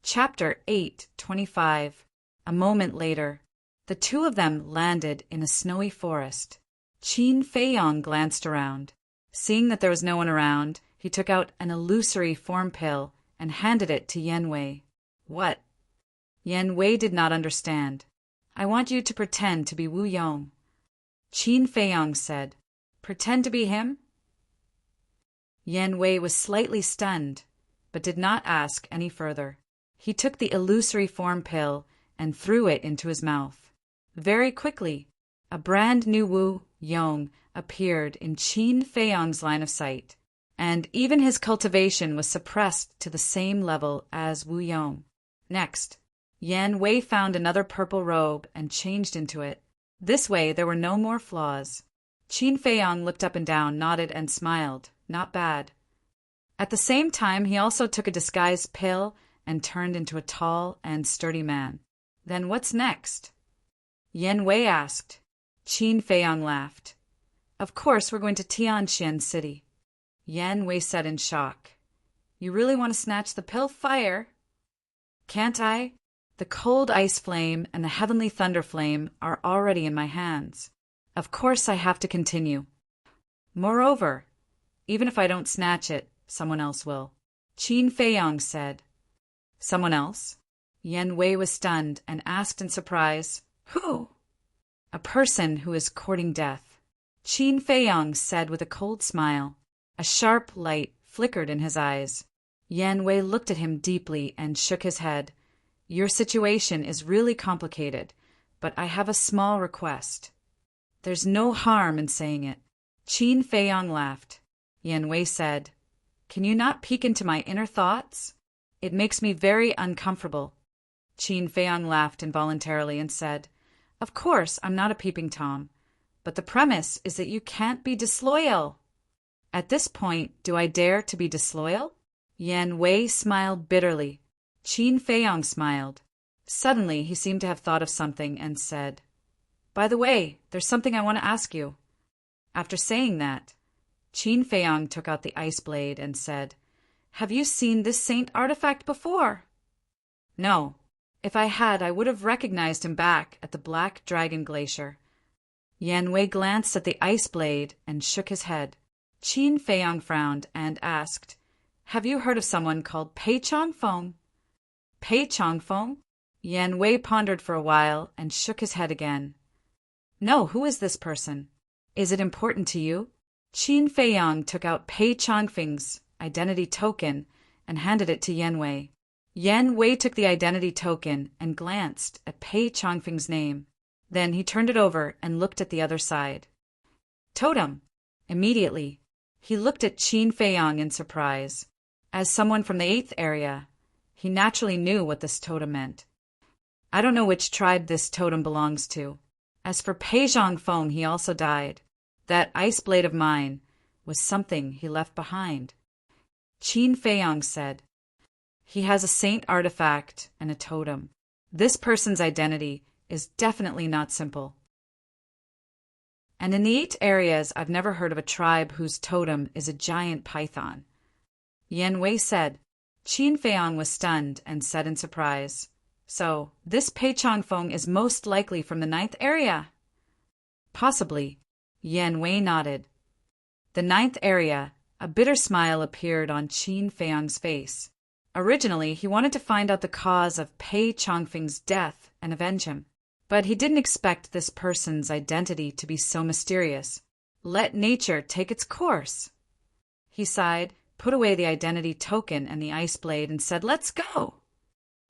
Chapter 8:25. A moment later, the two of them landed in a snowy forest. Qin Feiyong glanced around. Seeing that there was no one around, he took out an illusory form pill and handed it to Yan Wei. What? Yan Wei did not understand. I want you to pretend to be Wu Yong. Qin Feiyong said. Pretend to be him? Yan Wei was slightly stunned, but did not ask any further. He took the illusory form pill and threw it into his mouth. Very quickly, a brand new Wu Yong appeared in Qin Feiyong's line of sight, and even his cultivation was suppressed to the same level as Wu Yong. Next, Yan Wei found another purple robe and changed into it. This way there were no more flaws. Qin Feiyong looked up and down, nodded and smiled. Not bad. At the same time, he also took a disguise pill and turned into a tall and sturdy man. Then what's next? Yan Wei asked. Qin Feiyong laughed. Of course we're going to Tianqian City. Yan Wei said in shock. You really want to snatch the pill? Fire? Can't I? The cold ice flame and the heavenly thunder flame are already in my hands. Of course I have to continue. Moreover, even if I don't snatch it, someone else will. Qin Feiyong said. Someone else? Yan Wei was stunned and asked in surprise, Who? A person who is courting death. Qin Feiyong said with a cold smile. A sharp light flickered in his eyes. Yan Wei looked at him deeply and shook his head. Your situation is really complicated, but I have a small request. There's no harm in saying it. Qin Feiyong laughed. Yan Wei said, Can you not peek into my inner thoughts? It makes me very uncomfortable. Qin Feiyong laughed involuntarily and said, Of course, I'm not a peeping Tom, but the premise is that you can't be disloyal. At this point, do I dare to be disloyal? Yan Wei smiled bitterly. Qin Feiyong smiled. Suddenly, he seemed to have thought of something and said, By the way, there's something I want to ask you. After saying that, Qin Feiyong took out the ice blade and said, Have you seen this saint artifact before? No. If I had, I would have recognized him back at the Black Dragon Glacier. Yan Wei glanced at the ice blade and shook his head. Qin Feiyong frowned and asked, Have you heard of someone called Pei Changfeng? Pei Changfeng? Yan Wei pondered for a while and shook his head again. No, who is this person? Is it important to you? Qin Feiyong took out Pei Changfeng's identity token and handed it to Yan Wei. Yan Wei took the identity token and glanced at Pei Changfeng's name. Then he turned it over and looked at the other side. Totem. Immediately, he looked at Qin Feiyong in surprise. As someone from the 8th area, he naturally knew what this totem meant. I don't know which tribe this totem belongs to. As for Pei Changfeng, he also died. That ice blade of mine was something he left behind. Qin Feiyong said, He has a saint artifact and a totem. This person's identity is definitely not simple. And in the 8 areas, I've never heard of a tribe whose totem is a giant python. Yan Wei said. Qin Feiyong was stunned and said in surprise, So, this Pei Changfeng is most likely from the 9th area? Possibly. Yan Wei nodded. The 9th area. A bitter smile appeared on Qin Feiyong's face. Originally, he wanted to find out the cause of Pei Changfeng's death and avenge him. But he didn't expect this person's identity to be so mysterious. Let nature take its course. He sighed, put away the identity token and the ice blade, and said, Let's go!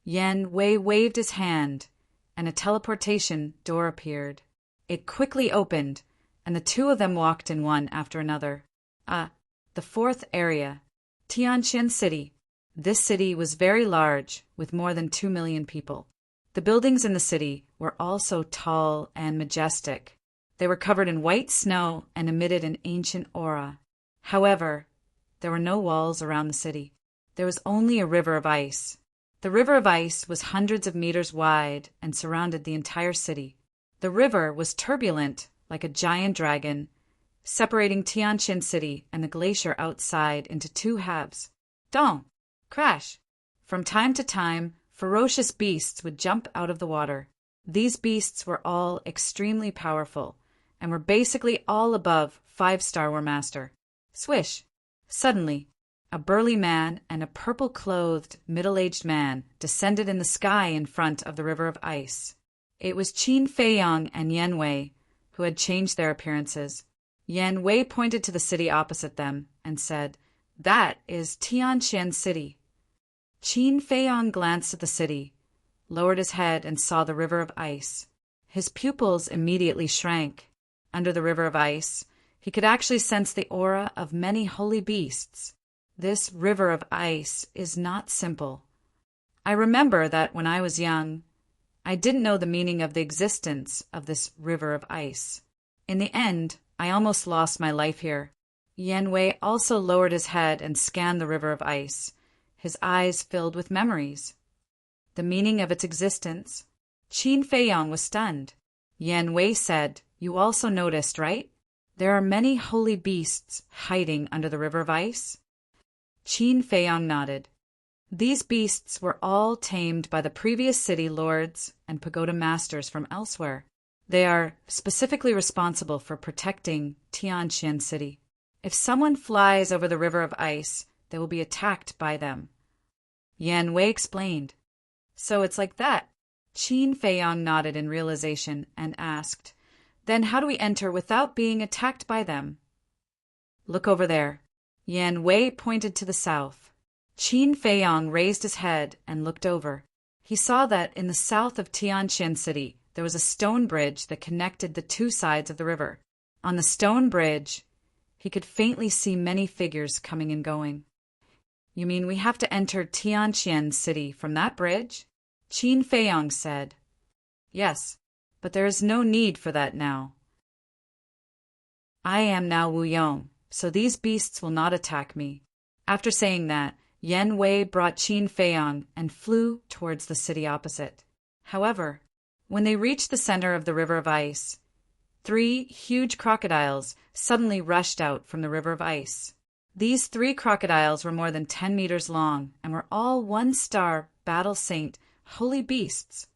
Yan Wei waved his hand, and a teleportation door appeared. It quickly opened, and the two of them walked in one after another. The 4th area, Tianqian City. This city was very large, with more than 2 million people. The buildings in the city were also tall and majestic. They were covered in white snow and emitted an ancient aura. However, there were no walls around the city. There was only a river of ice. The river of ice was hundreds of meters wide and surrounded the entire city. The river was turbulent like a giant dragon, separating Tianqian City and the glacier outside into 2 halves. Dong! Crash! From time to time, ferocious beasts would jump out of the water. These beasts were all extremely powerful and were basically all above 5-star War Master. Swish! Suddenly, a burly man and a purple-clothed, middle-aged man descended in the sky in front of the river of ice. It was Qin Feiyong and Yan Wei, who had changed their appearances. Yan Wei pointed to the city opposite them and said, "That is Tianqian City." Qin Feiyong glanced at the city, lowered his head and saw the river of ice. His pupils immediately shrank. Under the river of ice, he could actually sense the aura of many holy beasts. This river of ice is not simple. I remember that when I was young, I didn't know the meaning of the existence of this river of ice. In the end, I almost lost my life here. Yan Wei also lowered his head and scanned the river of ice, his eyes filled with memories. The meaning of its existence? Qin Feiyong was stunned. Yan Wei said, "You also noticed, right? There are many holy beasts hiding under the river of ice?" Qin Feiyong nodded. These beasts were all tamed by the previous city lords and pagoda masters from elsewhere. They are specifically responsible for protecting Tianqian City. If someone flies over the river of ice, they will be attacked by them. Yan Wei explained. "So it's like that." Qin Feiyong nodded in realization and asked, "Then how do we enter without being attacked by them?" "Look over there." Yan Wei pointed to the south. Qin Feiyong raised his head and looked over. He saw that in the south of Tianqian City, there was a stone bridge that connected the two sides of the river. On the stone bridge, he could faintly see many figures coming and going. "You mean we have to enter Tianqian City from that bridge?" Qin Feiyong said. "Yes, but there is no need for that now. I am now Wu Yong, so these beasts will not attack me." After saying that, Yan Wei brought Qin Feiyong and flew towards the city opposite. However, when they reached the center of the river of ice, 3 huge crocodiles suddenly rushed out from the river of ice. These 3 crocodiles were more than 10 meters long and were all 1-star Battle Saint holy beasts.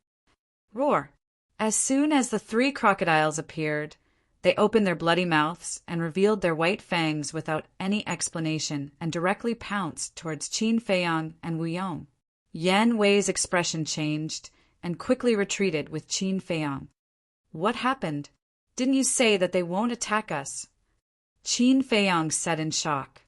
Roar! As soon as the 3 crocodiles appeared, they opened their bloody mouths and revealed their white fangs without any explanation and directly pounced towards Qin Feiyong and Wu Yong. Yan Wei's expression changed and quickly retreated with Qin Feiyong. "What happened? Didn't you say that they won't attack us?" Qin Feiyong said in shock.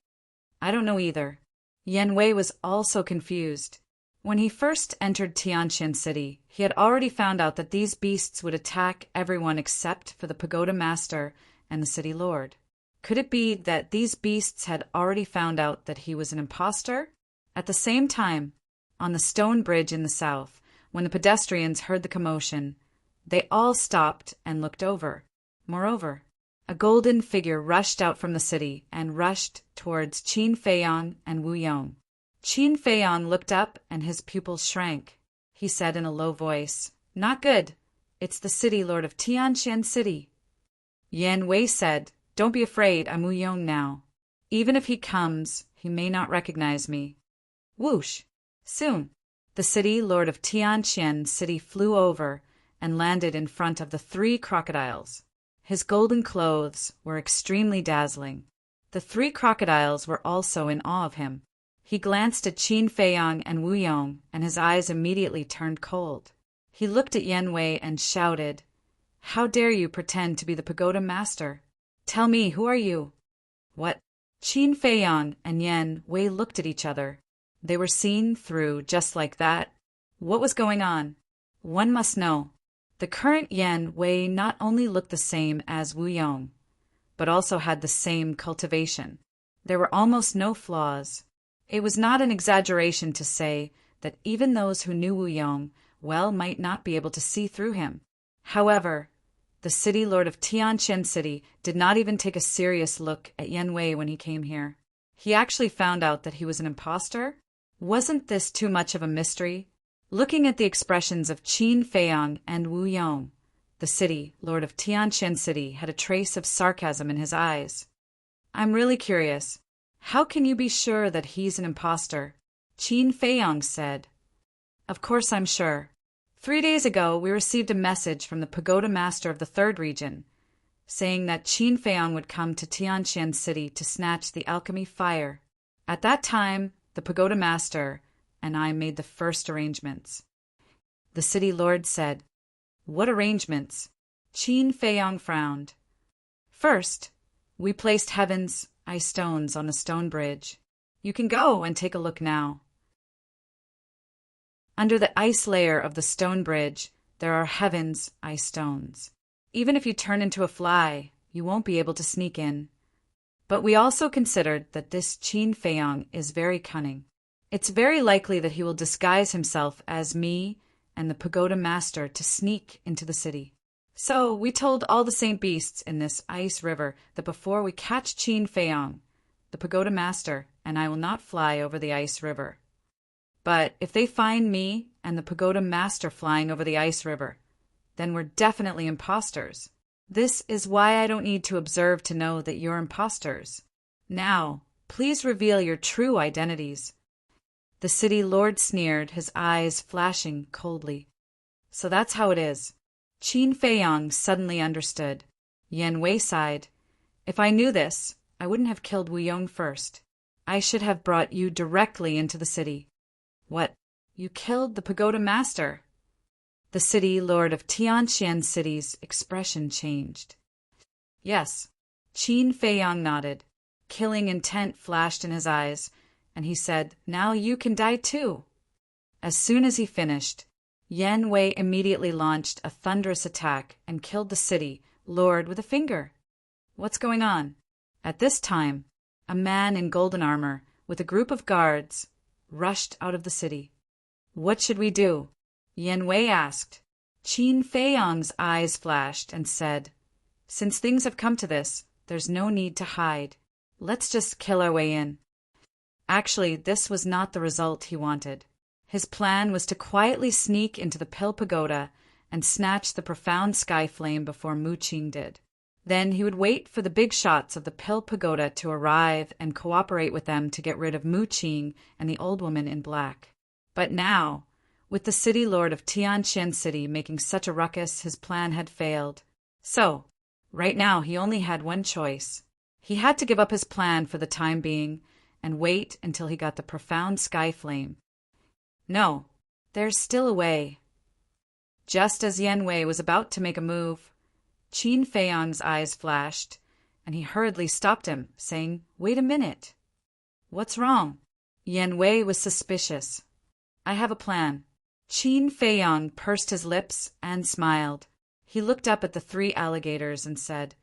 "I don't know either." Yan Wei was also confused. When he first entered Tianqian City, he had already found out that these beasts would attack everyone except for the pagoda master and the city lord. Could it be that these beasts had already found out that he was an impostor? At the same time, on the stone bridge in the south, when the pedestrians heard the commotion, they all stopped and looked over. Moreover, a golden figure rushed out from the city and rushed towards Qin Feiyong and Wu Yong. Qin Feiyong looked up and his pupils shrank. He said in a low voice, "Not good. It's the city lord of Tianqian City." Yan Wei said, "Don't be afraid, I'm Wu Yong now. Even if he comes, he may not recognize me." Whoosh! Soon, the city lord of Tianqian City flew over and landed in front of the 3 crocodiles. His golden clothes were extremely dazzling. The 3 crocodiles were also in awe of him. He glanced at Qin Feiyong and Wu Yong, and his eyes immediately turned cold. He looked at Yan Wei and shouted, "How dare you pretend to be the pagoda master? Tell me, who are you?" "What?" Qin Feiyong and Yan Wei looked at each other. They were seen through just like that. What was going on? One must know. The current Yan Wei not only looked the same as Wu Yong, but also had the same cultivation. There were almost no flaws. It was not an exaggeration to say that even those who knew Wu Yong well might not be able to see through him. However, the city lord of Tianqian City did not even take a serious look at Yan Wei when he came here. He actually found out that he was an impostor? Wasn't this too much of a mystery? Looking at the expressions of Qin Feiyong and Wu Yong, the city lord of Tianqian City had a trace of sarcasm in his eyes. "I'm really curious. How can you be sure that he's an impostor?" Qin Feiyong said. Of course I'm sure. 3 days ago, we received a message from the pagoda master of the third region, saying that Qin Feiyang would come to Tianqian City to snatch the alchemy fire. At that time, the pagoda master and I made the first arrangements. The city lord said, "What arrangements?" Qin Feiyang frowned. "First, we placed heaven's ice stones on a stone bridge. You can go and take a look now. Under the ice layer of the stone bridge, there are heaven's ice stones. Even if you turn into a fly, you won't be able to sneak in. But we also considered that this Qin Feiyang is very cunning. It's very likely that he will disguise himself as me and the pagoda master to sneak into the city. So we told all the saint beasts in this ice river that before we catch Qin Feiyang, the pagoda master and I will not fly over the ice river. But if they find me and the pagoda master flying over the ice river, then we're definitely imposters. This is why I don't need to observe to know that you're imposters. Now, please reveal your true identities." The city lord sneered, his eyes flashing coldly. "So that's how it is." Qin Feiyang suddenly understood. Yan Wei sighed. "If I knew this, I wouldn't have killed Wu Yong first. I should have brought you directly into the city." "What? You killed the pagoda master?" The city lord of Tianqian City's expression changed. "Yes." Qin Feiyang nodded. Killing intent flashed in his eyes, and he said, "Now you can die too." As soon as he finished, Yan Wei immediately launched a thunderous attack and killed the city lord with a finger. "What's going on?" At this time, a man in golden armor, with a group of guards, rushed out of the city. "What should we do?" Yan Wei asked. Qin Feiyang's eyes flashed and said, "Since things have come to this, there's no need to hide. Let's just kill our way in." Actually, this was not the result he wanted. His plan was to quietly sneak into the Pill Pagoda and snatch the profound sky flame before Mu Qing did. Then he would wait for the big shots of the Pill Pagoda to arrive and cooperate with them to get rid of Mu Qing and the old woman in black. But now, with the city lord of Tianqian City making such a ruckus, his plan had failed. So, right now he only had one choice. He had to give up his plan for the time being and wait until he got the profound sky flame. No, there's still a way. Just as Yan Wei was about to make a move, Qin Feiyang's eyes flashed, and he hurriedly stopped him, saying, "Wait a minute." "What's wrong?" Yan Wei was suspicious. "I have a plan." Qin Feiyang pursed his lips and smiled. He looked up at the three alligators and said,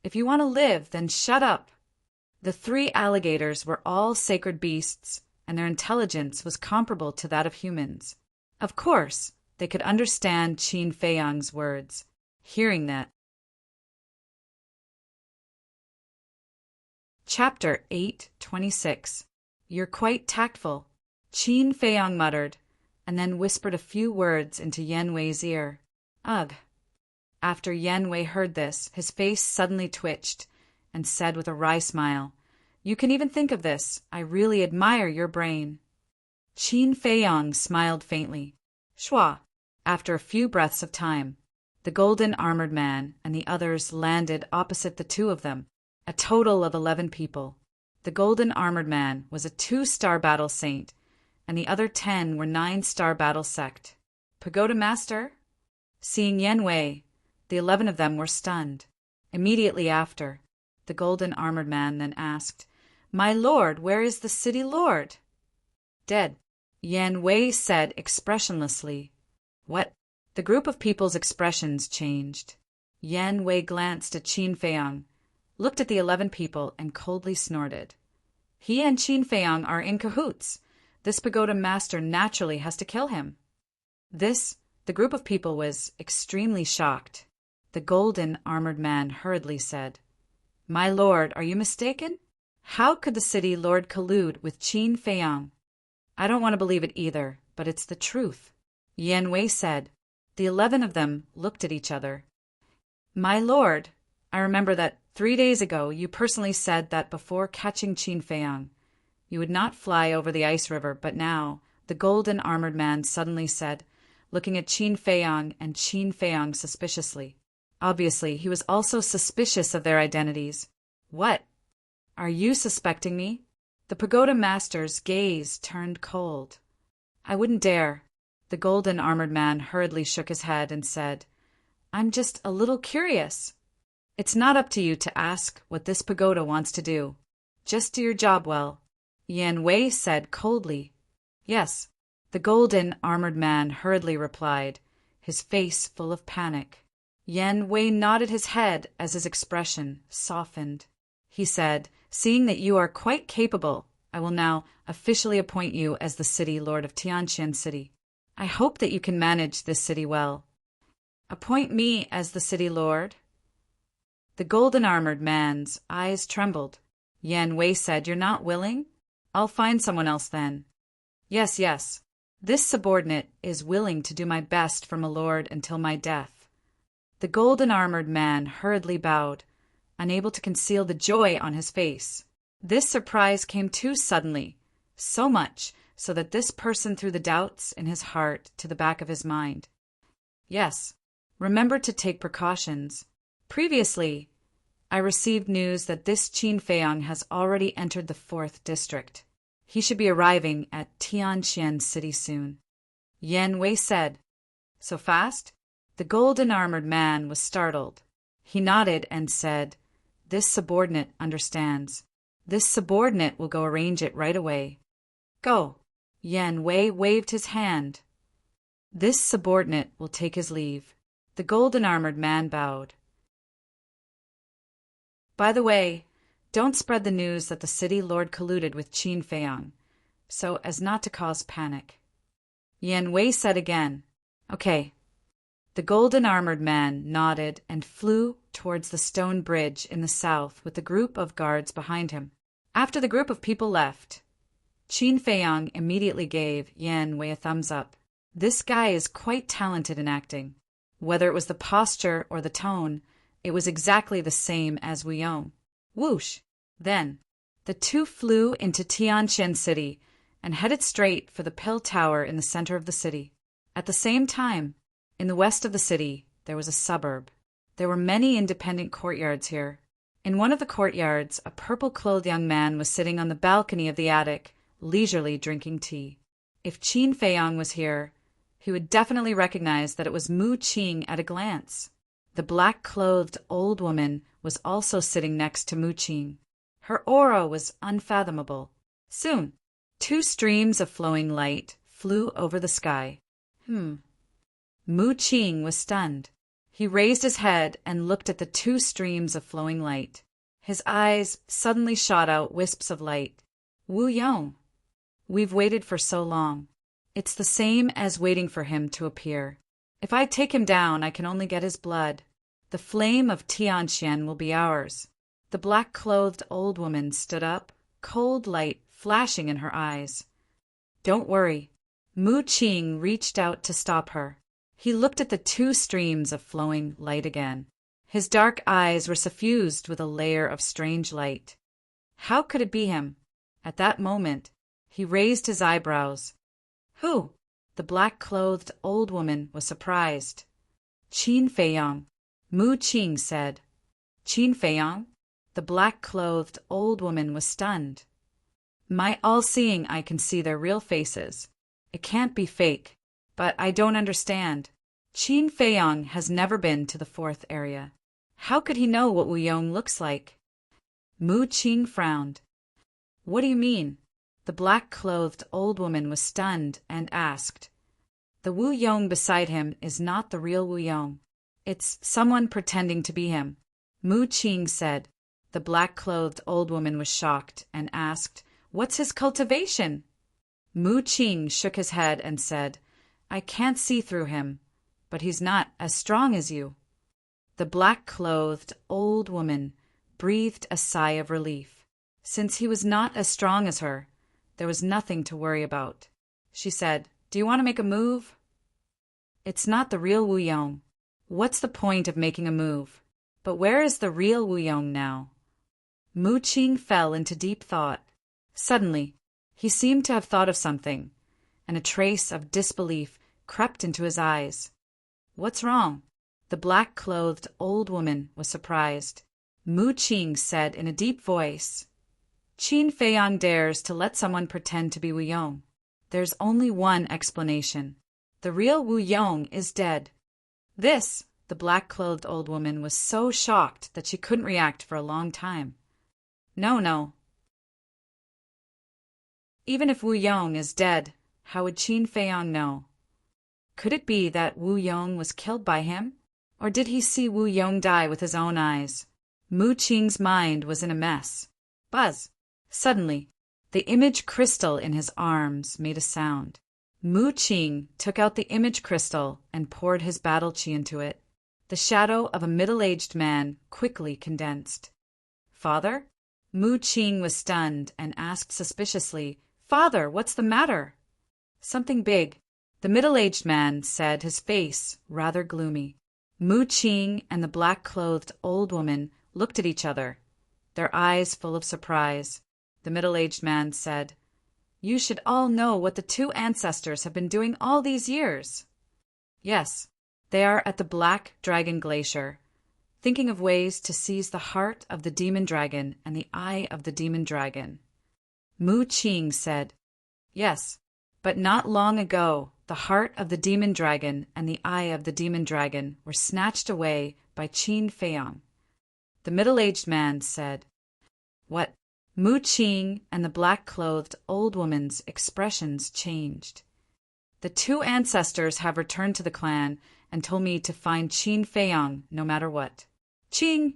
"If you want to live, then shut up." The three alligators were all sacred beasts, and their intelligence was comparable to that of humans. Of course, they could understand Qin Feiyang's words. Hearing that. Chapter 8:26. "You're quite tactful," Qin Feiyang muttered, and then whispered a few words into Yan Wei's ear. "Ugh." After Yan Wei heard this, his face suddenly twitched, and said with a wry smile, "You can even think of this. I really admire your brain." Qin Feiyang smiled faintly. Schwa. After a few breaths of time, the golden armored man and the others landed opposite the two of them, a total of 11 people. The golden armored man was a 2-star battle saint, and the other 10 were 9-star battle sect. "Pagoda master?" Seeing Yan Wei, the 11 of them were stunned. Immediately after, the golden armored man then asked, "My lord, where is the city lord?" "Dead," Yan Wei said expressionlessly. "What?" The group of people's expressions changed. Yan Wei glanced at Qin Feiyang, looked at the 11 people, and coldly snorted. "He and Qin Feiyang are in cahoots. This pagoda master naturally has to kill him." The group of people was extremely shocked. The golden armored man hurriedly said, "My lord, are you mistaken? How could the city lord collude with Qin Feiyang?" "I don't want to believe it either, but it's the truth," Yan Wei said. The 11 of them looked at each other. "My lord, I remember that 3 days ago you personally said that before catching Qin Feiyang, you would not fly over the ice river, but now, the golden armored man suddenly said, looking at Qin Feiyang and Qin Feiyang suspiciously. Obviously, he was also suspicious of their identities. What? Are you suspecting me? The pagoda master's gaze turned cold. I wouldn't dare. The golden armored man hurriedly shook his head and said, I'm just a little curious. It's not up to you to ask what this pagoda wants to do. Just do your job well. Yan Wei said coldly. Yes, the golden armored man hurriedly replied, his face full of panic. Yan Wei nodded his head as his expression softened. He said, seeing that you are quite capable, I will now officially appoint you as the city lord of Tianqian City. I hope that you can manage this city well. Appoint me as the city lord? The golden armored man's eyes trembled. Yan Wei said, You're not willing? I'll find someone else then. Yes, yes. This subordinate is willing to do my best for my lord until my death. The golden armored man hurriedly bowed, unable to conceal the joy on his face. This surprise came too suddenly, so much so that this person threw the doubts in his heart to the back of his mind. Yes, remember to take precautions. Previously, I received news that this Qin Feiyang has already entered the 4th district. He should be arriving at Tianqian City soon. Yan Wei said. So fast? The golden armored man was startled. He nodded and said, This subordinate understands. This subordinate will go arrange it right away. Go. Yan Wei waved his hand. This subordinate will take his leave. The golden armored man bowed. By the way, don't spread the news that the city lord colluded with Qin Feiyang, so as not to cause panic. Yan Wei said again, Okay. The golden armored man nodded and flew towards the stone bridge in the south with the group of guards behind him. After the group of people left, Qin Feiyang immediately gave Yan Wei a thumbs up. This guy is quite talented in acting. Whether it was the posture or the tone, it was exactly the same as Wu Yong. Whoosh! Then, the two flew into Tianqian City and headed straight for the pill tower in the center of the city. At the same time, in the west of the city, there was a suburb. There were many independent courtyards here. In one of the courtyards, a purple-clothed young man was sitting on the balcony of the attic, leisurely drinking tea. If Qin Feiyang was here, he would definitely recognize that it was Mu Qing at a glance. The black-clothed old woman was also sitting next to Mu Qing. Her aura was unfathomable. Soon, 2 streams of flowing light flew over the sky. Mu Qing was stunned. He raised his head and looked at the 2 streams of flowing light. His eyes suddenly shot out wisps of light. Wu Yong. We've waited for so long. It's the same as waiting for him to appear. If I take him down, I can only get his blood. The flame of Tianqian will be ours. The black-clothed old woman stood up, cold light flashing in her eyes. Don't worry. Mu Qing reached out to stop her. He looked at the 2 streams of flowing light again. His dark eyes were suffused with a layer of strange light. How could it be him? At that moment, he raised his eyebrows. Who? The black-clothed old woman was surprised. Qin Feiyang. Mu Qing said. Qin Feiyang? The black-clothed old woman was stunned. My all-seeing eye can see their real faces. It can't be fake. But I don't understand. Qin Feiyang has never been to the 4th area. How could he know what Wu Yong looks like? Mu Qing frowned. What do you mean? The black-clothed old woman was stunned and asked. The Wu Yong beside him is not the real Wu Yong. It's someone pretending to be him. Mu Qing said. The black-clothed old woman was shocked and asked, What's his cultivation? Mu Qing shook his head and said, I can't see through him, but he's not as strong as you. The black-clothed old woman breathed a sigh of relief. Since he was not as strong as her, there was nothing to worry about. She said, Do you want to make a move? It's not the real Wu Yong. What's the point of making a move? But where is the real Wu Yong now? Mu Qing fell into deep thought. Suddenly, he seemed to have thought of something, and a trace of disbelief crept into his eyes. "What's wrong?" The black-clothed old woman was surprised. Mu Qing said in a deep voice, "Qin Feiyang dares to let someone pretend to be Wu Yong. There's only one explanation. The real Wu Yong is dead." The black-clothed old woman was so shocked that she couldn't react for a long time. No. Even if Wu Yong is dead, how would Qin Feiyang know? Could it be that Wu Yong was killed by him? Or did he see Wu Yong die with his own eyes? Mu Qing's mind was in a mess. Buzz! Suddenly, the image crystal in his arms made a sound. Mu Qing took out the image crystal and poured his battle chi into it. The shadow of a middle-aged man quickly condensed. "Father?" Mu Qing was stunned and asked suspiciously, "Father, what's the matter?" "Something big," the middle-aged man said, his face rather gloomy. Mu Qing and the black-clothed old woman looked at each other, their eyes full of surprise. The middle-aged man said, "You should all know what the two ancestors have been doing all these years." "Yes, they are at the Black Dragon Glacier, thinking of ways to seize the heart of the demon dragon and the eye of the demon dragon." Mu Qing said, "Yes, but not long ago the heart of the demon dragon and the eye of the demon dragon were snatched away by Qin Feiyang." The middle-aged man said, "What?" Mu Qing and the black-clothed old woman's expressions changed. "The two ancestors have returned to the clan and told me to find Qin Feiyang no matter what." "Qing!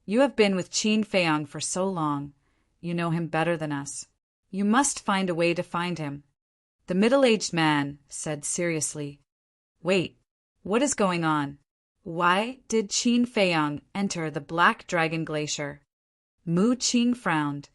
You have been with Qin Feiyang for so long. You know him better than us. You must find a way to find him." The middle-aged man said seriously, "Wait, what is going on? Why did Qin Feiyang enter the Black Dragon Glacier?" Mu Qing frowned.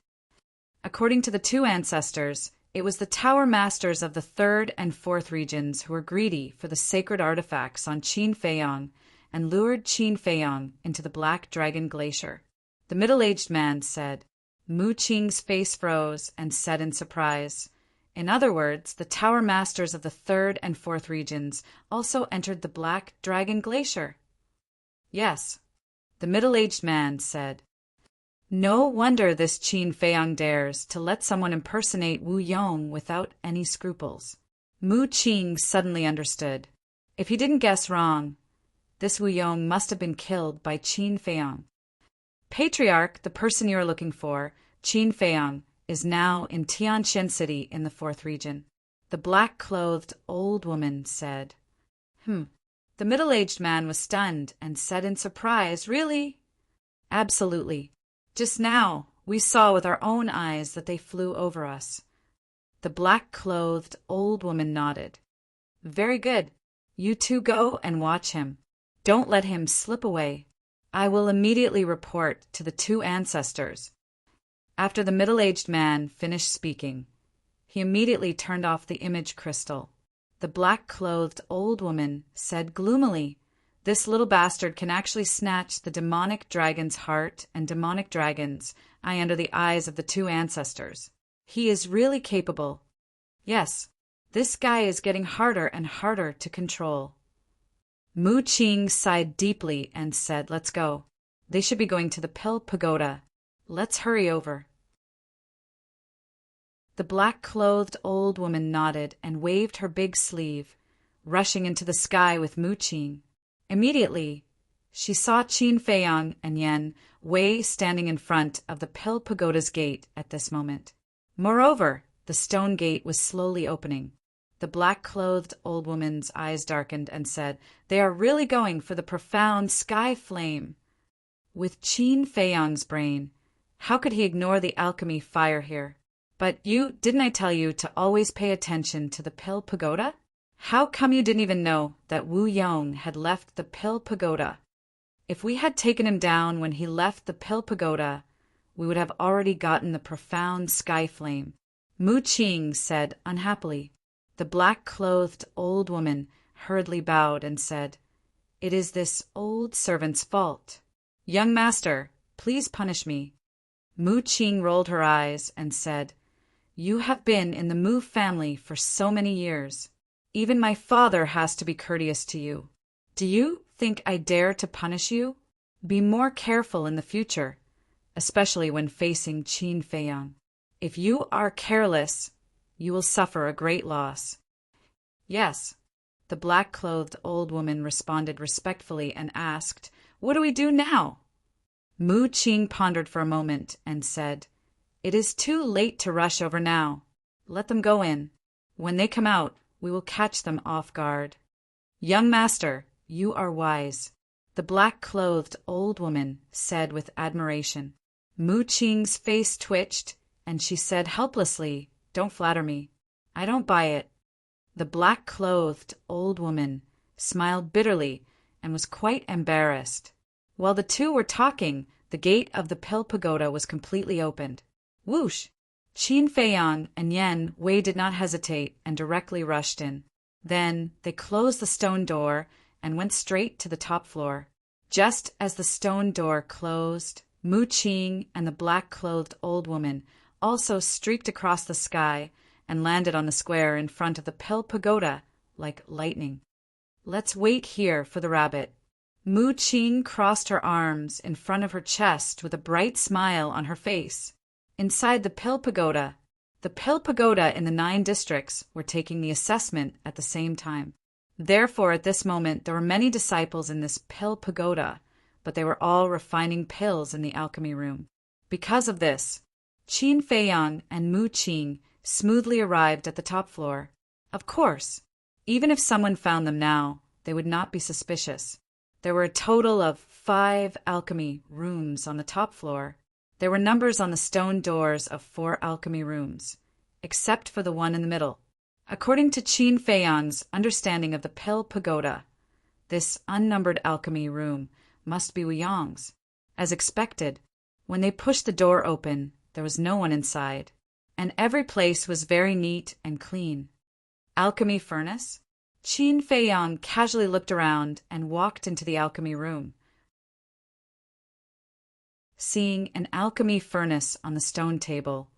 According to the two ancestors, it was the Tower Masters of the 3rd and 4th regions who were greedy for the sacred artifacts on Qin Feiyang and lured Qin Feiyang into the Black Dragon Glacier. The middle-aged man said. Mu Qing's face froze and said in surprise, "In other words, the Tower Masters of the 3rd and 4th regions also entered the Black Dragon Glacier." "Yes," the middle-aged man said. "No wonder this Qin Feiyang dares to let someone impersonate Wu Yong without any scruples." Mu Qing suddenly understood. If he didn't guess wrong, this Wu Yong must have been killed by Qin Feiyang. "Patriarch, the person you are looking for, Qin Feiyang, is now in Tianxian City in the 4th region," the black-clothed old woman said. The middle-aged man was stunned and said in surprise, "Really?" "Absolutely. Just now, we saw with our own eyes that they flew over us." The black-clothed old woman nodded. "Very good. You two go and watch him. Don't let him slip away. I will immediately report to the two ancestors." After the middle-aged man finished speaking, he immediately turned off the image crystal. The black-clothed old woman said gloomily, "This little bastard can actually snatch the demonic dragon's heart and demonic dragon's eye under the eyes of the two ancestors. He is really capable. Yes, this guy is getting harder and harder to control." Mu Qing sighed deeply and said, "Let's go. They should be going to the Pill Pagoda. Let's hurry over." The black-clothed old woman nodded and waved her big sleeve, rushing into the sky with Mu Qing. Immediately, she saw Qin Feiyang and Yan Wei standing in front of the Pill Pagoda's gate at this moment. Moreover, the stone gate was slowly opening. The black-clothed old woman's eyes darkened and said, "They are really going for the profound sky flame." With Qin Feiyang's brain, how could he ignore the alchemy fire here? "But didn't I tell you to always pay attention to the Pill Pagoda? How come you didn't even know that Wu Yong had left the Pill Pagoda? If we had taken him down when he left the Pill Pagoda, we would have already gotten the profound sky flame." Mu Qing said unhappily. The black-clothed old woman hurriedly bowed and said, "It is this old servant's fault. Young master, please punish me." Mu Qing rolled her eyes and said, You have been in the Mu family for so many years. Even my father has to be courteous to you. Do you think I dare to punish you? Be more careful in the future, especially when facing Qin Feiyang. If you are careless, you will suffer a great loss. Yes, the black-clothed old woman responded respectfully and asked, What do we do now? Mu Qing pondered for a moment and said, It is too late to rush over now. Let them go in. When they come out, we will catch them off guard. Young master, you are wise, the black-clothed old woman said with admiration. Mu Qing's face twitched, and she said helplessly, Don't flatter me. I don't buy it. The black-clothed old woman smiled bitterly and was quite embarrassed. While the two were talking, the gate of the Pill Pagoda was completely opened. Whoosh! Qin Feiyang and Yan Wei did not hesitate and directly rushed in. Then they closed the stone door and went straight to the top floor. Just as the stone door closed, Mu Qing and the black-clothed old woman also streaked across the sky and landed on the square in front of the Pill Pagoda like lightning. Let's wait here for the rabbit. Mu Qing crossed her arms in front of her chest with a bright smile on her face. Inside the Pill Pagoda in the 9 districts were taking the assessment at the same time. Therefore, at this moment, there were many disciples in this Pill Pagoda, but they were all refining pills in the alchemy room. Because of this, Qin Feiyang and Mu Qing smoothly arrived at the top floor. Of course, even if someone found them now, they would not be suspicious. There were a total of 5 alchemy rooms on the top floor. There were numbers on the stone doors of 4 alchemy rooms, except for the one in the middle. According to Qin Feiyang's understanding of the Pill Pagoda, this unnumbered alchemy room must be Wu Yang's. As expected, when they pushed the door open, there was no one inside, and every place was very neat and clean. Alchemy furnace? Qin Feiyang casually looked around and walked into the alchemy room. Seeing an alchemy furnace on the stone table,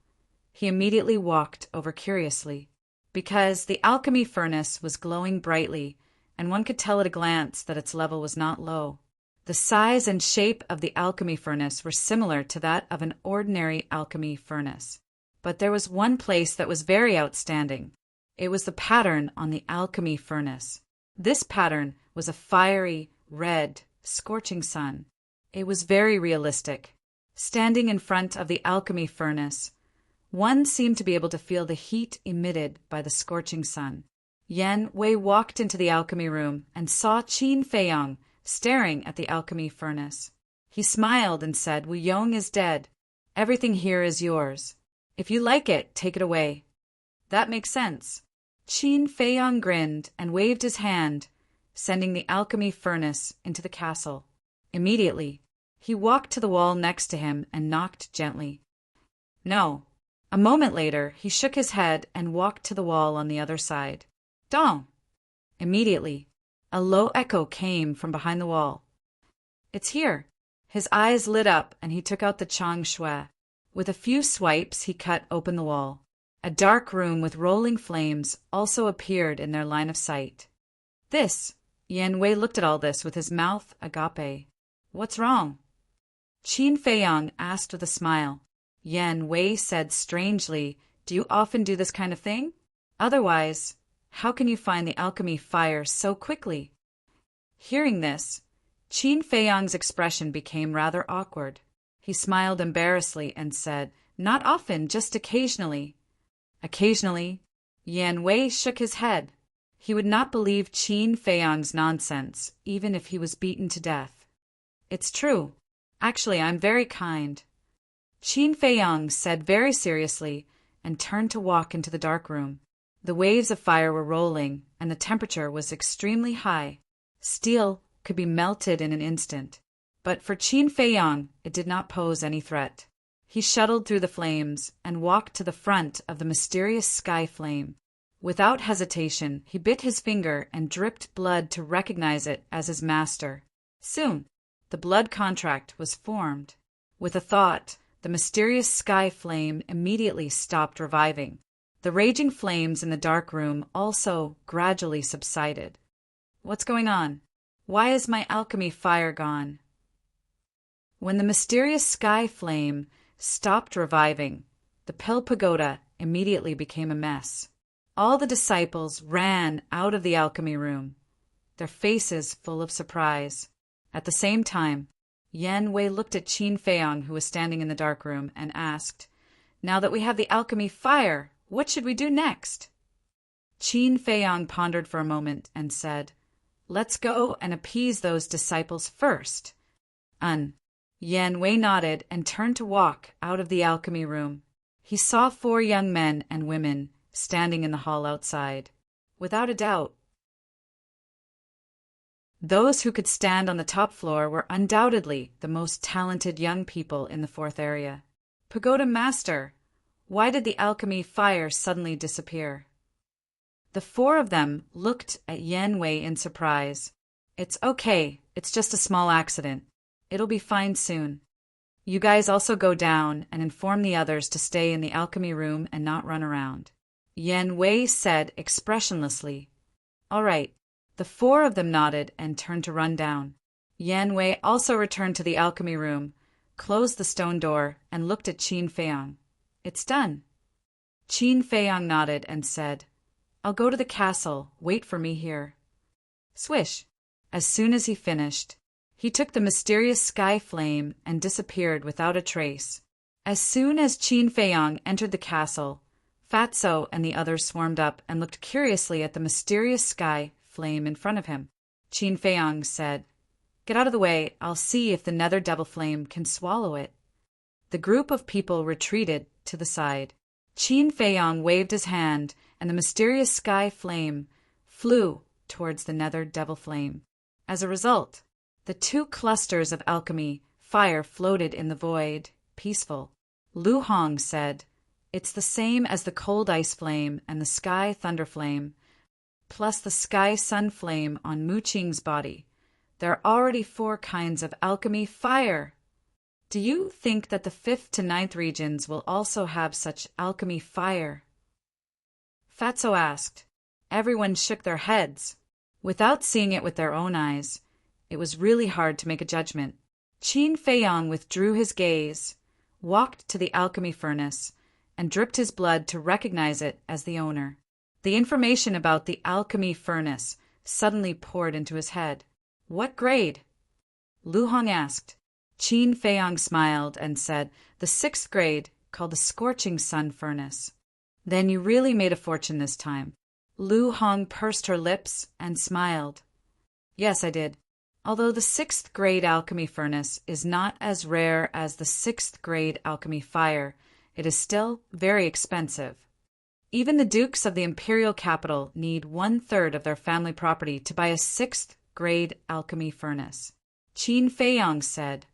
he immediately walked over curiously, because the alchemy furnace was glowing brightly, and one could tell at a glance that its level was not low. The size and shape of the alchemy furnace were similar to that of an ordinary alchemy furnace. But there was one place that was very outstanding. It was the pattern on the alchemy furnace. This pattern was a fiery, red, scorching sun. It was very realistic. Standing in front of the alchemy furnace, one seemed to be able to feel the heat emitted by the scorching sun. Yan Wei walked into the alchemy room and saw Qin Feiyang staring at the alchemy furnace. He smiled and said, Wu Yong is dead. Everything here is yours. If you like it, take it away. That makes sense. Qin Feiyang grinned and waved his hand, sending the alchemy furnace into the castle. Immediately, he walked to the wall next to him and knocked gently. No. A moment later, he shook his head and walked to the wall on the other side. Dong! Immediately, a low echo came from behind the wall. It's here. His eyes lit up and he took out the Chang Shui. With a few swipes, he cut open the wall. A dark room with rolling flames also appeared in their line of sight. This, Yan Wei looked at all this with his mouth agape. What's wrong? Qin Feiyang asked with a smile. Yan Wei said strangely, Do you often do this kind of thing? Otherwise, how can you find the alchemy fire so quickly? Hearing this, Qin Feiyang's expression became rather awkward. He smiled embarrassedly and said, Not often, just occasionally. Occasionally? Yan Wei shook his head. He would not believe Qin Feiyang's nonsense, even if he was beaten to death. It's true. Actually, I'm very kind. Qin Feiyang said very seriously and turned to walk into the dark room. The waves of fire were rolling, and the temperature was extremely high. Steel could be melted in an instant. But for Qin Feiyang, it did not pose any threat. He shuttled through the flames and walked to the front of the mysterious sky flame. Without hesitation, he bit his finger and dripped blood to recognize it as his master. Soon, the blood contract was formed. With a thought, the mysterious sky flame immediately stopped reviving. The raging flames in the dark room also gradually subsided. What's going on? Why is my alchemy fire gone? When the mysterious sky flame stopped reviving, the Pill Pagoda immediately became a mess. All the disciples ran out of the alchemy room, their faces full of surprise. At the same time, Yan Wei looked at Qin Feiyang, who was standing in the dark room, and asked, "Now that we have the alchemy fire, what should we do next?" Qin Feiyang pondered for a moment and said, "Let's go and appease those disciples first." Yan Wei nodded and turned to walk out of the alchemy room. He saw 4 young men and women standing in the hall outside. Without a doubt, those who could stand on the top floor were undoubtedly the most talented young people in the 4th area. "Pagoda Master, why did the alchemy fire suddenly disappear?" The 4 of them looked at Yan Wei in surprise. "It's okay. It's just a small accident. It'll be fine soon. You guys also go down and inform the others to stay in the alchemy room and not run around," Yan Wei said expressionlessly. "All right." The 4 of them nodded and turned to run down. Yan Wei also returned to the alchemy room, closed the stone door, and looked at Qin Feiyang. "It's done." Qin Feiyang nodded and said, "I'll go to the castle. Wait for me here." Swish! As soon as he finished, he took the mysterious sky flame and disappeared without a trace. As soon as Qin Feiyang entered the castle, Fatso and the others swarmed up and looked curiously at the mysterious sky flame in front of him. Qin Feiyang said, "Get out of the way. I'll see if the nether devil flame can swallow it." The group of people retreated to the side. Qin Feiyang waved his hand, and the mysterious sky flame flew towards the nether devil flame. As a result, the 2 clusters of alchemy fire floated in the void, peaceful. Lu Hong said, "It's the same as the cold ice flame and the sky thunder flame, plus the sky sun flame on Mu Qing's body. There are already 4 kinds of alchemy fire. Do you think that the 5th to 9th regions will also have such alchemy fire?" Fatso asked. Everyone shook their heads. Without seeing it with their own eyes, it was really hard to make a judgment. Qin Feiyang withdrew his gaze, walked to the alchemy furnace, and dripped his blood to recognize it as the owner. The information about the alchemy furnace suddenly poured into his head. "What grade?" Lu Hong asked. Qin Feiyang smiled and said, "The 6th grade, called the Scorching Sun Furnace." "Then you really made a fortune this time." Lu Hong pursed her lips and smiled. "Yes, I did. Although the 6th grade alchemy furnace is not as rare as the 6th grade alchemy fire, it is still very expensive. Even the dukes of the imperial capital need 1/3 of their family property to buy a 6th grade alchemy furnace." Qin Feiyang said,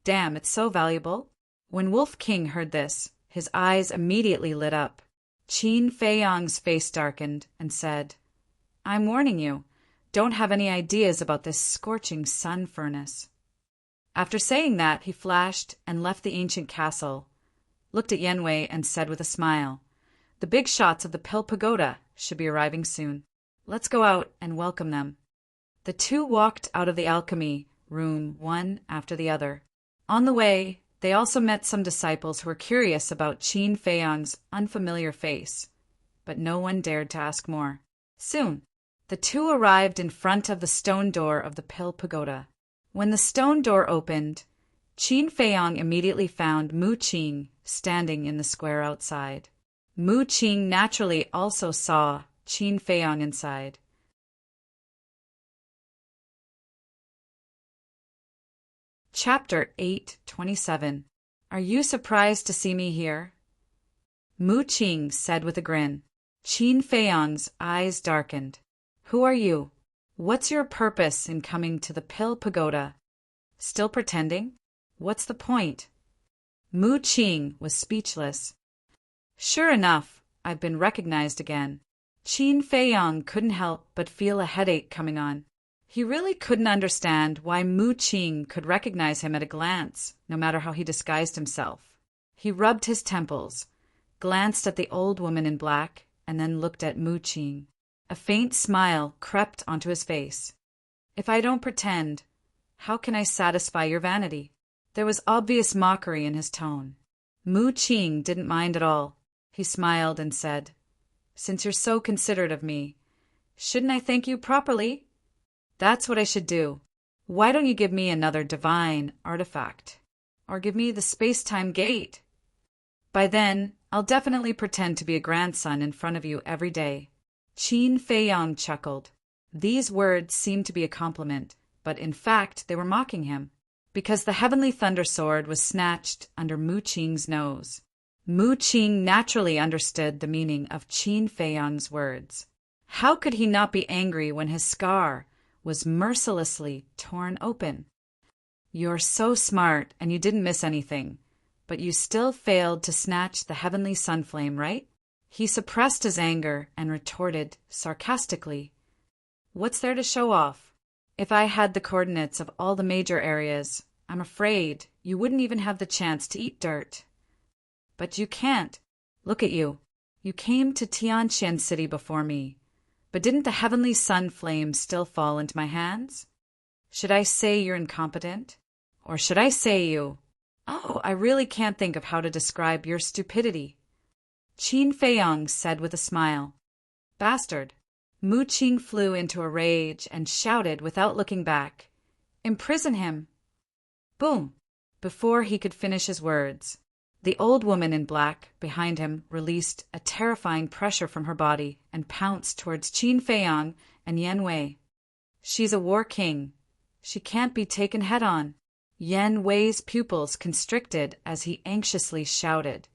"Damn, it's so valuable." When Wolf King heard this, his eyes immediately lit up. Qin Feiyang's face darkened and said, "I'm warning you, don't have any ideas about this scorching sun furnace." After saying that, he flashed and left the ancient castle, looked at Yan Wei and said with a smile, "The big shots of the Pill Pagoda should be arriving soon. Let's go out and welcome them." The 2 walked out of the alchemy room one after the other. On the way, they also met some disciples who were curious about Qin Feiyang's unfamiliar face, but no one dared to ask more. Soon, the 2 arrived in front of the stone door of the Pill Pagoda. When the stone door opened, Qin Feiyang immediately found Mu Qing standing in the square outside. Mu Qing naturally also saw Qin Feiyang inside. Chapter 8:27. Are you surprised to see me here? Mu Qing said with a grin. Qin Feiyang's eyes darkened. Who are you? What's your purpose in coming to the Pill Pagoda? Still pretending? What's the point? Mu Qing was speechless. Sure enough, I've been recognized again. Qin Feiyang couldn't help but feel a headache coming on. He really couldn't understand why Mu Qing could recognize him at a glance, no matter how he disguised himself. He rubbed his temples, glanced at the old woman in black, and then looked at Mu-Ching. A faint smile crept onto his face. If I don't pretend, how can I satisfy your vanity? There was obvious mockery in his tone. Mu-Ching didn't mind at all. He smiled and said, Since you're so considerate of me, shouldn't I thank you properly? That's what I should do. Why don't you give me another divine artifact? Or give me the space-time gate? By then, I'll definitely pretend to be a grandson in front of you every day. Qin Feiyang chuckled. These words seemed to be a compliment, but in fact they were mocking him, because the heavenly thunder sword was snatched under Mu-Ching's nose. Mu-Ching naturally understood the meaning of Qin Feiyang's words. How could he not be angry when his scar was mercilessly torn open? You're so smart and you didn't miss anything, but you still failed to snatch the heavenly sunflame, right? He suppressed his anger and retorted sarcastically, What's there to show off? If I had the coordinates of all the major areas, I'm afraid you wouldn't even have the chance to eat dirt. But you can't. Look at you. You came to Tianqian City before me, but didn't the heavenly sun flame still fall into my hands? Should I say you're incompetent? Or should I say you... Oh, I really can't think of how to describe your stupidity. Qin Feiyang said with a smile. Bastard. Mu-Ching flew into a rage and shouted without looking back, Imprison him! Boom! Before he could finish his words, the old woman in black behind him released a terrifying pressure from her body and pounced towards Qin Feiyang and Yan Wei. She's a war king. She can't be taken head-on. Yan Wei's pupils constricted as he anxiously shouted.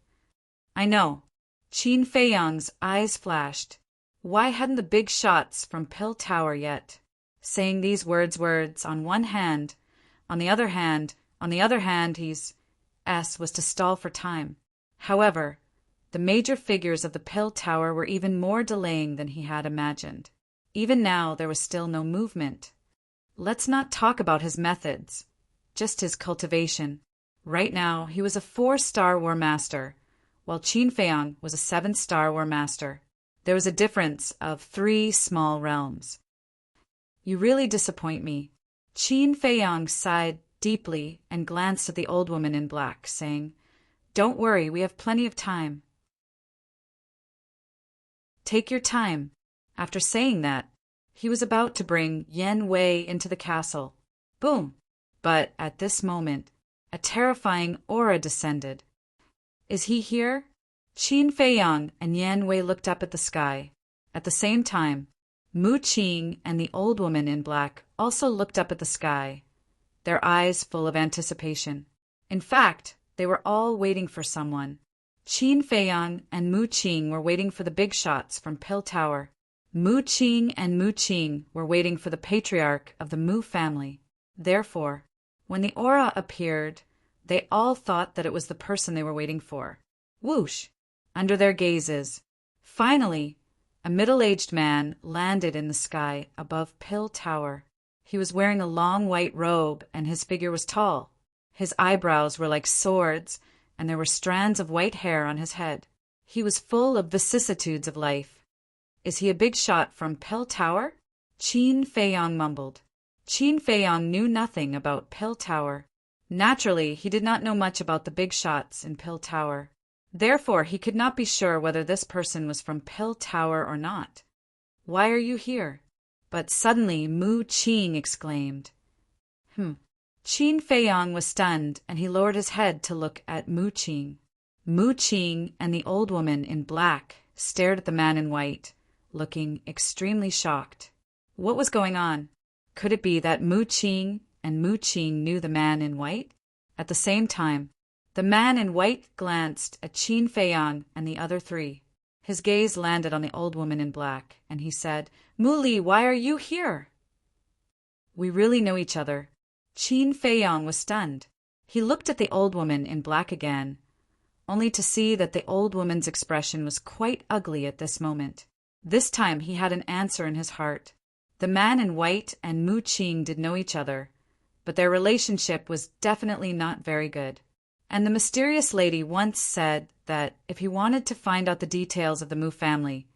I know. Qin Feiyang's eyes flashed. Why hadn't the big shots from Pill Tower yet? Saying these words on one hand, on the other hand, he's... S was to stall for time. However, the major figures of the Pill Tower were even more delaying than he had imagined. Even now there was still no movement. Let's not talk about his methods, just his cultivation. Right now he was a 4-star War Master, while Qin Feiyang was a 7-star War Master. There was a difference of 3 small realms. You really disappoint me. Qin Feiyang sighed deeply and glanced at the old woman in black, saying, Don't worry, we have plenty of time. Take your time. After saying that, he was about to bring Yan Wei into the castle. Boom! But at this moment, a terrifying aura descended. Is he here? Qin Feiyang and Yan Wei looked up at the sky. At the same time, Mu-Ching and the old woman in black also looked up at the sky, their eyes full of anticipation. In fact, they were all waiting for someone. Qin Feiyang and Mu-Ching were waiting for the big shots from Pill Tower. Mu-Ching and Mu-Ching were waiting for the patriarch of the Mu family. Therefore, when the aura appeared, they all thought that it was the person they were waiting for. Whoosh! Under their gazes. Finally, a middle-aged man landed in the sky above Pill Tower. He was wearing a long white robe, and his figure was tall. His eyebrows were like swords, and there were strands of white hair on his head. He was full of vicissitudes of life. Is he a big shot from Pill Tower? Qin Feiyang mumbled. Qin Feiyang knew nothing about Pill Tower. Naturally, he did not know much about the big shots in Pill Tower. Therefore, he could not be sure whether this person was from Pill Tower or not. Why are you here? But suddenly Mu-Ching exclaimed. Qin Feiyang was stunned, and he lowered his head to look at Mu-Ching. Mu-Ching and the old woman in black stared at the man in white, looking extremely shocked. What was going on? Could it be that Mu-Ching and Mu-Ching knew the man in white? At the same time, the man in white glanced at Qin Feiyang and the other 3. His gaze landed on the old woman in black, and he said, Mu-Li, why are you here? We really know each other. Qin Feiyang was stunned. He looked at the old woman in black again, only to see that the old woman's expression was quite ugly at this moment. This time he had an answer in his heart. The man in white and Mu-Ching did know each other, but their relationship was definitely not very good. And the mysterious lady once said that if he wanted to find out the details of the Mu family,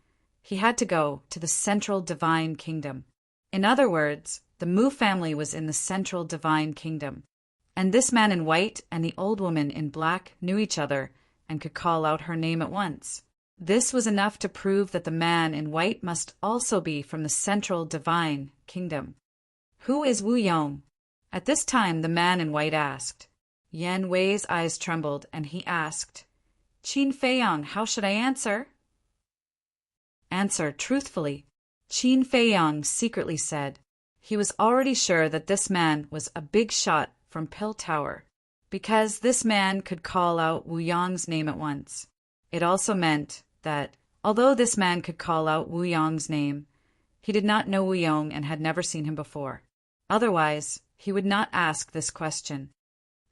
he had to go to the central divine kingdom. In other words, the Mu family was in the central divine kingdom. And this man in white and the old woman in black knew each other and could call out her name at once. This was enough to prove that the man in white must also be from the central divine kingdom. Who is Wu Yong? At this time the man in white asked. Yan Wei's eyes trembled, and he asked, Qin Feiyang, how should I answer? Answer truthfully. Qin Feiyang secretly said. He was already sure that this man was a big shot from Pill Tower, because this man could call out Wu Yong's name at once. It also meant that, although this man could call out Wu Yong's name, he did not know Wu Yong and had never seen him before. Otherwise, he would not ask this question.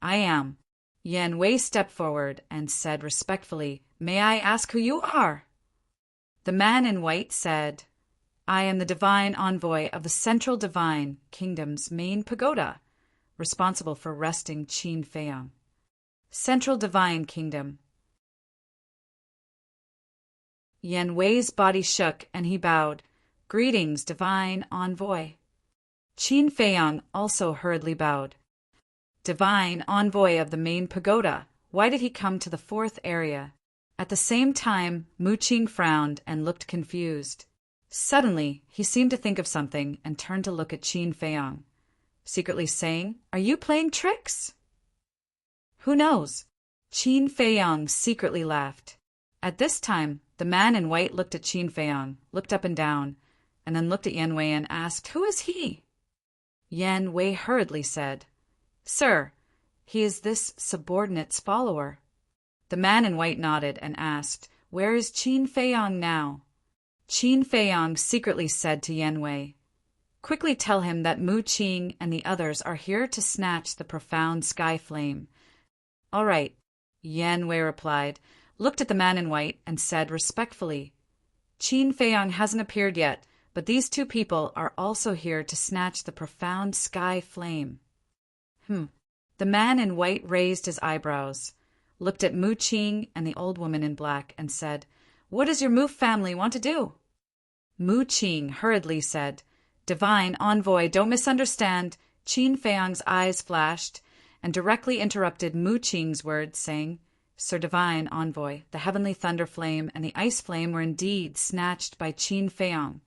I am. Yan Wei stepped forward and said respectfully, May I ask who you are? The man in white said, I am the divine envoy of the Central Divine Kingdom's main pagoda, responsible for resting Qin Feiyang. Central Divine Kingdom. Yan Wei's body shook and he bowed. Greetings, divine envoy. Qin Feiyang also hurriedly bowed. Divine envoy of the main pagoda, why did he come to the fourth area? At the same time, Mu Qing frowned and looked confused. Suddenly, he seemed to think of something and turned to look at Qin Feiyang, secretly saying, Are you playing tricks? Who knows? Qin Feiyang secretly laughed. At this time, the man in white looked at Qin Feiyang, looked up and down, and then looked at Yan Wei and asked, Who is he? Yan Wei hurriedly said, Sir, he is this subordinate's follower. The man in white nodded and asked, Where is Qin Feiyang now? Qin Feiyang secretly said to Yan Wei, Quickly tell him that Mu Qing and the others are here to snatch the profound sky flame. All right, Yan Wei replied, looked at the man in white, and said respectfully, Qin Feiyang hasn't appeared yet, but these two people are also here to snatch the profound sky flame. The man in white raised his eyebrows, looked at Mu Qing and the old woman in black, and said, What does your Mu family want to do? Mu Qing hurriedly said, Divine envoy, don't misunderstand. Qin Feiyang's eyes flashed and directly interrupted Mu Qing's words, saying, Sir Divine envoy, the heavenly thunder flame and the ice flame were indeed snatched by Qin Feiyang,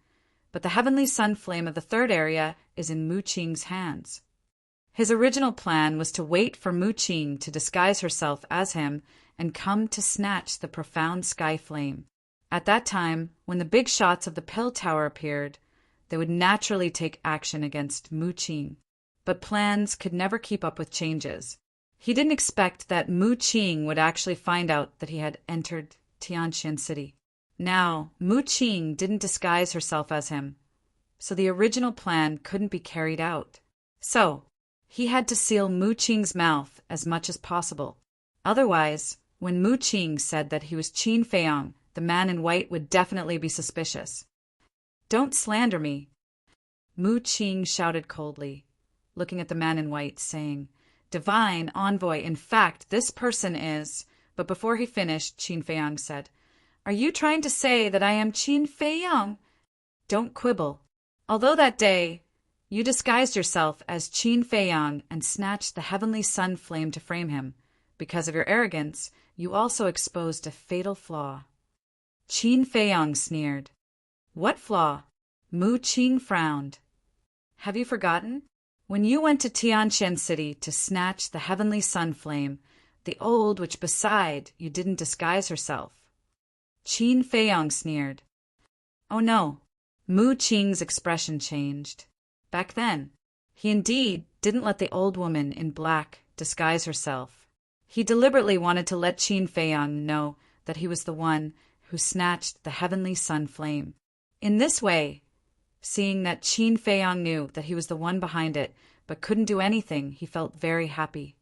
but the heavenly sun flame of the third area is in Mu Qing's hands. His original plan was to wait for Mu Qing to disguise herself as him and come to snatch the profound sky flame. At that time, when the big shots of the Pill Tower appeared, they would naturally take action against Mu Qing. But plans could never keep up with changes. He didn't expect that Mu Qing would actually find out that he had entered Tianqian City. Now, Mu Qing didn't disguise herself as him, so the original plan couldn't be carried out. So, he had to seal Mu Qing's mouth as much as possible. Otherwise, when Mu Qing said that he was Qin Feiyang, the man in white would definitely be suspicious. Don't slander me, Mu Qing shouted coldly, looking at the man in white, saying, Divine envoy, in fact, this person is... But before he finished, Qin Feiyang said, Are you trying to say that I am Qin Feiyang? Don't quibble. Although that day, you disguised yourself as Qin Feiyang and snatched the heavenly sun flame to frame him. Because of your arrogance, you also exposed a fatal flaw. Qin Feiyang sneered. What flaw? Mu Qing frowned. Have you forgotten? When you went to Tianqian City to snatch the heavenly sun flame, the old which beside you didn't disguise herself. Qin Feiyang sneered. Oh no. Mu Qing's expression changed. Back then, he indeed didn't let the old woman in black disguise herself. He deliberately wanted to let Qin Feiyang know that he was the one who snatched the heavenly sun flame. In this way, seeing that Qin Feiyang knew that he was the one behind it, but couldn't do anything, he felt very happy.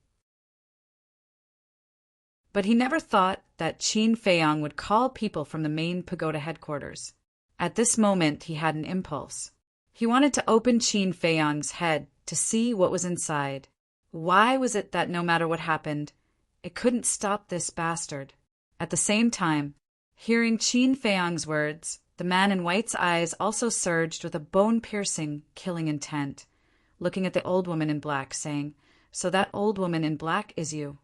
But he never thought that Qin Feiyang would call people from the main pagoda headquarters. At this moment, he had an impulse. He wanted to open Qin Feiyang's head to see what was inside. Why was it that no matter what happened, It couldn't stop this bastard. At the same time, hearing Qin Feiyang's words, the man in white's eyes also surged with a bone-piercing, killing intent, looking at the old woman in black, saying, "So that old woman in black is you."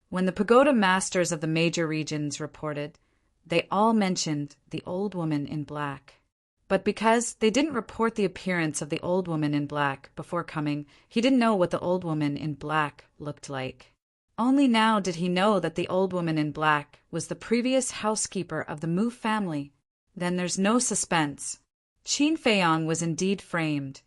When the pagoda masters of the major regions reported, they all mentioned the old woman in black. But because they didn't report the appearance of the old woman in black before coming, he didn't know what the old woman in black looked like. Only now did he know that the old woman in black was the previous housekeeper of the Mu family. Then there's no suspense. Qin Feiyang was indeed framed,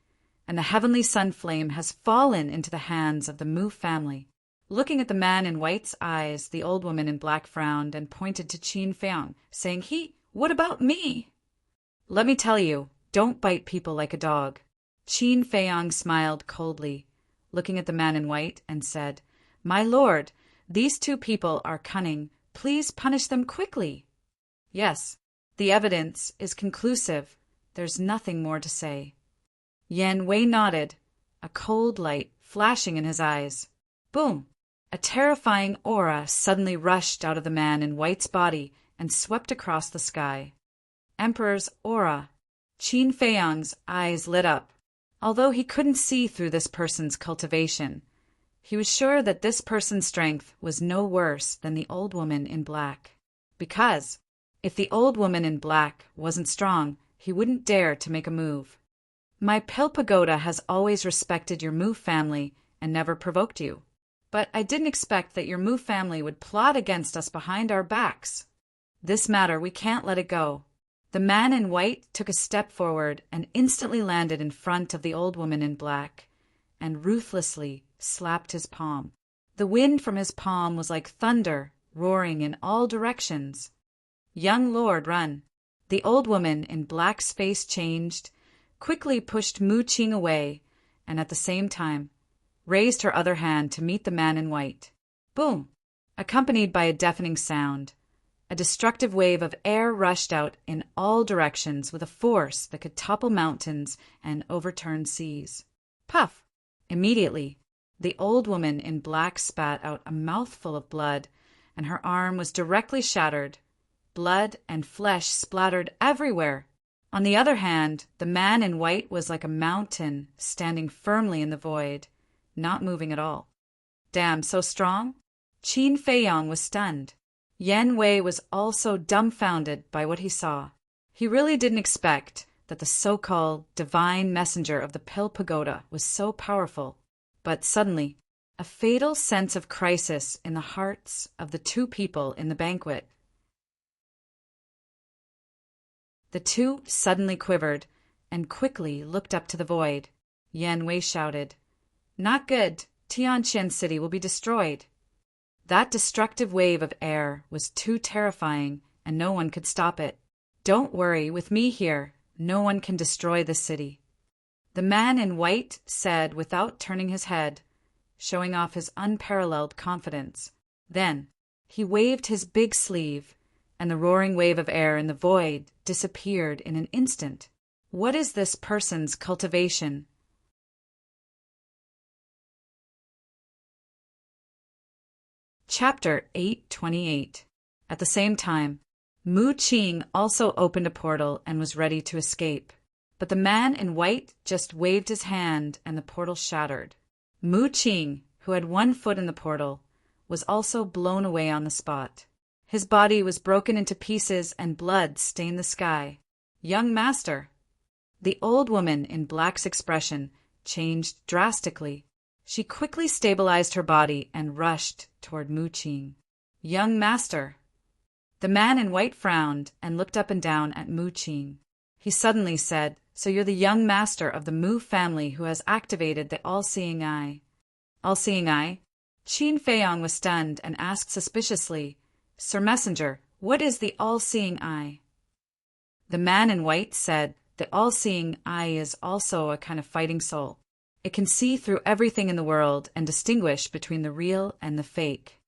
and the heavenly sun flame has fallen into the hands of the Mu family. Looking at the man in white's eyes, the old woman in black frowned and pointed to Qin Feiyang, saying, What about me?" "Let me tell you, don't bite people like a dog." Qin Feiyang smiled coldly, looking at the man in white, and said, "My lord, these two people are cunning. Please punish them quickly." "Yes, the evidence is conclusive. There's nothing more to say." Yan Wei nodded, a cold light flashing in his eyes. Boom! A terrifying aura suddenly rushed out of the man in white's body and swept across the sky. Emperor's aura. Qin Feiyang's eyes lit up. Although he couldn't see through this person's cultivation, he was sure that this person's strength was no worse than the old woman in black. Because if the old woman in black wasn't strong, he wouldn't dare to make a move. "My Pill Pagoda has always respected your Mu family and never provoked you. But I didn't expect that your Mu family would plot against us behind our backs. This matter, we can't let it go." The man in white took a step forward and instantly landed in front of the old woman in black and ruthlessly slapped his palm. The wind from his palm was like thunder, roaring in all directions. "Young lord, run." The old woman in black's face changed, quickly pushed Mu Qing away, and at the same time raised her other hand to meet the man in white. Boom! Accompanied by a deafening sound, a destructive wave of air rushed out in all directions with a force that could topple mountains and overturn seas. Puff! Immediately, the old woman in black spat out a mouthful of blood, and her arm was directly shattered. Blood and flesh splattered everywhere. On the other hand, the man in white was like a mountain standing firmly in the void, not moving at all. Damn, so strong? Qin Feiyang was stunned. Yan Wei was also dumbfounded by what he saw. He really didn't expect that the so-called divine messenger of the Pill Pagoda was so powerful. But suddenly, a fatal sense of crisis in the hearts of the two people in the banquet. The two suddenly quivered and quickly looked up to the void. Yan Wei shouted, "Not good. Tianqian City will be destroyed." That destructive wave of air was too terrifying, and no one could stop it. "Don't worry, with me here, no one can destroy the city," the man in white said without turning his head, showing off his unparalleled confidence. Then he waved his big sleeve, and the roaring wave of air in the void disappeared in an instant. What is this person's cultivation? Chapter 828. At the same time, Mu Qing also opened a portal and was ready to escape. But the man in white just waved his hand and the portal shattered. Mu Qing, who had one foot in the portal, was also blown away on the spot. His body was broken into pieces and blood stained the sky. "Young master." The old woman in black's expression changed drastically. She quickly stabilized her body and rushed toward Mu Qing. "Young master." The man in white frowned and looked up and down at Mu Qing. He suddenly said, "So you're the young master of the Mu family who has activated the all-seeing eye." "All-seeing eye?" Qin Feiyang was stunned and asked suspiciously, "Sir Messenger, what is the all-seeing eye?" The man in white said, "The all-seeing eye is also a kind of fighting soul. It can see through everything in the world and distinguish between the real and the fake."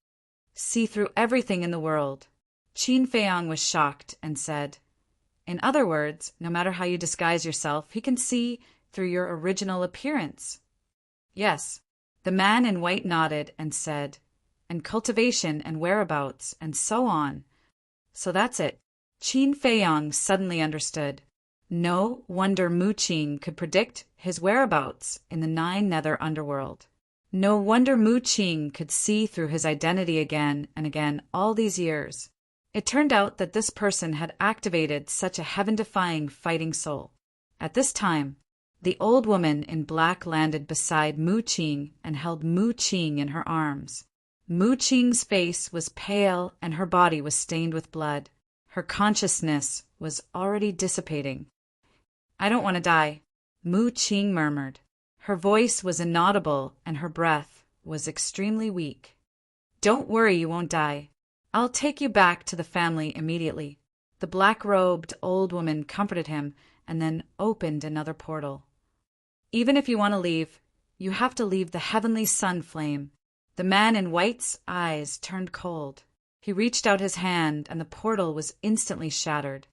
"See through everything in the world." Qin Feiyang was shocked and said, "In other words, no matter how you disguise yourself, he can see through your original appearance." "Yes." The man in white nodded and said, and cultivation and whereabouts, and so on. So that's it. Qin Feiyang suddenly understood. No wonder Mu Qing could predict his whereabouts in the 9 nether underworld. No wonder Mu Qing could see through his identity again and again all these years. It turned out that this person had activated such a heaven-defying fighting soul. At this time, the old woman in black landed beside Mu Qing and held Mu Qing in her arms. Mu Qing's face was pale and her body was stained with blood. Her consciousness was already dissipating. "I don't want to die," Mu Qing murmured. Her voice was inaudible and her breath was extremely weak. "Don't worry, you won't die. I'll take you back to the family immediately." The black-robed old woman comforted him and then opened another portal. "Even if you want to leave, you have to leave the heavenly sun flame." The man in white's eyes turned cold. He reached out his hand and the portal was instantly shattered.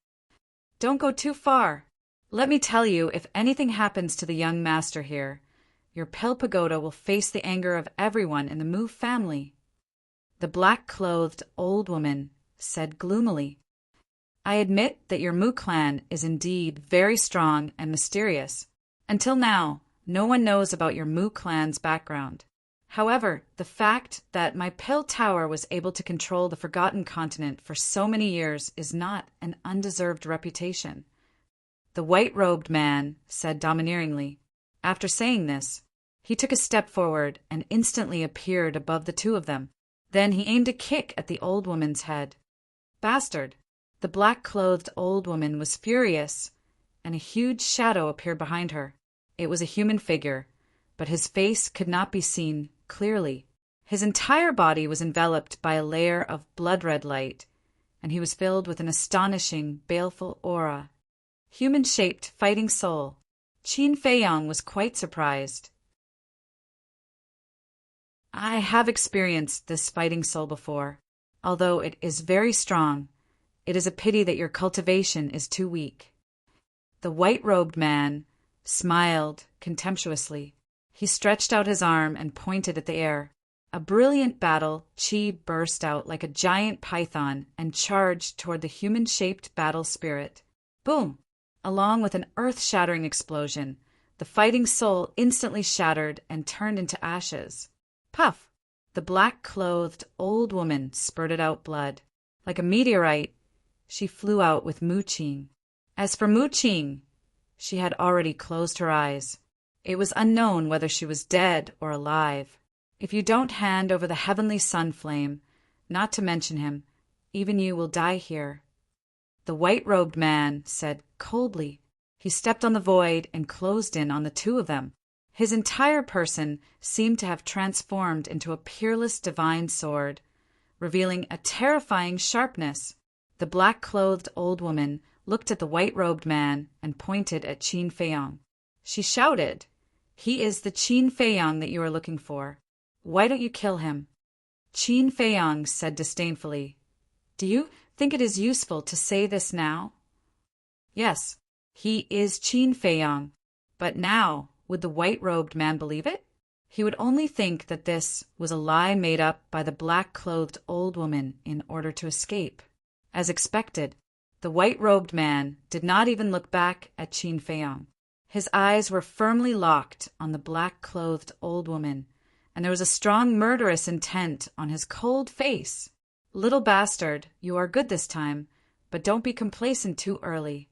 "Don't go too far. Let me tell you, if anything happens to the young master here, your Pill Pagoda will face the anger of everyone in the Mu family." The black-clothed old woman said gloomily, "I admit that your Mu clan is indeed very strong and mysterious. Until now, no one knows about your Mu clan's background. However, the fact that my Pill Tower was able to control the Forgotten Continent for so many years is not an undeserved reputation." The white-robed man said domineeringly. After saying this, he took a step forward and instantly appeared above the two of them. Then he aimed a kick at the old woman's head. "Bastard!" The black-clothed old woman was furious, and a huge shadow appeared behind her. It was a human figure, but his face could not be seen clearly. His entire body was enveloped by a layer of blood-red light, and he was filled with an astonishing, baleful aura. Human-shaped fighting soul. Qin Feiyang was quite surprised. "I have experienced this fighting soul before. Although it is very strong, it is a pity that your cultivation is too weak." The white-robed man smiled contemptuously. He stretched out his arm and pointed at the air. A brilliant battle chi burst out like a giant python and charged toward the human-shaped battle spirit. Boom! Along with an earth-shattering explosion, the fighting soul instantly shattered and turned into ashes. Puff! The black-clothed old woman spurted out blood. Like a meteorite, she flew out with Mu Qing. As for Mu Qing, she had already closed her eyes. It was unknown whether she was dead or alive. If you don't hand over the heavenly sun flame, not to mention him, even you will die here. The white-robed man said coldly. He stepped on the void and closed in on the two of them. His entire person seemed to have transformed into a peerless divine sword, revealing a terrifying sharpness. The black-clothed old woman looked at the white-robed man and pointed at Qin Feiyang. She shouted, "He is the Qin Feiyang that you are looking for. Why don't you kill him?" Qin Feiyang said disdainfully, "Do you think it is useful to say this now?" Yes, he is Qin Feiyang, but now would the white-robed man believe it? He would only think that this was a lie made up by the black-clothed old woman in order to escape. As expected, the white-robed man did not even look back at Qin Feiyang. His eyes were firmly locked on the black-clothed old woman, and there was a strong murderous intent on his cold face. "Little bastard, you are good this time, but don't be complacent too early."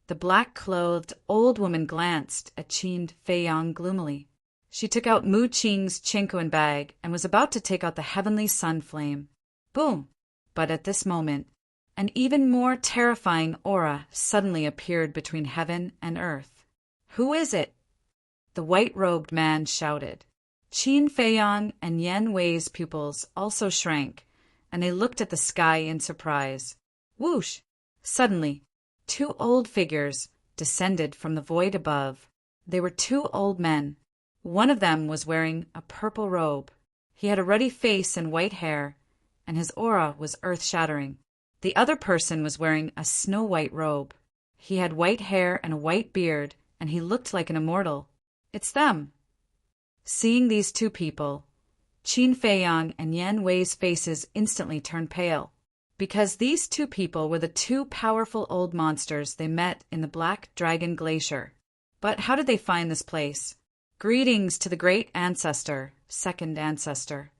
The black-clothed old woman glanced at Qin Feiyang gloomily. She took out Mu Qing's chinkoan bag and was about to take out the heavenly sun flame. Boom! But at this moment, an even more terrifying aura suddenly appeared between heaven and earth. "Who is it?" the white-robed man shouted. Qin Feiyang and Yan Wei's pupils also shrank, and they looked at the sky in surprise. Whoosh! Suddenly, 2 old figures descended from the void above. They were 2 old men. One of them was wearing a purple robe. He had a ruddy face and white hair, and his aura was earth-shattering. The other person was wearing a snow-white robe. He had white hair and a white beard, and he looked like an immortal. It's them. Seeing these 2 people, Qin Feiyang and Yan Wei's faces instantly turned pale, because these two people were the two powerful old monsters they met in the Black Dragon Glacier. But how did they find this place? Greetings to the great ancestor, second ancestor.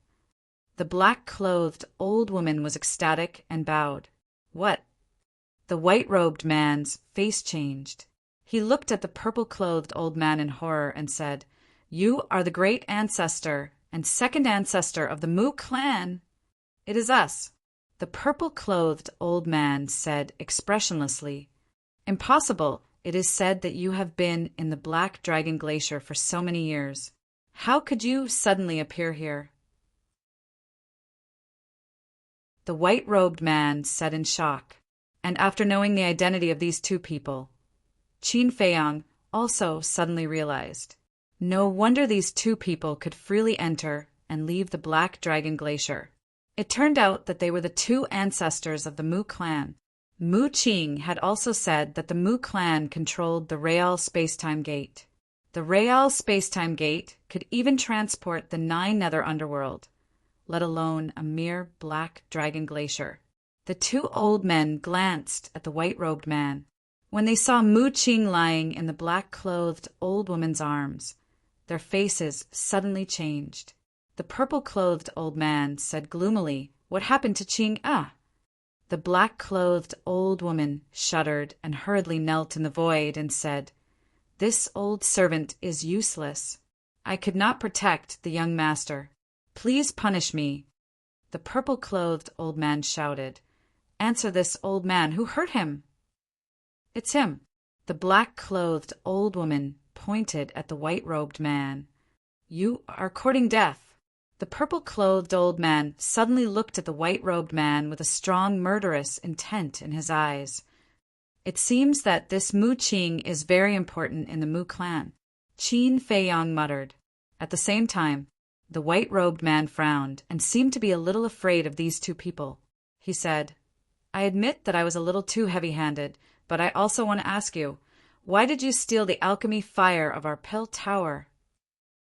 The black-clothed old woman was ecstatic and bowed. What? The white-robed man's face changed. He looked at the purple-clothed old man in horror and said, "You are the great ancestor and second ancestor of the Mu clan." "It is us," the purple-clothed old man said expressionlessly. "Impossible. It is said that you have been in the Black Dragon Glacier for so many years. How could you suddenly appear here?" The white-robed man said in shock, and after knowing the identity of these two people, Qin Feiyang also suddenly realized. No wonder these two people could freely enter and leave the Black Dragon Glacier. It turned out that they were the two ancestors of the Mu clan. Mu Qing had also said that the Mu clan controlled the Real Spacetime Gate. The Real Spacetime Gate could even transport the 9 nether underworld, let alone a mere Black Dragon Glacier. The two old men glanced at the white-robed man. When they saw Mu Qing lying in the black-clothed old woman's arms, their faces suddenly changed. The purple-clothed old man said gloomily, "What happened to Qing? Ah!" The black-clothed old woman shuddered and hurriedly knelt in the void and said, "This old servant is useless. I could not protect the young master. Please punish me." The purple-clothed old man shouted, "Answer this old man. Who hurt him?" "It's him." The black-clothed old woman pointed at the white-robed man. "You are courting death." The purple-clothed old man suddenly looked at the white-robed man with a strong murderous intent in his eyes. "It seems that this Mu Qing is very important in the Mu clan," Qin Feiyang muttered. At the same time, the white-robed man frowned and seemed to be a little afraid of these two people. He said, "I admit that I was a little too heavy-handed, but I also want to ask you, why did you steal the alchemy fire of our Pell Tower?"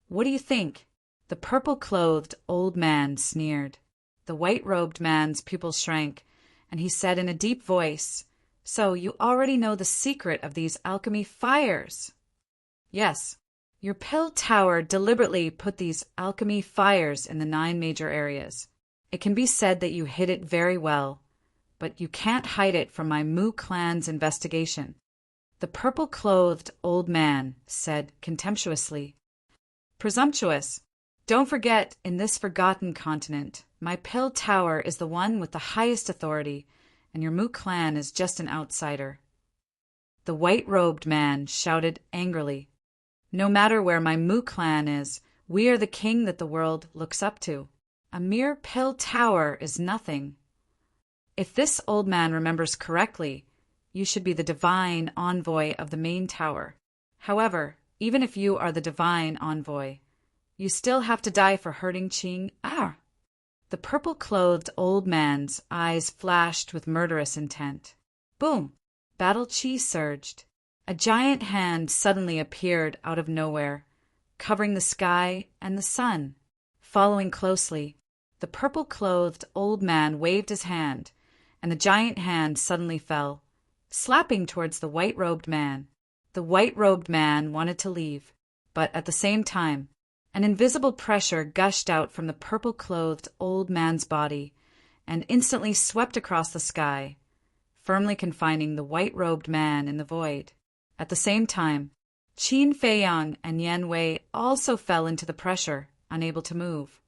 "What do you think?" The purple-clothed old man sneered. The white-robed man's pupils shrank, and he said in a deep voice, "So you already know the secret of these alchemy fires?" "Yes. Your Pell Tower deliberately put these alchemy fires in the 9 major areas. It can be said that you hid it very well, but you can't hide it from my Mu clan's investigation," the purple-clothed old man said contemptuously. "Presumptuous. Don't forget, in this forgotten continent, my Pell Tower is the one with the highest authority, and your Mu clan is just an outsider." The white-robed man shouted angrily, "No matter where my Mu clan is, we are the king that the world looks up to. A mere Pell Tower is nothing. If this old man remembers correctly, you should be the divine envoy of the main tower. However, even if you are the divine envoy, you still have to die for hurting Qing." "Ah!" The purple-clothed old man's eyes flashed with murderous intent. Boom! Battle chi surged. A giant hand suddenly appeared out of nowhere, covering the sky and the sun. Following closely, the purple-clothed old man waved his hand, and the giant hand suddenly fell, slapping towards the white-robed man. The white-robed man wanted to leave, but at the same time, an invisible pressure gushed out from the purple-clothed old man's body and instantly swept across the sky, firmly confining the white-robed man in the void. At the same time, Qin Feiyang and Yan Wei also fell into the pressure, unable to move.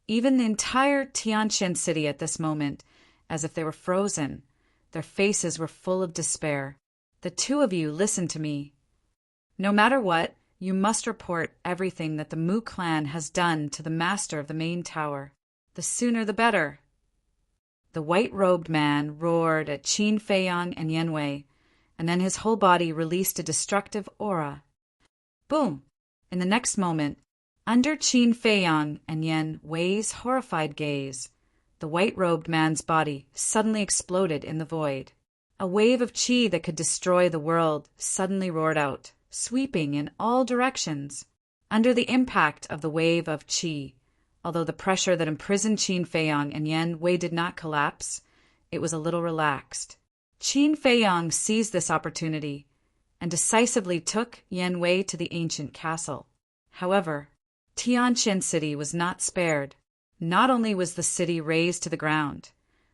Even the entire Tianqian city at this moment, as if they were frozen, their faces were full of despair. "The two of you listen to me. No matter what, you must report everything that the Mu clan has done to the master of the main tower. The sooner the better." The white-robed man roared at Qin Feiyang and Yan Wei, and then his whole body released a destructive aura. Boom! In the next moment, under Qin Feiyang and Yan Wei's horrified gaze, the white-robed man's body suddenly exploded in the void. A wave of qi that could destroy the world suddenly roared out, sweeping in all directions. under the impact of the wave of qi. Although the pressure that imprisoned Qin Feiyang and Yan Wei did not collapse, it was a little relaxed. Qin Feiyang seized this opportunity and decisively took Yan Wei to the ancient castle. However, Tianjin City was not spared. Not only was the city razed to the ground,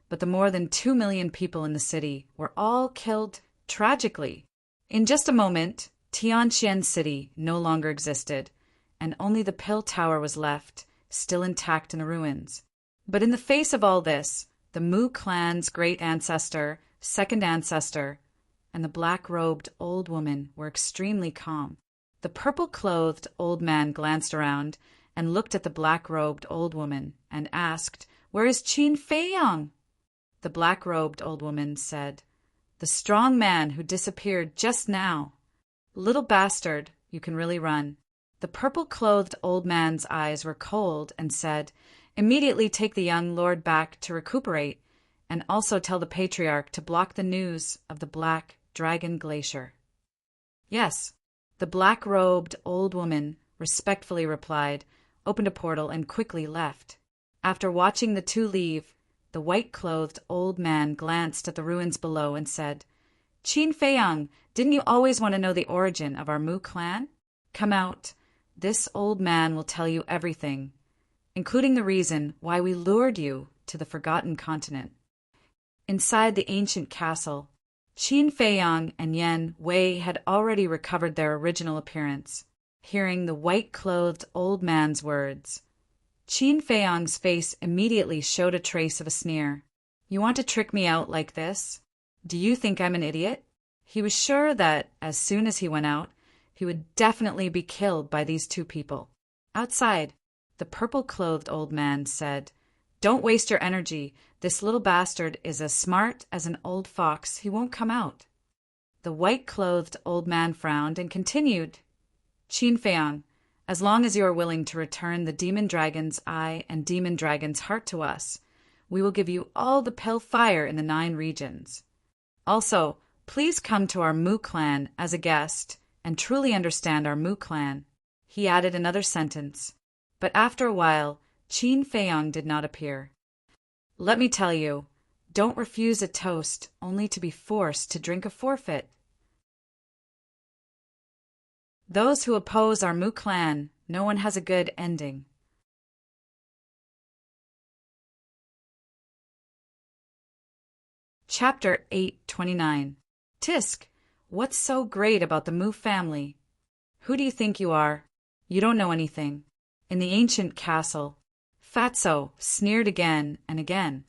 but the more than 2 million people in the city were all killed tragically. In just a moment, Tianjin City no longer existed, and only the Pill Tower was left, still intact in the ruins. But in the face of all this, the Mu clan's great ancestor, second ancestor, and the black-robed old woman were extremely calm. The purple-clothed old man glanced around and looked at the black-robed old woman and asked, "Where is Qin Feiyang?" The black-robed old woman said, "The strong man who disappeared just now. Little bastard, you can really run." The purple-clothed old man's eyes were cold and said, "Immediately take the young lord back to recuperate, and also tell the patriarch to block the news of the Black Dragon Glacier." "Yes," the black-robed old woman respectfully replied, opened a portal, and quickly left. After watching the two leave, the white-clothed old man glanced at the ruins below and said, "Qin Feiyang, didn't you always want to know the origin of our Mu clan? Come out. This old man will tell you everything, including the reason why we lured you to the Forgotten Continent." Inside the ancient castle, Qin Feiyang and Yan Wei had already recovered their original appearance. Hearing the white-clothed old man's words, Qin Feiyang's face immediately showed a trace of a sneer. "You want to trick me out like this? Do you think I'm an idiot?" He was sure that, as soon as he went out, he would definitely be killed by these two people. Outside, the purple-clothed old man said, "Don't waste your energy. This little bastard is as smart as an old fox. He won't come out." The white-clothed old man frowned and continued, "Qin Feiyang, as long as you are willing to return the demon dragon's eye and demon dragon's heart to us, we will give you all the pale fire in the 9 regions. Also, please come to our Mu clan as a guest and truly understand our Mu clan." He added another sentence, but after a while, Qin Feiyang did not appear. "Let me tell you, don't refuse a toast only to be forced to drink a forfeit. Those who oppose our Mu clan, no one has a good ending." Chapter 829. Tisk, what's so great about the Mu family? Who do you think you are? You don't know anything. In the ancient castle, Fatso sneered again and again.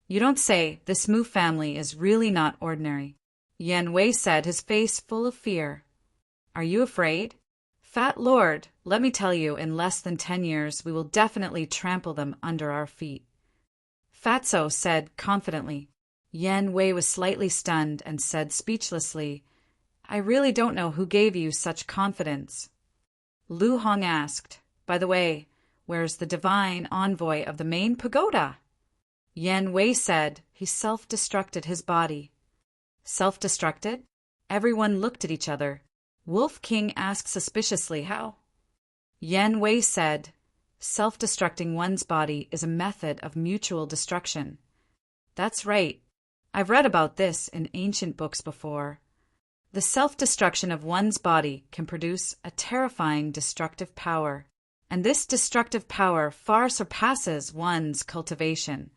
"You don't say. This Mu family is really not ordinary," Yan Wei said, his face full of fear. "Are you afraid? Fat Lord, let me tell you, in less than 10 years we will definitely trample them under our feet," Fatso said confidently. Yan Wei was slightly stunned and said speechlessly, "I really don't know who gave you such confidence." Lu Hong asked, "By the way, where's the divine envoy of the main pagoda?" Yan Wei said he self-destructed his body. Self-destructed? Everyone looked at each other. Wolf King asked suspiciously, "How?" Yan Wei said, "Self-destructing one's body is a method of mutual destruction." "That's right. I've read about this in ancient books before. The self-destruction of one's body can produce a terrifying destructive power, and this destructive power far surpasses one's cultivation.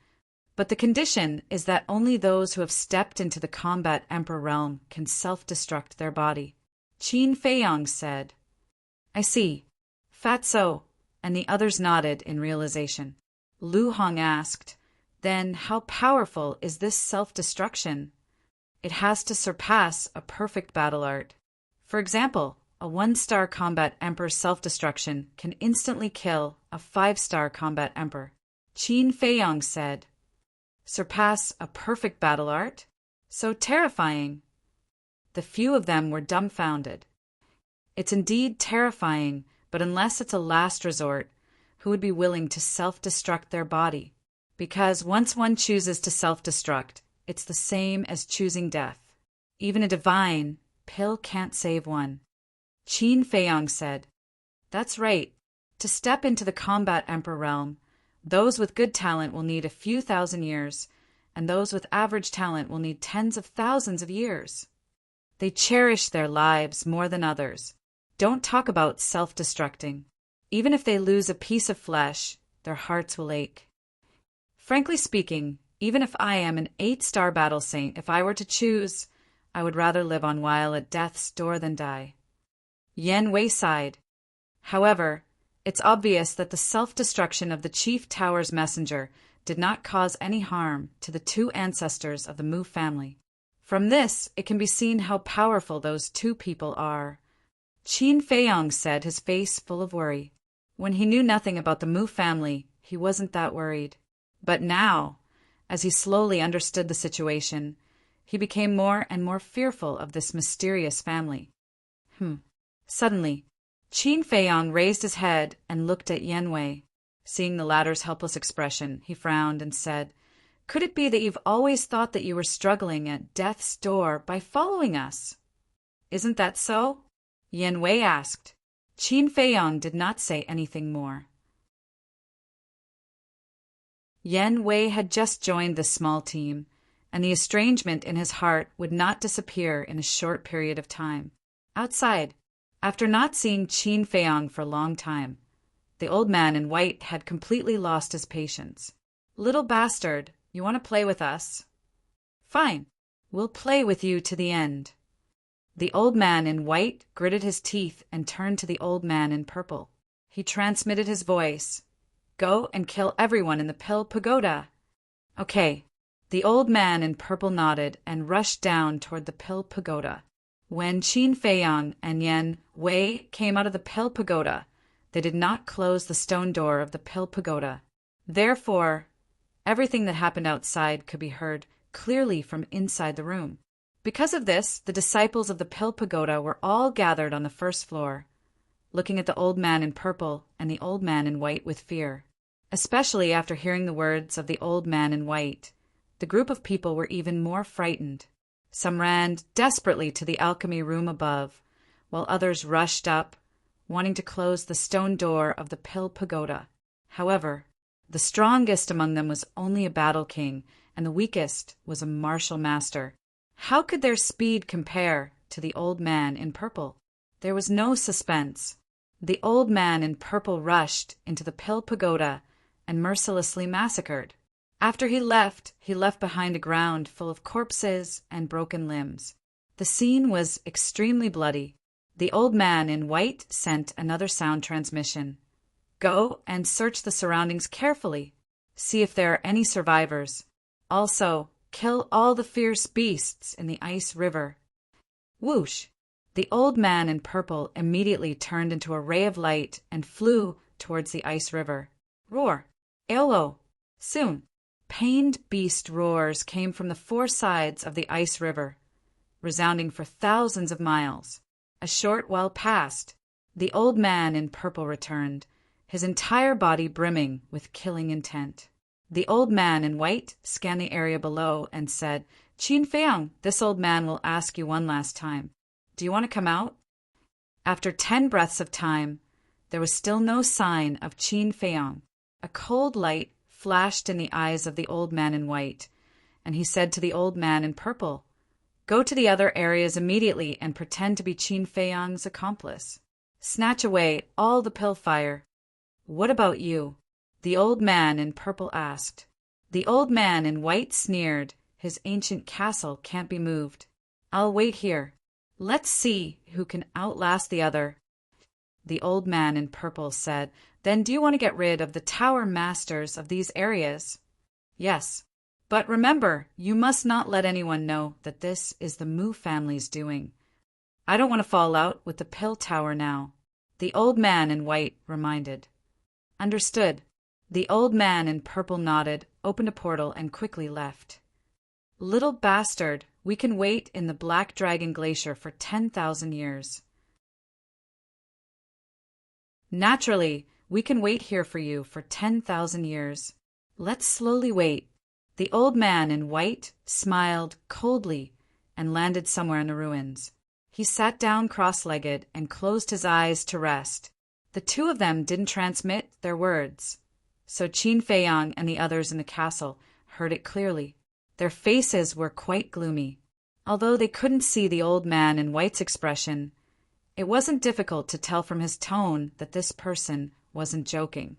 But the condition is that only those who have stepped into the combat emperor realm can self-destruct their body." Qin Feiyang said. "I see." Fatso and the others nodded in realization. Lu Hong asked, "Then how powerful is this self-destruction?" "It has to surpass a perfect battle art. For example, a 1-star combat emperor's self-destruction can instantly kill a 5-star combat emperor," Qin Feiyang said. "Surpass a perfect battle art? So terrifying." The few of them were dumbfounded. "It's indeed terrifying, but unless it's a last resort, who would be willing to self-destruct their body? Because once one chooses to self-destruct, it's the same as choosing death. Even a divine pill can't save one," Qin Feiyang said. That's right. To step into the combat emperor realm, those with good talent will need a few thousand years, and those with average talent will need tens of thousands of years. They cherish their lives more than others. Don't talk about self-destructing. Even if they lose a piece of flesh, their hearts will ache. Frankly speaking, even if I am an 8-star battle saint, if I were to choose, I would rather live on while at death's door than die. Yan Wei sighed. However, it's obvious that the self-destruction of the Chief Tower's messenger did not cause any harm to the 2 ancestors of the Mu family. From this, it can be seen how powerful those 2 people are. Qin Feiyong said, his face full of worry. When he knew nothing about the Mu family, he wasn't that worried. But now, as he slowly understood the situation, he became more and more fearful of this mysterious family. Suddenly, Qin Feiyong raised his head and looked at Yan Wei. Seeing the latter's helpless expression, he frowned and said, "Could it be that you've always thought that you were struggling at death's door by following us?" "Isn't that so?" Yan Wei asked. Qin Feiyong did not say anything more. Yan Wei had just joined this small team, and the estrangement in his heart would not disappear in a short period of time. Outside, after not seeing Qin Feiyong for a long time, the old man in white had completely lost his patience. "Little bastard, you want to play with us? Fine, we'll play with you to the end." The old man in white gritted his teeth and turned to the old man in purple. He transmitted his voice. "Go and kill everyone in the Pill Pagoda." "Okay." The old man in purple nodded and rushed down toward the Pill Pagoda. When Qin Feiyong and Yan Wei came out of the Pill Pagoda, they did not close the stone door of the Pill Pagoda. Therefore, everything that happened outside could be heard clearly from inside the room. Because of this, the disciples of the Pill Pagoda were all gathered on the first floor, looking at the old man in purple and the old man in white with fear. Especially after hearing the words of the old man in white, the group of people were even more frightened. Some ran desperately to the alchemy room above, while others rushed up, wanting to close the stone door of the Pill Pagoda. However, the strongest among them was only a battle king, and the weakest was a martial master. How could their speed compare to the old man in purple? There was no suspense. The old man in purple rushed into the Pill Pagoda and mercilessly massacred. After he left behind a ground full of corpses and broken limbs. The scene was extremely bloody. The old man in white sent another sound transmission. "Go and search the surroundings carefully. See if there are any survivors. Also, kill all the fierce beasts in the ice river." Whoosh! The old man in purple immediately turned into a ray of light and flew towards the ice river. Roar! Elo! Soon, pained beast roars came from the 4 sides of the ice river, resounding for thousands of miles. A short while passed. The old man in purple returned, his entire body brimming with killing intent. The old man in white scanned the area below and said, "Qin Feiyong, this old man will ask you one last time. Do you want to come out?" After 10 breaths of time, there was still no sign of Qin Feiyong. A cold light flashed in the eyes of the old man in white, and he said to the old man in purple, "Go to the other areas immediately and pretend to be Qin Feiyong's accomplice. Snatch away all the pill fire." "What about you?" the old man in purple asked. The old man in white sneered, "His ancient castle can't be moved. I'll wait here. Let's see who can outlast the other." The old man in purple said, "Then do you want to get rid of the tower masters of these areas?" "Yes. But remember, you must not let anyone know that this is the Mu family's doing. I don't want to fall out with the Pill Tower now," the old man in white reminded. "Understood." The old man in purple nodded, opened a portal, and quickly left. "Little bastard, we can wait in the Black Dragon Glacier for 10,000 years. Naturally, we can wait here for you for 10,000 years. Let's slowly wait." The old man in white smiled coldly and landed somewhere in the ruins. He sat down cross-legged and closed his eyes to rest. The two of them didn't transmit their words, so Qin Feiyang and the others in the castle heard it clearly. Their faces were quite gloomy. Although they couldn't see the old man in white's expression, it wasn't difficult to tell from his tone that this person wasn't joking.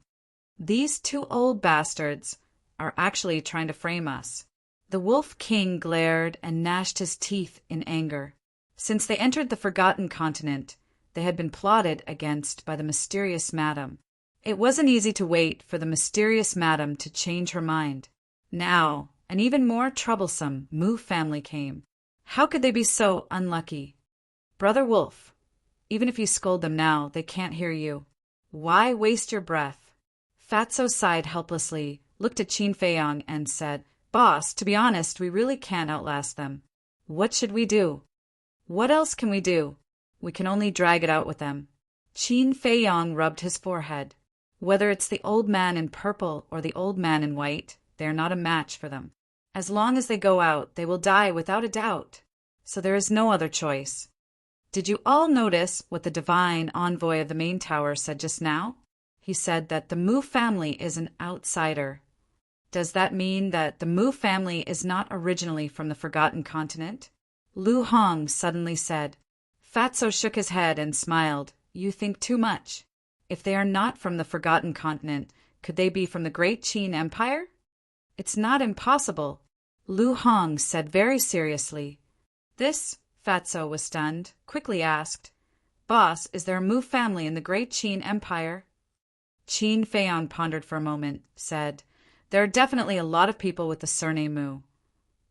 These two old bastards are actually trying to frame us. The Wolf King glared and gnashed his teeth in anger. Since they entered the Forgotten Continent, they had been plotted against by the mysterious madam. It wasn't easy to wait for the mysterious madam to change her mind. Now, an even more troublesome Mu family came. How could they be so unlucky? Brother Wolf, even if you scold them now, they can't hear you. Why waste your breath? Fatso sighed helplessly, looked at Qin Feiyang and said, Boss, to be honest, we really can't outlast them. What should we do? What else can we do? We can only drag it out with them. Qin Feiyang rubbed his forehead. Whether it's the old man in purple or the old man in white, they are not a match for them. As long as they go out, they will die without a doubt. So there is no other choice. Did you all notice what the divine envoy of the main tower said just now? He said that the Mu family is an outsider. Does that mean that the Mu family is not originally from the Forgotten Continent? Lu Hong suddenly said. Fatso shook his head and smiled. You think too much. If they are not from the Forgotten Continent, could they be from the Great Qin Empire? It's not impossible. Lu Hong said very seriously. This, Fatso was stunned, quickly asked, Boss, is there a Mu family in the Great Qin Empire? Qin Feiyang pondered for a moment, said, There are definitely a lot of people with the surname Mu,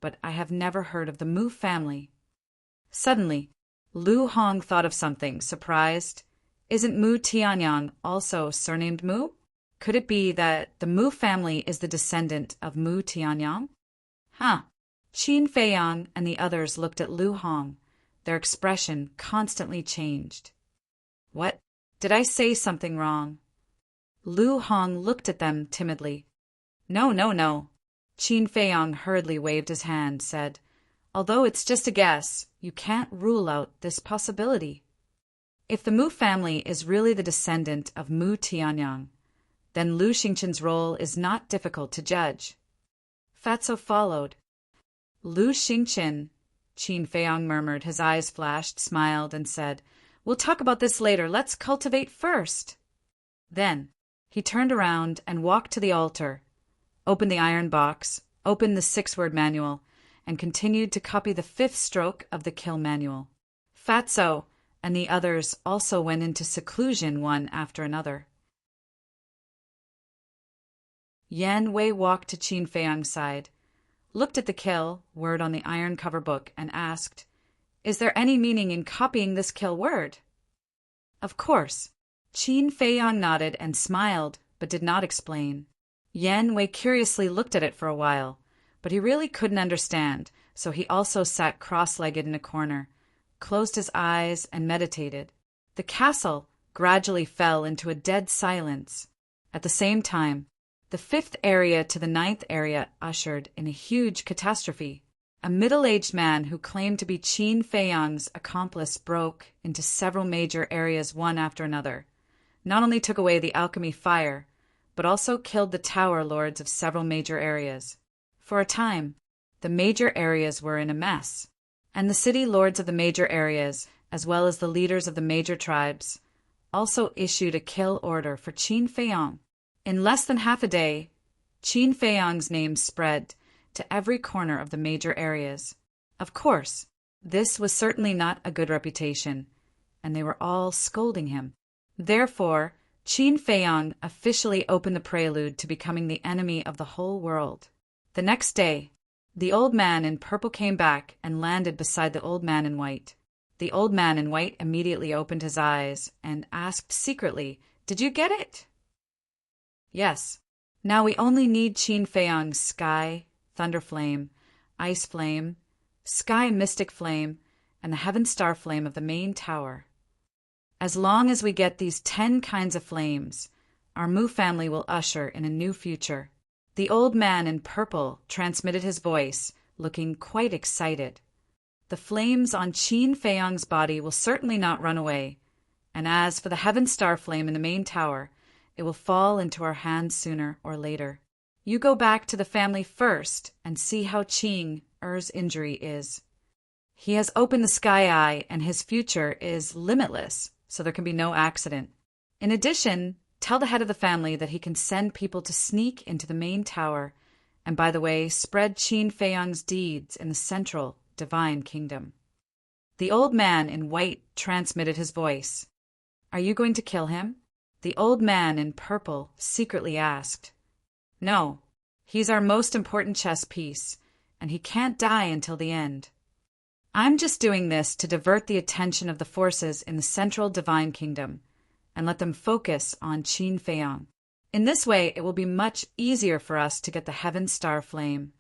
but I have never heard of the Mu family. Suddenly, Lu Hong thought of something, surprised. Isn't Mu Tianyang also surnamed Mu? Could it be that the Mu family is the descendant of Mu Tianyang? Huh. Qin Feiyang and the others looked at Lu Hong. Their expression constantly changed. What? Did I say something wrong? Lu Hong looked at them timidly. No. Qin Feiyang hurriedly waved his hand, said, Although it's just a guess, you can't rule out this possibility. If the Mu family is really the descendant of Mu Tianyang, then Lu Xingqian's role is not difficult to judge. Fatso followed. Lu Xingqian, Qin Feiyang murmured. His eyes flashed, smiled, and said, We'll talk about this later. Let's cultivate first. Then he turned around and walked to the altar, opened the iron box, opened the 6-word manual, and continued to copy the 5th stroke of the kill manual. Fatso and the others also went into seclusion one after another. Yan Wei walked to Qin Feiyang's side, looked at the kill word on the iron cover book, and asked, Is there any meaning in copying this kill word? Of course. Qin Feiyang nodded and smiled, but did not explain. Yan Wei curiously looked at it for a while, but he really couldn't understand, so he also sat cross-legged in a corner, closed his eyes, and meditated. The castle gradually fell into a dead silence. At the same time, the 5th area to the 9th area ushered in a huge catastrophe. A middle-aged man who claimed to be Qin Feiyang's accomplice broke into several major areas one after another, not only took away the alchemy fire, but also killed the tower lords of several major areas. For a time, the major areas were in a mess, and the city lords of the major areas, as well as the leaders of the major tribes, also issued a kill order for Qin Feiyang. In less than half a day, Qin Feiyang's name spread to every corner of the major areas. Of course, this was certainly not a good reputation, and they were all scolding him. Therefore, Qin Feiyang officially opened the prelude to becoming the enemy of the whole world. The next day, the old man in purple came back and landed beside the old man in white. The old man in white immediately opened his eyes and asked secretly, Did you get it? Yes. Now we only need Qin Feiyang's sky, thunder flame, ice flame, sky mystic flame, and the heaven star flame of the main tower. As long as we get these 10 kinds of flames, our Mu family will usher in a new future. The old man in purple transmitted his voice, looking quite excited. The flames on Qin Feiyang's body will certainly not run away, And as for the heaven star flame in the main tower, it will fall into our hands sooner or later. You go back to the family first and see how Qing Er's injury is. He has opened the sky eye and his future is limitless, so there can be no accident. In addition, tell the head of the family that he can send people to sneak into the main tower and, by the way, spread Qin Feiyang's deeds in the central divine kingdom. The old man in white transmitted his voice. Are you going to kill him? The old man in purple secretly asked. No, he's our most important chess piece, and he can't die until the end. I'm just doing this to divert the attention of the forces in the central divine kingdom and let them focus on Qin Feiyang. In this way, it will be much easier for us to get the heaven star flame.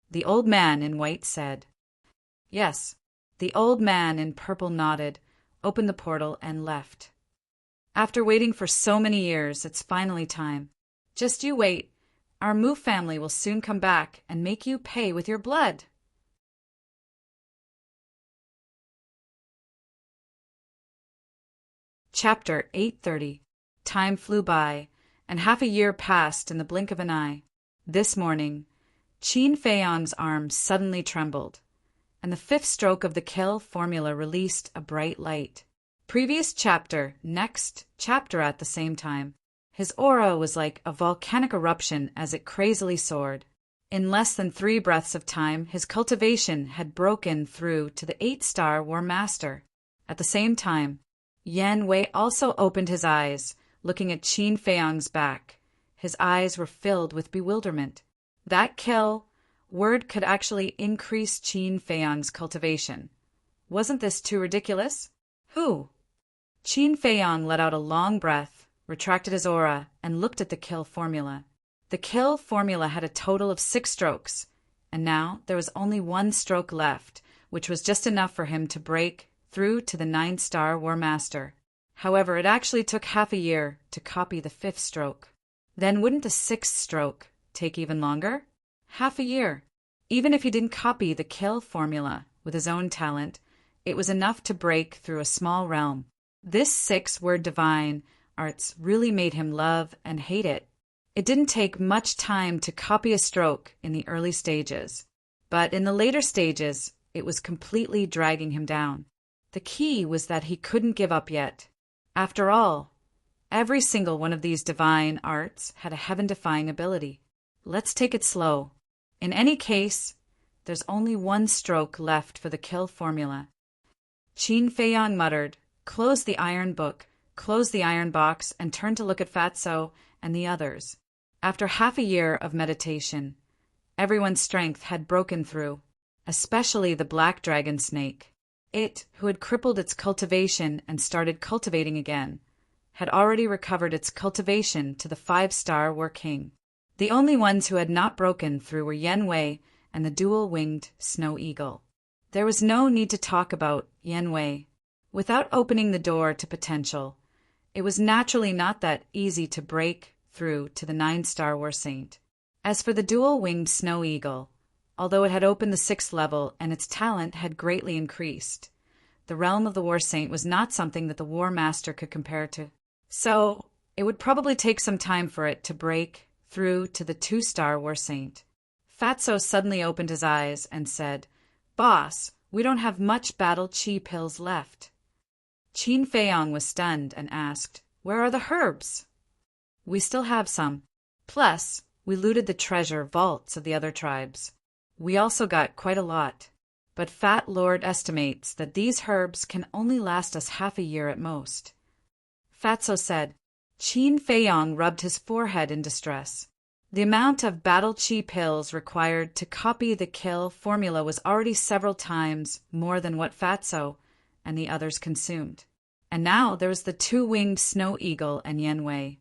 The old man in white said. Yes, the old man in purple nodded, opened the portal, and left. After waiting for so many years, it's finally time. Just you wait. Our Mu family will soon come back and make you pay with your blood. Chapter 830. Time flew by, and half a year passed in the blink of an eye. This morning, Qin Feiyang's arm suddenly trembled, and the fifth stroke of the kill formula released a bright light. Previous chapter, next chapter at the same time. His aura was like a volcanic eruption as it crazily soared. In less than 3 breaths of time, his cultivation had broken through to the 8-star War Master. At the same time, Yan Wei also opened his eyes, looking at Qin Feiyang's back. His eyes were filled with bewilderment. That kill word could actually increase Qin Feiyang's cultivation. Wasn't this too ridiculous? Who? Qin Feiyang let out a long breath, retracted his aura, and looked at the kill formula. The kill formula had a total of 6 strokes, and now there was only 1 stroke left, which was just enough for him to break through to the 9-star War Master. However, it actually took half a year to copy the 5th stroke. Then wouldn't the 6th stroke take even longer? Half a year. Even if he didn't copy the kill formula with his own talent, it was enough to break through a small realm. This 6-word divine arts really made him love and hate it. It didn't take much time to copy a stroke in the early stages, but in the later stages, it was completely dragging him down. The key was that he couldn't give up yet. After all, every single one of these divine arts had a heaven-defying ability. Let's take it slow. In any case, there's only 1 stroke left for the kill formula. Qin Feiyang muttered, closed the iron book, closed the iron box, and turned to look at Fatso and the others. After half a year of meditation, everyone's strength had broken through, especially the black dragon snake. It, who had crippled its cultivation and started cultivating again, had already recovered its cultivation to the 5-star War King. The only ones who had not broken through were Yan Wei and the dual-winged snow eagle. There was no need to talk about Yan Wei. Without opening the door to potential, it was naturally not that easy to break through to the 9-star War Saint. As for the dual-winged snow eagle, although it had opened the 6th level and its talent had greatly increased, the realm of the War Saint was not something that the War Master could compare to. So, it would probably take some time for it to break through to the 2-star War Saint. Fatso suddenly opened his eyes and said, Boss, we don't have much battle chi pills left. Qin Feiyang was stunned and asked, Where are the herbs? We still have some. Plus, we looted the treasure vaults of the other tribes. We also got quite a lot. But Fat Lord estimates that these herbs can only last us half a year at most. Fatso said. Qin Feiyang rubbed his forehead in distress. The amount of battle chi pills required to copy the kill formula was already several times more than what Fatso and the others consumed. And now there was the 2-winged snow eagle and Yan Wei.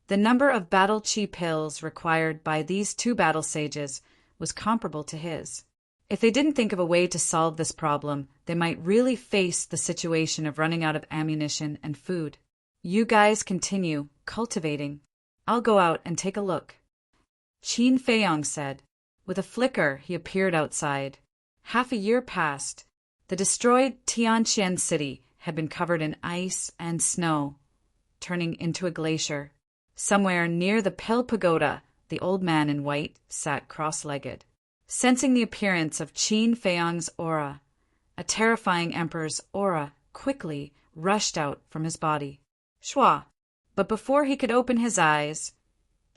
The number of battle chi pills required by these 2 battle sages was comparable to his. If they didn't think of a way to solve this problem, they might really face the situation of running out of ammunition and food. You guys continue cultivating. I'll go out and take a look. Qin Feiyang said. With a flicker, he appeared outside. Half a year passed. The destroyed Tianqian city had been covered in ice and snow, turning into a glacier. Somewhere near the Pill Pagoda, the old man in white sat cross-legged. Sensing the appearance of Qin Feiyang's aura, a terrifying emperor's aura quickly rushed out from his body. Shua! But before he could open his eyes,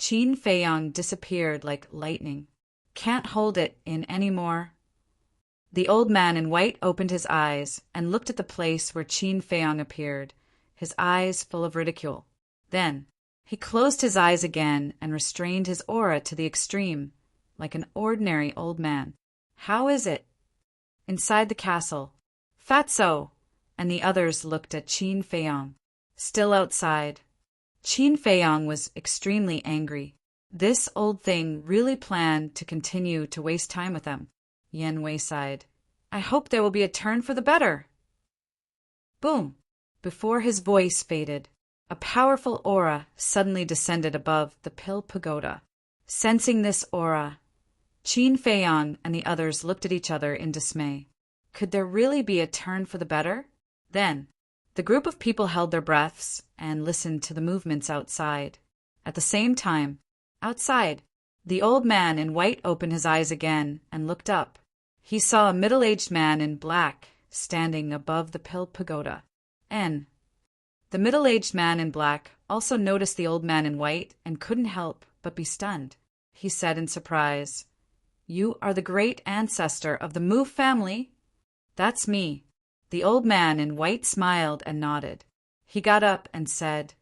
Qin Feiyang disappeared like lightning. Can't hold it in any more. The old man in white opened his eyes and looked at the place where Qin Feiyang appeared, his eyes full of ridicule. Then he closed his eyes again and restrained his aura to the extreme, like an ordinary old man. How is it? Inside the castle, Fatso and the others looked at Qin Feiyang. Still outside, Qin Feiyang was extremely angry. This old thing really planned to continue to waste time with them. Yan Wei sighed. I hope there will be a turn for the better. Boom! Before his voice faded, a powerful aura suddenly descended above the Pill Pagoda. Sensing this aura, Qin Feiyang and the others looked at each other in dismay. Could there really be a turn for the better? Then, the group of people held their breaths and listened to the movements outside. At the same time, outside, the old man in white opened his eyes again and looked up. He saw a middle-aged man in black standing above the Pill Pagoda. The middle-aged man in black also noticed the old man in white and couldn't help but be stunned. He said in surprise, You are the great ancestor of the Mu family? That's me. The old man in white smiled and nodded. He got up and said,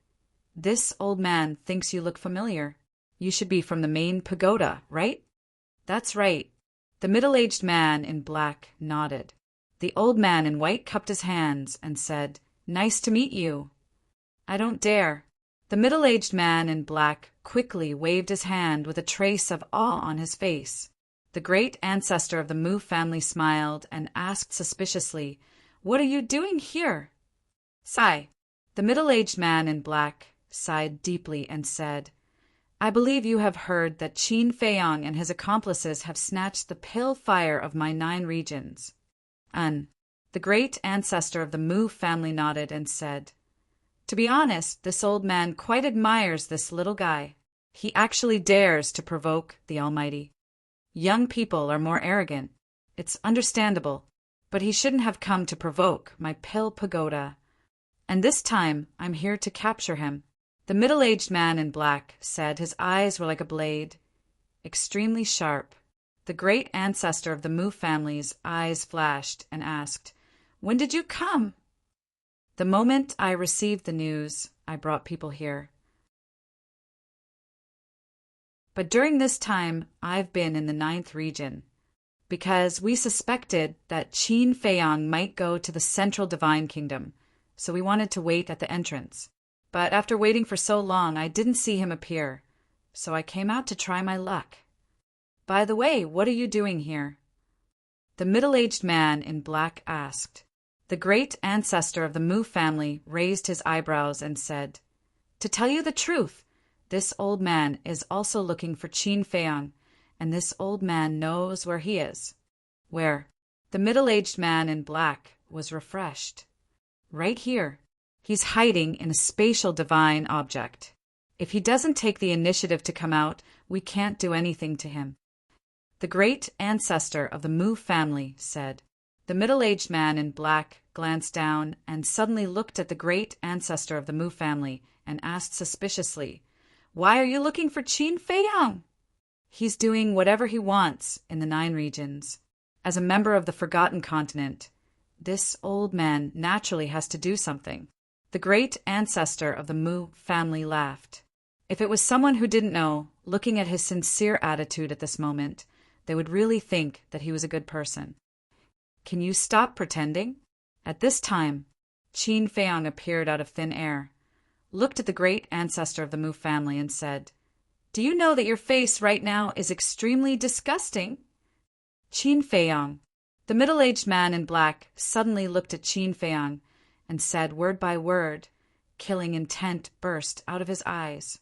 This old man thinks you look familiar. You should be from the main pagoda, right? That's right. The middle-aged man in black nodded. The old man in white cupped his hands and said, Nice to meet you. I don't dare. The middle-aged man in black quickly waved his hand with a trace of awe on his face. The great ancestor of the Mu family smiled and asked suspiciously, What are you doing here? Sigh. The middle-aged man in black sighed deeply and said, I believe you have heard that Qin Feiyang and his accomplices have snatched the pill fire of my 9 regions. The great ancestor of the Mu family nodded and said, To be honest, this old man quite admires this little guy. He actually dares to provoke the Almighty. Young people are more arrogant. It's understandable, but he shouldn't have come to provoke my Pill Pagoda. And this time I'm here to capture him. The middle-aged man in black said his eyes were like a blade, extremely sharp. The great ancestor of the Mu family's eyes flashed and asked, When did you come? The moment I received the news, I brought people here. But during this time, I've been in the 9th region, because we suspected that Qin Feiyang might go to the Central Divine Kingdom, so we wanted to wait at the entrance. But after waiting for so long, I didn't see him appear, so I came out to try my luck. By the way, what are you doing here? The middle-aged man in black asked. The great ancestor of the Mu family raised his eyebrows and said, To tell you the truth, this old man is also looking for Qin Feiyang, and this old man knows where he is. Where? The middle-aged man in black was refreshed. Right here. He's hiding in a spatial divine object. If he doesn't take the initiative to come out, we can't do anything to him. The great ancestor of the Mu family said. The middle-aged man in black glanced down and suddenly looked at the great ancestor of the Mu family and asked suspiciously, Why are you looking for Qin Feiyang? He's doing whatever he wants in the 9 regions. As a member of the Forgotten Continent, this old man naturally has to do something. The great ancestor of the Mu family laughed. If it was someone who didn't know, looking at his sincere attitude at this moment, they would really think that he was a good person. Can you stop pretending? At this time, Qin Feiyang appeared out of thin air, looked at the great ancestor of the Mu family and said, Do you know that your face right now is extremely disgusting? Qin Feiyang. The middle-aged man in black suddenly looked at Qin Feiyang and said word by word, killing intent burst out of his eyes.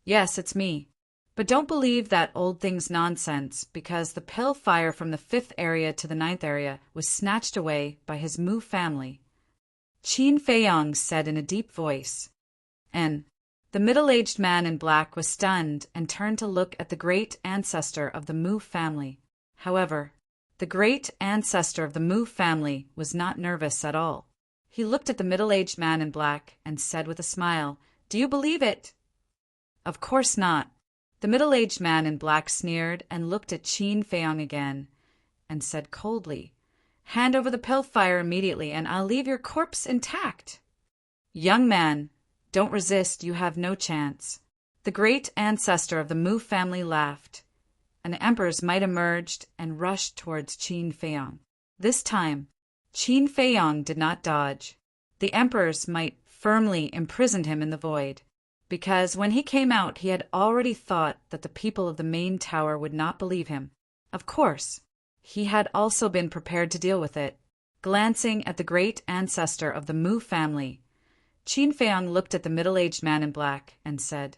Yes, it's me. But don't believe that old thing's nonsense, because the pill fire from the 5th area to the 9th area was snatched away by his Mu family. Qin Feiyong said in a deep voice. And the middle-aged man in black was stunned and turned to look at the great ancestor of the Mu family. However, the great ancestor of the Mu family was not nervous at all. He looked at the middle-aged man in black and said with a smile, "Do you believe it?" "Of course not." The middle-aged man in black sneered and looked at Qin Feiyong again and said coldly, "Hand over the pill fire immediately and I'll leave your corpse intact." "Young man, don't resist, you have no chance." The great ancestor of the Mu family laughed. An emperor's might emerged and rushed towards Qin Feiyong. This time, Qin Feiyong did not dodge. The emperor's might firmly imprisoned him in the void, because when he came out he had already thought that the people of the main tower would not believe him. Of course, he had also been prepared to deal with it. Glancing at the great ancestor of the Mu family, Qin Feiyong looked at the middle-aged man in black and said,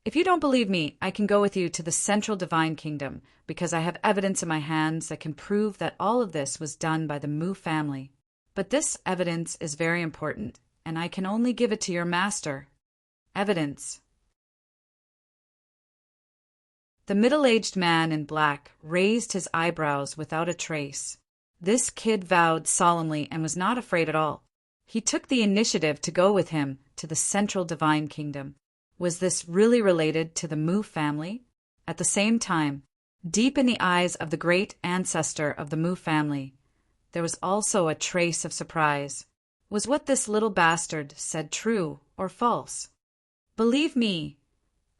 "If you don't believe me, I can go with you to the central divine kingdom, because I have evidence in my hands that can prove that all of this was done by the Mu family. But this evidence is very important, and I can only give it to your master." Evidence. The middle-aged man in black raised his eyebrows without a trace. This kid vowed solemnly and was not afraid at all. He took the initiative to go with him to the central divine kingdom. Was this really related to the Mu family? At the same time, deep in the eyes of the great ancestor of the Mu family, there was also a trace of surprise. Was what this little bastard said true or false? "Believe me,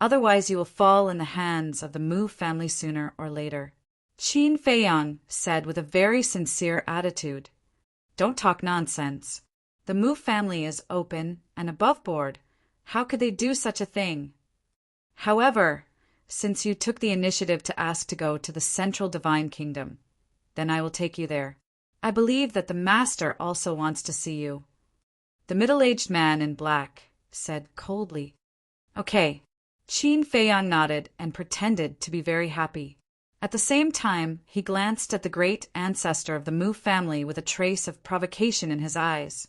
otherwise you will fall in the hands of the Mu family sooner or later," Qin Feiyong said with a very sincere attitude. "Don't talk nonsense. The Mu family is open and above board. How could they do such a thing? However, since you took the initiative to ask to go to the central divine kingdom, then I will take you there. I believe that the master also wants to see you." The middle-aged man in black said coldly. "Okay." Qin Feiyong nodded and pretended to be very happy. At the same time, he glanced at the great ancestor of the Mu family with a trace of provocation in his eyes.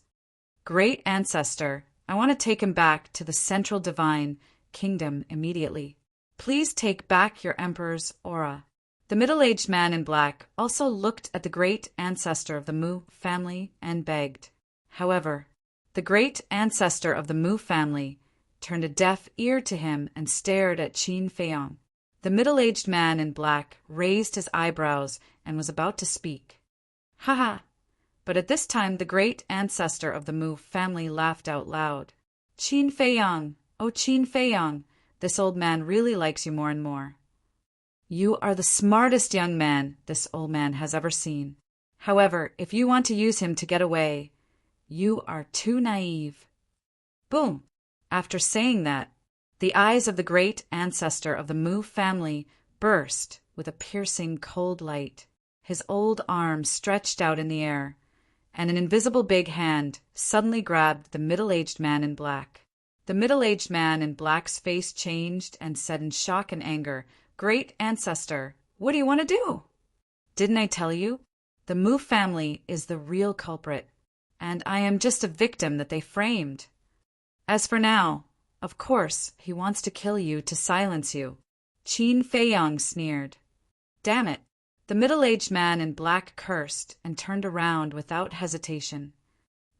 "Great ancestor, I want to take him back to the central divine kingdom immediately. Please take back your emperor's aura." The middle-aged man in black also looked at the great ancestor of the Mu family and begged. However, the great ancestor of the Mu family turned a deaf ear to him and stared at Qin Feiyong. The middle-aged man in black raised his eyebrows and was about to speak. "Ha!" But at this time the great ancestor of the Mu family laughed out loud. "Qin Feiyong, oh Qin Feiyong, this old man really likes you more and more. You are the smartest young man this old man has ever seen. However, if you want to use him to get away, you are too naive." Boom! After saying that, the eyes of the great ancestor of the Mu family burst with a piercing cold light. His old arm stretched out in the air, and an invisible big hand suddenly grabbed the middle-aged man in black. The middle-aged man in black's face changed and said in shock and anger, "Great ancestor, what do you want to do?" "Didn't I tell you? The Mu family is the real culprit, and I am just a victim that they framed. As for now, of course, he wants to kill you to silence you." Qin Feiyong sneered. "Damn it." The middle-aged man in black cursed and turned around without hesitation.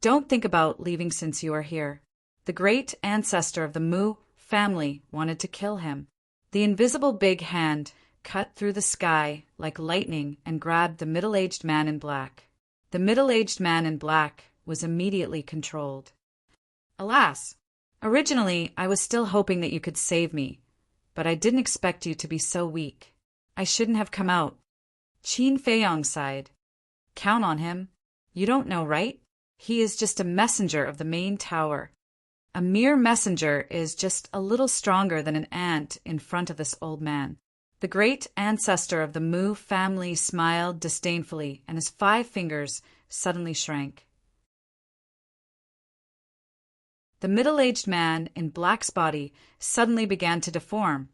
"Don't think about leaving since you are here. The great ancestor of the Mu family wanted to kill him." The invisible big hand cut through the sky like lightning and grabbed the middle-aged man in black. The middle-aged man in black was immediately controlled. "Alas! Originally, I was still hoping that you could save me, but I didn't expect you to be so weak. I shouldn't have come out." Qin Feiyong sighed. "Count on him. You don't know, right? He is just a messenger of the main tower. A mere messenger is just a little stronger than an ant in front of this old man." The great ancestor of the Mu family smiled disdainfully, and his 5 fingers suddenly shrank. The middle-aged man in black's body suddenly began to deform,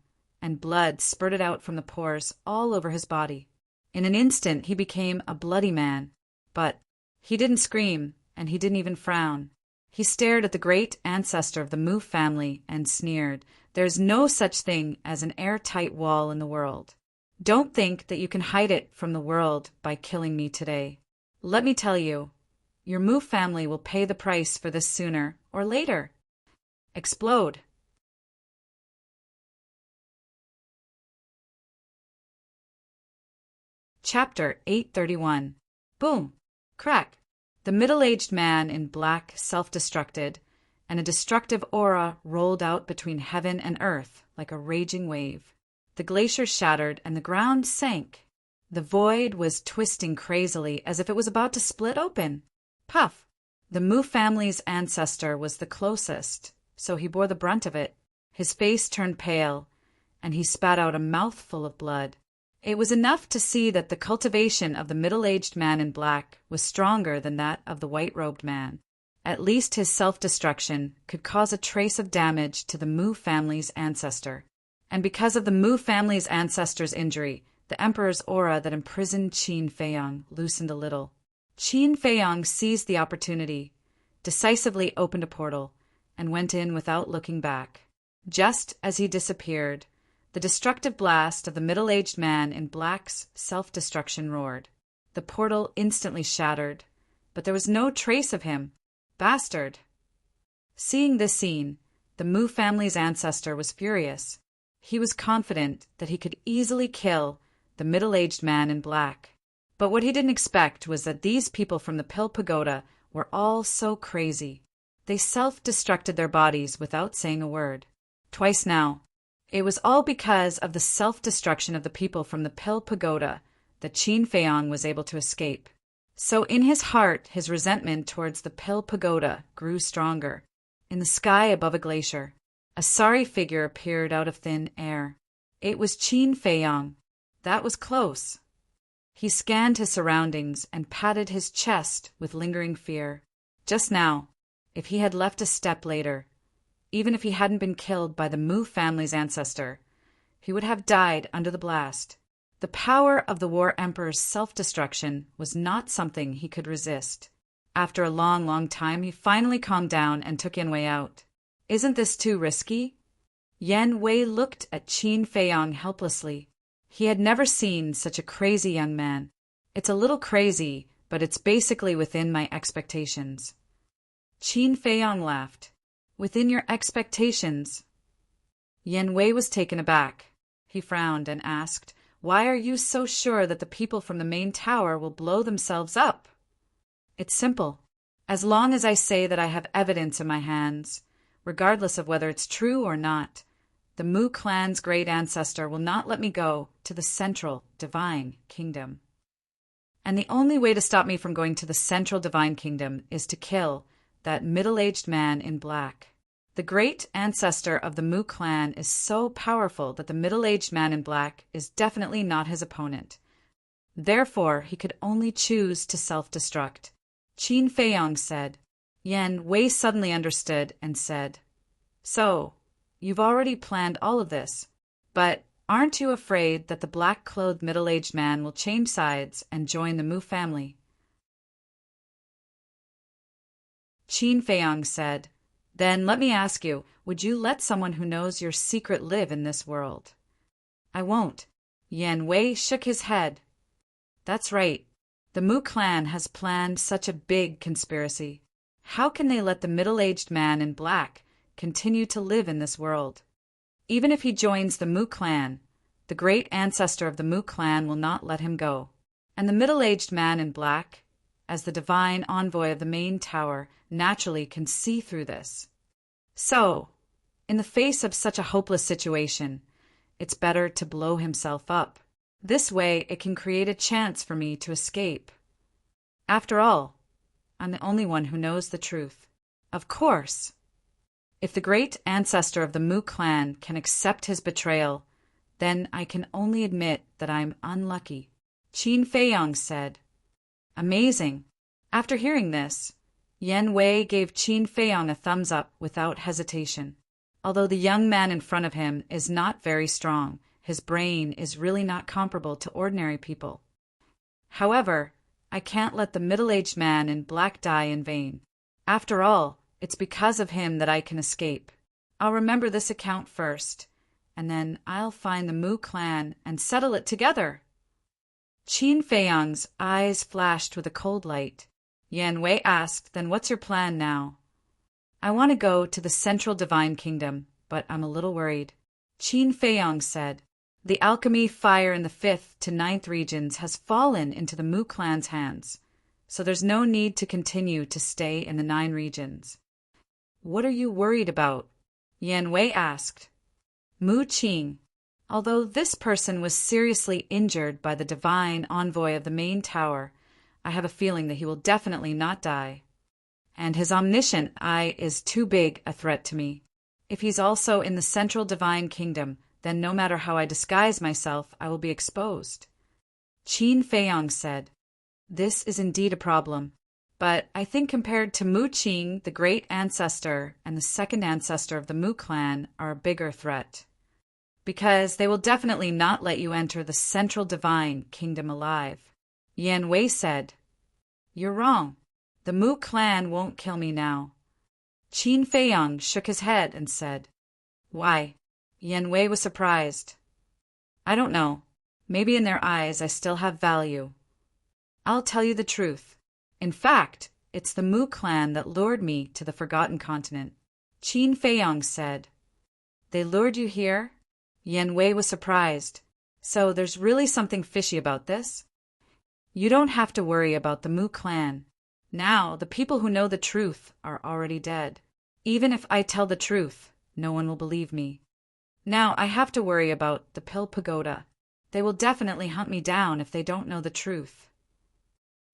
and blood spurted out from the pores all over his body. In an instant he became a bloody man. But he didn't scream, and he didn't even frown. He stared at the great ancestor of the Mu family and sneered. There's no such thing as an airtight wall in the world. Don't think that you can hide it from the world by killing me today. Let me tell you, your Mu family will pay the price for this sooner or later. Explode. Chapter 831. Boom! Crack! The middle-aged man in black self-destructed, and a destructive aura rolled out between heaven and earth like a raging wave. The glacier shattered and the ground sank. The void was twisting crazily as if it was about to split open. Puff! The Mu family's ancestor was the closest, so he bore the brunt of it. His face turned pale, and he spat out a mouthful of blood. It was enough to see that the cultivation of the middle-aged man in black was stronger than that of the white-robed man. At least his self-destruction could cause a trace of damage to the Mu family's ancestor. And because of the Mu family's ancestor's injury, the Emperor's aura that imprisoned Qin Feiyong loosened a little. Qin Feiyong seized the opportunity, decisively opened a portal, and went in without looking back. Just as he disappeared, the destructive blast of the middle-aged man in black's self-destruction roared. The portal instantly shattered, but there was no trace of him. Bastard! Seeing this scene, the Mu family's ancestor was furious. He was confident that he could easily kill the middle-aged man in black. But what he didn't expect was that these people from the Pill Pagoda were all so crazy. They self-destructed their bodies without saying a word. Twice now. It was all because of the self-destruction of the people from the Pill Pagoda that Qin Feiyong was able to escape. So in his heart, his resentment towards the Pill Pagoda grew stronger. In the sky above a glacier, a sorry figure appeared out of thin air. It was Qin Feiyong. That was close. He scanned his surroundings and patted his chest with lingering fear. Just now, if he had left a step later, even if he hadn't been killed by the Mu family's ancestor, he would have died under the blast. The power of the War Emperor's self-destruction was not something he could resist. After a long, long time, he finally calmed down and took Yan Wei out. Isn't this too risky? Yan Wei looked at Qin Feiyong helplessly. He had never seen such a crazy young man. It's a little crazy, but it's basically within my expectations. Qin Feiyong laughed. Within your expectations? Yan Wei was taken aback. He frowned and asked, "Why are you so sure that the people from the main tower will blow themselves up?" It's simple. As long as I say that I have evidence in my hands, regardless of whether it's true or not, the Mu clan's great ancestor will not let me go to the central divine kingdom. And the only way to stop me from going to the central divine kingdom is to kill that middle-aged man in black. The great ancestor of the Mu clan is so powerful that the middle-aged man in black is definitely not his opponent. Therefore, he could only choose to self-destruct. Qin Feiyong said. Yan Wei suddenly understood and said, "So, you've already planned all of this, but aren't you afraid that the black-clothed middle-aged man will change sides and join the Mu family?" Qin Feiyong said, "Then let me ask you, would you let someone who knows your secret live in this world?" "I won't." Yan Wei shook his head. "That's right. The Mu clan has planned such a big conspiracy. How can they let the middle-aged man in black continue to live in this world? Even if he joins the Mu clan, the great ancestor of the Mu clan will not let him go. And the middle-aged man in black, as the divine envoy of the main tower, naturally can see through this. So, in the face of such a hopeless situation, it's better to blow himself up. This way it can create a chance for me to escape. After all, I'm the only one who knows the truth. Of course, if the great ancestor of the Mu clan can accept his betrayal, then I can only admit that I'm unlucky." Qin Feiyong said. "Amazing." After hearing this, Yan Wei gave Qin Feiyong a thumbs up without hesitation. Although the young man in front of him is not very strong, his brain is really not comparable to ordinary people. However, I can't let the middle-aged man in black die in vain. After all, it's because of him that I can escape. I'll remember this account first, and then I'll find the Mu clan and settle it together. Qin Feiyang's eyes flashed with a cold light. Yan Wei asked, then what's your plan now? I want to go to the Central Divine Kingdom, but I'm a little worried. Qin Feiyang said, the alchemy fire in the 5th to 9th regions has fallen into the Mu clan's hands, so there's no need to continue to stay in the 9 regions. What are you worried about? Yan Wei asked. Mu Qing. Although this person was seriously injured by the divine envoy of the main tower, I have a feeling that he will definitely not die. And his omniscient eye is too big a threat to me. If he's also in the Central Divine Kingdom, then no matter how I disguise myself, I will be exposed. Qin Feiyang said, this is indeed a problem, but I think compared to Mu Qing, the great ancestor and the second ancestor of the Mu clan are a bigger threat. Because they will definitely not let you enter the Central Divine Kingdom alive. Yan Wei said, you're wrong. The Mu clan won't kill me now. Qin Feiyang shook his head and said, why? Yan Wei was surprised. I don't know. Maybe in their eyes I still have value. I'll tell you the truth. In fact, it's the Mu clan that lured me to the Forgotten Continent. Qin Feiyang said, they lured you here? Yan Wei was surprised. So there's really something fishy about this? You don't have to worry about the Mu clan. Now, the people who know the truth are already dead. Even if I tell the truth, no one will believe me. Now, I have to worry about the Pill Pagoda. They will definitely hunt me down if they don't know the truth.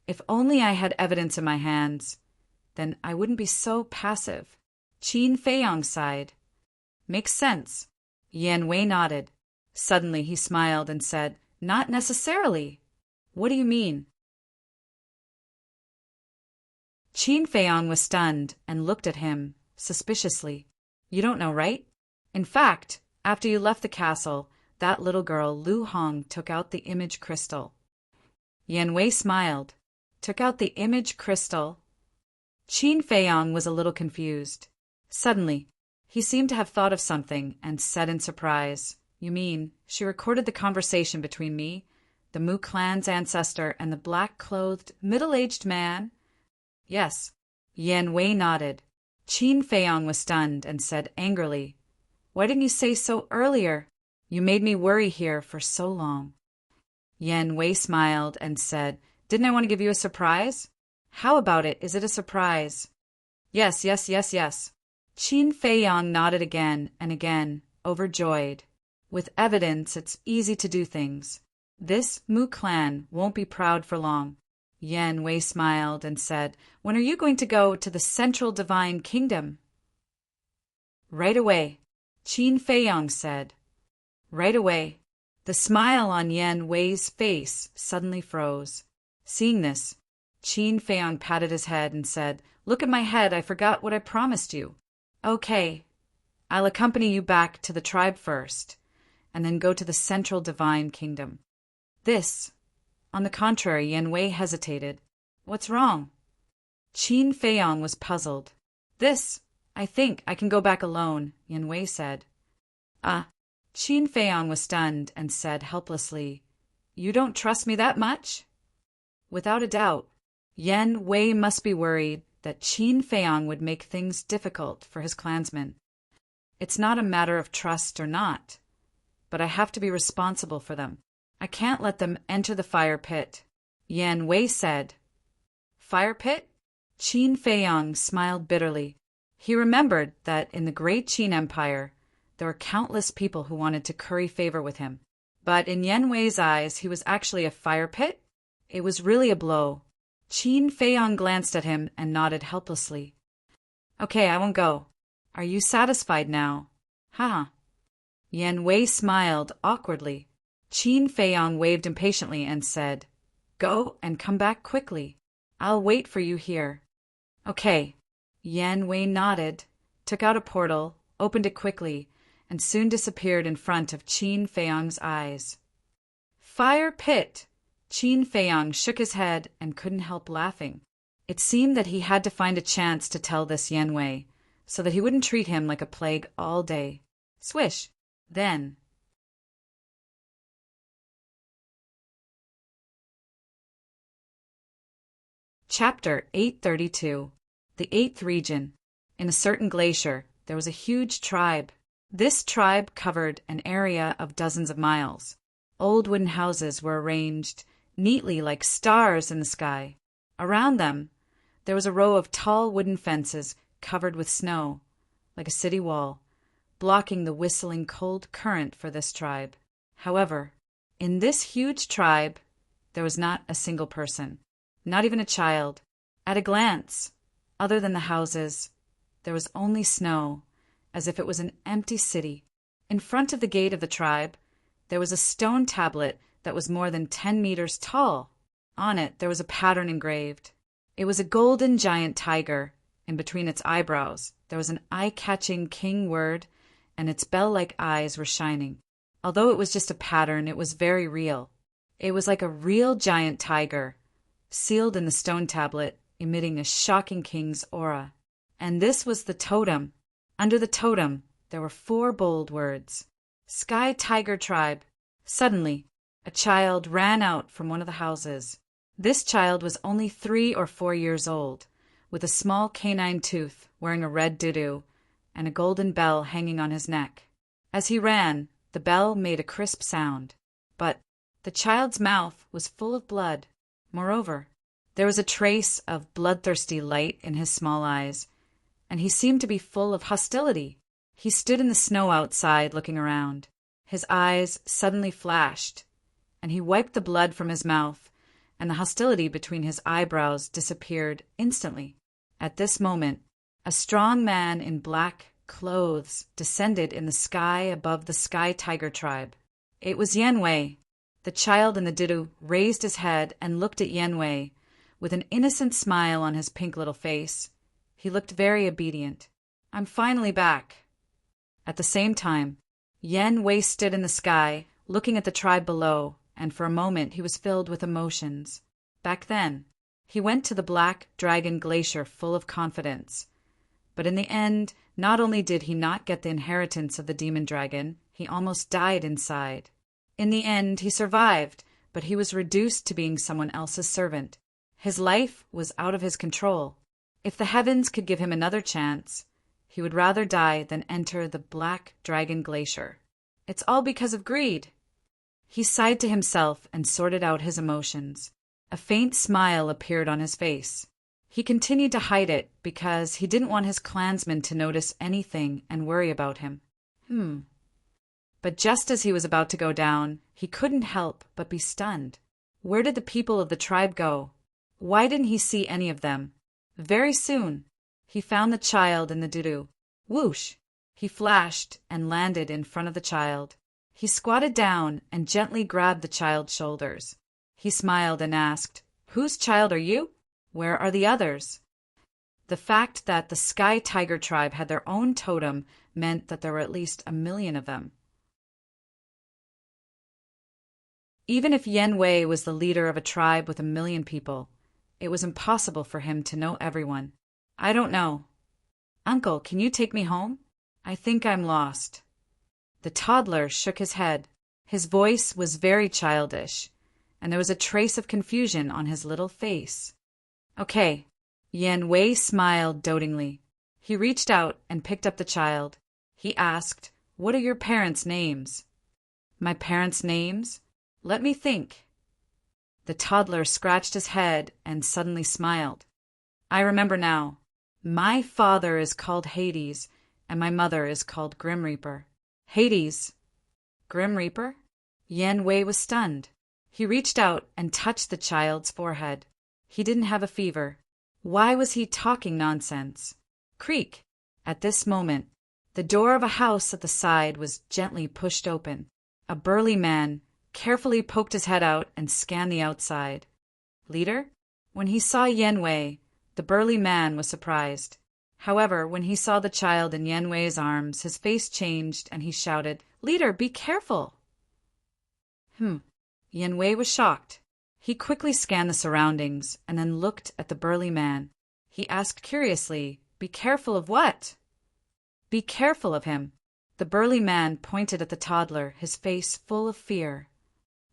If only I had evidence in my hands, then I wouldn't be so passive. Qin Feiyang sighed. Makes sense. Yan Wei nodded. Suddenly he smiled and said, not necessarily. What do you mean? Qin Feiyang was stunned and looked at him suspiciously. You don't know, right? In fact, after you left the castle, that little girl Lu Hong took out the image crystal. Yan Wei smiled. Took out the image crystal? Qin Feiyang was a little confused. Suddenly, he seemed to have thought of something and said in surprise, you mean, she recorded the conversation between me, the Mu clan's ancestor, and the black-clothed, middle-aged man? Yes. Yan Wei nodded. Qin Feiyang was stunned and said angrily, why didn't you say so earlier? You made me worry here for so long. Yan Wei smiled and said, didn't I want to give you a surprise? How about it? Is it a surprise? Yes. Qin Feiyang nodded again and again, overjoyed. With evidence, it's easy to do things. This Mu clan won't be proud for long. Yan Wei smiled and said, when are you going to go to the Central Divine Kingdom? Right away, Qin Feiyang said. Right away. The smile on Yan Wei's face suddenly froze. Seeing this, Qin Feiyang patted his head and said, look at my head, I forgot what I promised you. Okay, I'll accompany you back to the tribe first, and then go to the Central Divine Kingdom. This, on the contrary, Yan Wei hesitated. What's wrong? Qin Feiyang was puzzled. This, I think, I can go back alone, Yan Wei said. Qin Feiyang was stunned and said helplessly, you don't trust me that much? Without a doubt, Yan Wei must be worried that Qin Feiyang would make things difficult for his clansmen. It's not a matter of trust or not, but I have to be responsible for them. I can't let them enter the fire pit. Yan Wei said. Fire pit? Qin Feiyang smiled bitterly. He remembered that in the great Qin Empire, there were countless people who wanted to curry favor with him. But in Yan Wei's eyes, he was actually a fire pit? It was really a blow. Qin Feiyang glanced at him and nodded helplessly. Okay, I won't go. Are you satisfied now? Haha. Yan Wei smiled awkwardly. Qin Feiyang waved impatiently and said, go and come back quickly. I'll wait for you here. Okay. Yan Wei nodded, took out a portal, opened it quickly, and soon disappeared in front of Qin Feiyang's eyes. Fire pit! Qin Feiyang shook his head and couldn't help laughing. It seemed that he had to find a chance to tell this Yan Wei, so that he wouldn't treat him like a plague all day. Swish! Then. Chapter 832. The Eighth Region. In a certain glacier, there was a huge tribe. This tribe covered an area of dozens of miles. Old wooden houses were arranged neatly like stars in the sky. Around them, there was a row of tall wooden fences covered with snow, like a city wall, blocking the whistling cold current for this tribe. However, in this huge tribe, there was not a single person, not even a child. At a glance, other than the houses, there was only snow, as if it was an empty city. In front of the gate of the tribe, there was a stone tablet that was more than 10 meters tall. On it, there was a pattern engraved. It was a golden giant tiger. In between its eyebrows, there was an eye-catching king word, and its bell-like eyes were shining. Although it was just a pattern, it was very real. It was like a real giant tiger, sealed in the stone tablet, emitting a shocking king's aura. And this was the totem. Under the totem, there were 4 bold words. Sky Tiger Tribe. Suddenly, a child ran out from one of the houses. This child was only 3 or 4 years old, with a small canine tooth, wearing a red doo-doo, and a golden bell hanging on his neck. As he ran, the bell made a crisp sound, but the child's mouth was full of blood. Moreover, there was a trace of bloodthirsty light in his small eyes, and he seemed to be full of hostility. He stood in the snow outside looking around. His eyes suddenly flashed, and he wiped the blood from his mouth, and the hostility between his eyebrows disappeared instantly. At this moment, a strong man in black clothes descended in the sky above the Sky Tiger Tribe. It was Yan Wei. The child in the doo-doo raised his head and looked at Yan Wei with an innocent smile on his pink little face. He looked very obedient. I'm finally back. At the same time, Yan Wei stood in the sky, looking at the tribe below, and for a moment he was filled with emotions. Back then, he went to the Black Dragon Glacier full of confidence. But in the end, not only did he not get the inheritance of the demon dragon, he almost died inside. In the end, he survived, but he was reduced to being someone else's servant. His life was out of his control. If the heavens could give him another chance, he would rather die than enter the Black Dragon Glacier. It's all because of greed. He sighed to himself and sorted out his emotions. A faint smile appeared on his face. He continued to hide it because he didn't want his clansmen to notice anything and worry about him. But just as he was about to go down, he couldn't help but be stunned. Where did the people of the tribe go? Why didn't he see any of them? Very soon, he found the child in the doo-doo. Whoosh! He flashed and landed in front of the child. He squatted down and gently grabbed the child's shoulders. He smiled and asked, "Whose child are you? Where are the others?" The fact that the Sky Tiger Tribe had their own totem meant that there were at least 1 million of them. Even if Yan Wei was the leader of a tribe with 1 million people, it was impossible for him to know everyone. I don't know. Uncle, can you take me home? I think I'm lost. The toddler shook his head. His voice was very childish, and there was a trace of confusion on his little face. Okay. Yan Wei smiled dotingly. He reached out and picked up the child. He asked, "What are your parents' names?" My parents' names? Let me think. The toddler scratched his head and suddenly smiled. I remember now. My father is called Hades, and my mother is called Grim Reaper. Hades. Grim Reaper? Yan Wei was stunned. He reached out and touched the child's forehead. He didn't have a fever. Why was he talking nonsense? Creak! At this moment, the door of a house at the side was gently pushed open. A burly man carefully poked his head out and scanned the outside. Leader? When he saw Yan Wei, the burly man was surprised. However, when he saw the child in Yan Wei's arms, his face changed and he shouted, "Leader, be careful!" Yan Wei was shocked. He quickly scanned the surroundings and then looked at the burly man. He asked curiously, "Be careful of what?" "Be careful of him." The burly man pointed at the toddler, his face full of fear.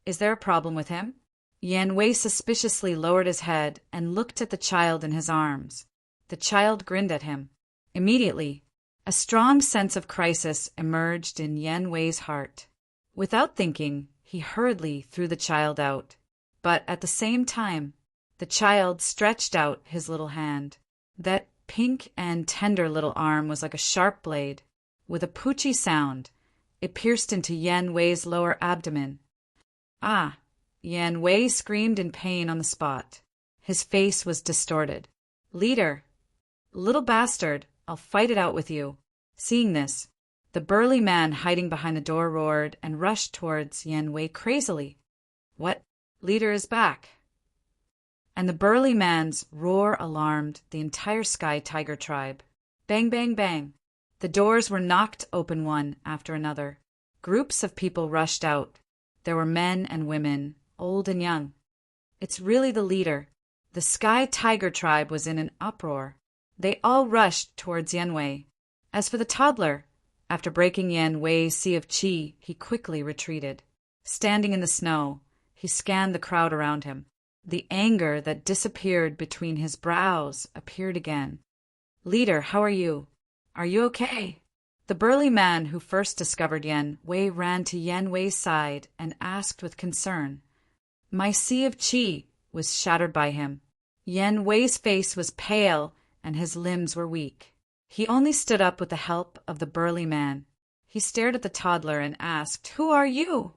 "Is there a problem with him?" Yan Wei suspiciously lowered his head and looked at the child in his arms. The child grinned at him. Immediately, a strong sense of crisis emerged in Yan Wei's heart. Without thinking, he hurriedly threw the child out. But at the same time, the child stretched out his little hand. That pink and tender little arm was like a sharp blade. With a poochy sound, it pierced into Yan Wei's lower abdomen. "Ah!" Yan Wei screamed in pain on the spot. His face was distorted. "Leader! Little bastard, I'll fight it out with you." Seeing this, the burly man hiding behind the door roared and rushed towards Yan Wei crazily. "What? Leader is back!" And the burly man's roar alarmed the entire Sky Tiger tribe. Bang, bang, bang. The doors were knocked open one after another. Groups of people rushed out. There were men and women, old and young. "It's really the leader." The Sky Tiger tribe was in an uproar. They all rushed towards Yan Wei. As for the toddler, after breaking Yan Wei's sea of qi, he quickly retreated. Standing in the snow, he scanned the crowd around him. The anger that disappeared between his brows appeared again. "Leader, how are you? Are you okay?" The burly man who first discovered Yan Wei ran to Yan Wei's side and asked with concern. "My sea of qi was shattered by him." Yan Wei's face was pale and his limbs were weak. He only stood up with the help of the burly man. He stared at the toddler and asked, "Who are you?"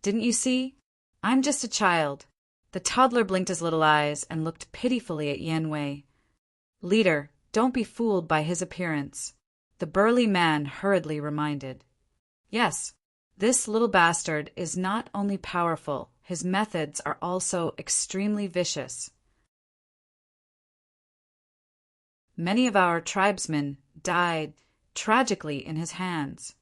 "Didn't you see? I'm just a child." The toddler blinked his little eyes and looked pitifully at Yan Wei. "Leader, don't be fooled by his appearance," the burly man hurriedly reminded. "Yes, this little bastard is not only powerful, his methods are also extremely vicious. Many of our tribesmen died tragically in his hands."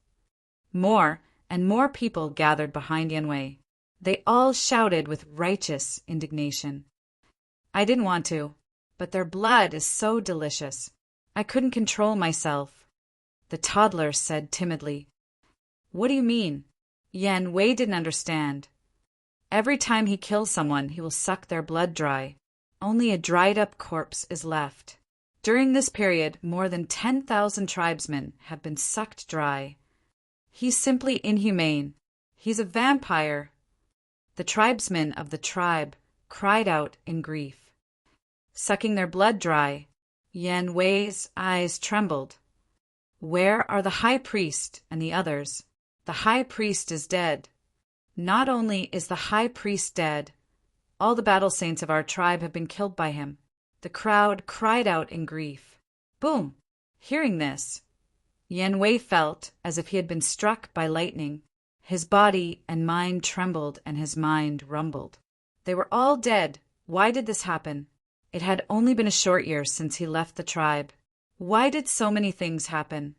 More and more people gathered behind Yan Wei. They all shouted with righteous indignation. "I didn't want to, but their blood is so delicious. I couldn't control myself," the toddler said timidly. "What do you mean?" Yan Wei didn't understand. "Every time he kills someone, he will suck their blood dry. Only a dried-up corpse is left. During this period, more than 10,000 tribesmen have been sucked dry. He's simply inhumane. He's a vampire." The tribesmen of the tribe cried out in grief. Sucking their blood dry, Yan Wei's eyes trembled. "Where are the high priest and the others? The high priest is dead." "Not only is the high priest dead, all the battle saints of our tribe have been killed by him." The crowd cried out in grief. Boom! Hearing this, Yan Wei felt as if he had been struck by lightning. His body and mind trembled and his mind rumbled. They were all dead. Why did this happen? It had only been a short year since he left the tribe. Why did so many things happen?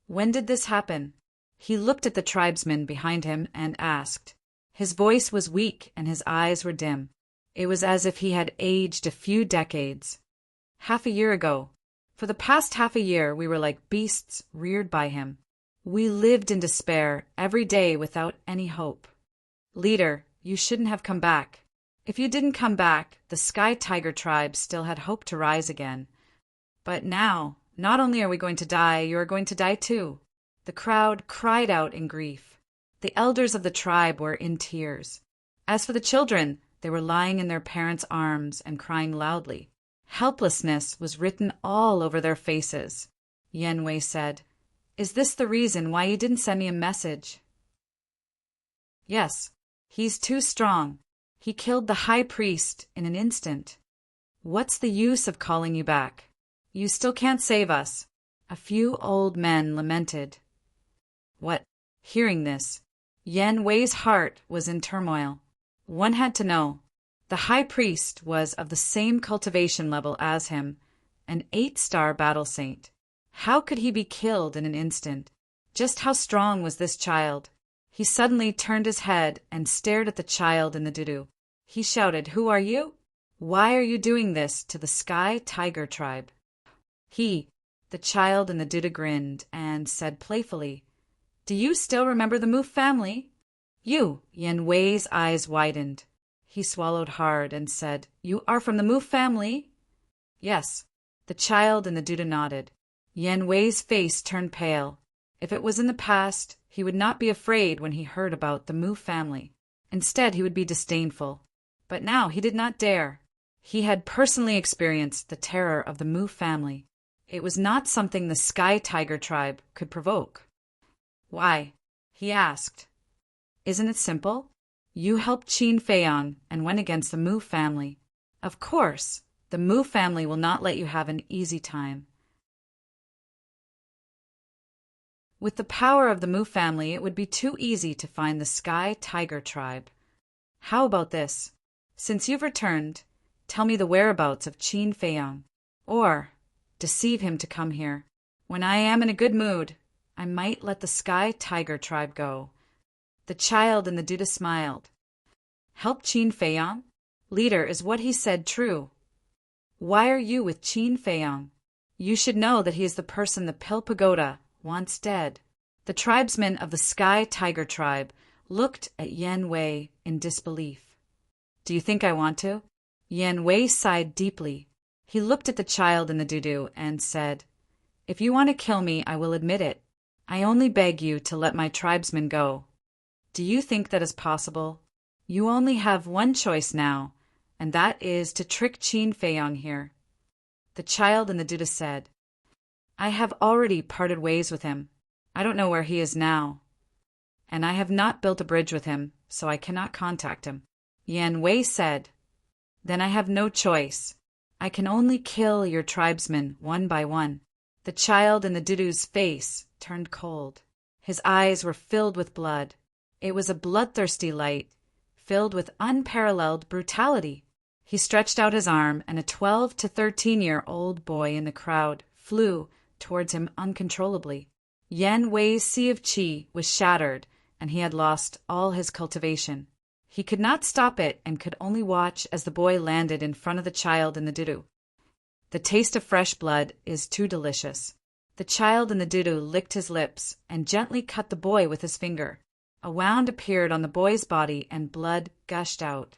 When did this happen? He looked at the tribesmen behind him and asked. His voice was weak and his eyes were dim. It was as if he had aged a few decades. "Half a year ago. For the past half a year we were like beasts reared by him. We lived in despair every day without any hope. Leader, you shouldn't have come back. If you didn't come back, the Sky Tiger tribe still had hope to rise again. But now, not only are we going to die, you are going to die too." The crowd cried out in grief. The elders of the tribe were in tears. As for the children, they were lying in their parents' arms and crying loudly. Helplessness was written all over their faces. Yan Wei said, "Is this the reason why you didn't send me a message?" "Yes, he's too strong. He killed the high priest in an instant. What's the use of calling you back? You still can't save us." A few old men lamented. What? Hearing this, Yan Wei's heart was in turmoil. One had to know. The high priest was of the same cultivation level as him, an 8-star battle saint. How could he be killed in an instant? Just how strong was this child? He suddenly turned his head and stared at the child in the doo-doo. He shouted, "Who are you? Why are you doing this to the Sky Tiger tribe?" The child in the doo-doo grinned and said playfully, "Do you still remember the Moo family?" Yen Wei's eyes widened. He swallowed hard and said, "You are from the Moo family?" "Yes." The child in the doo-doo nodded. Yen Wei's face turned pale. If it was in the past, he would not be afraid when he heard about the Moo family. Instead, he would be disdainful. But now he did not dare. He had personally experienced the terror of the Moo family. It was not something the Sky Tiger tribe could provoke. "Why?" he asked. "Isn't it simple? You helped Qin Feiyang and went against the Moo family. Of course, the Moo family will not let you have an easy time. With the power of the Moo family, it would be too easy to find the Sky Tiger tribe. How about this? Since you've returned, tell me the whereabouts of Qin Feiyang, or deceive him to come here. When I am in a good mood, I might let the Sky Tiger tribe go." The child in the doo-doo smiled. "Help Qin Feiyang? Leader, is what he said true? Why are you with Qin Feiyang? You should know that he is the person the Pill Pagoda wants dead." The tribesmen of the Sky Tiger tribe looked at Yen Wei in disbelief. "Do you think I want to?" Yen Wei sighed deeply. He looked at the child in the doo-doo and said, "If you want to kill me, I will admit it. I only beg you to let my tribesmen go. Do you think that is possible? You only have one choice now, and that is to trick Qin Feiyang here." The child in the doo-doo said, "I have already parted ways with him. I don't know where he is now. And I have not built a bridge with him, so I cannot contact him." Yen Wei said, "Then I have no choice. I can only kill your tribesmen one by one." The child in the doo-doo's face turned cold. His eyes were filled with blood. It was a bloodthirsty light, filled with unparalleled brutality. He stretched out his arm, and a 12 to 13-year-old boy in the crowd flew towards him uncontrollably. Yen Wei's sea of qi was shattered, and he had lost all his cultivation. He could not stop it and could only watch as the boy landed in front of the child in the doo-doo. The taste of fresh blood is too delicious. The child in the doo-doo licked his lips and gently cut the boy with his finger. A wound appeared on the boy's body and blood gushed out.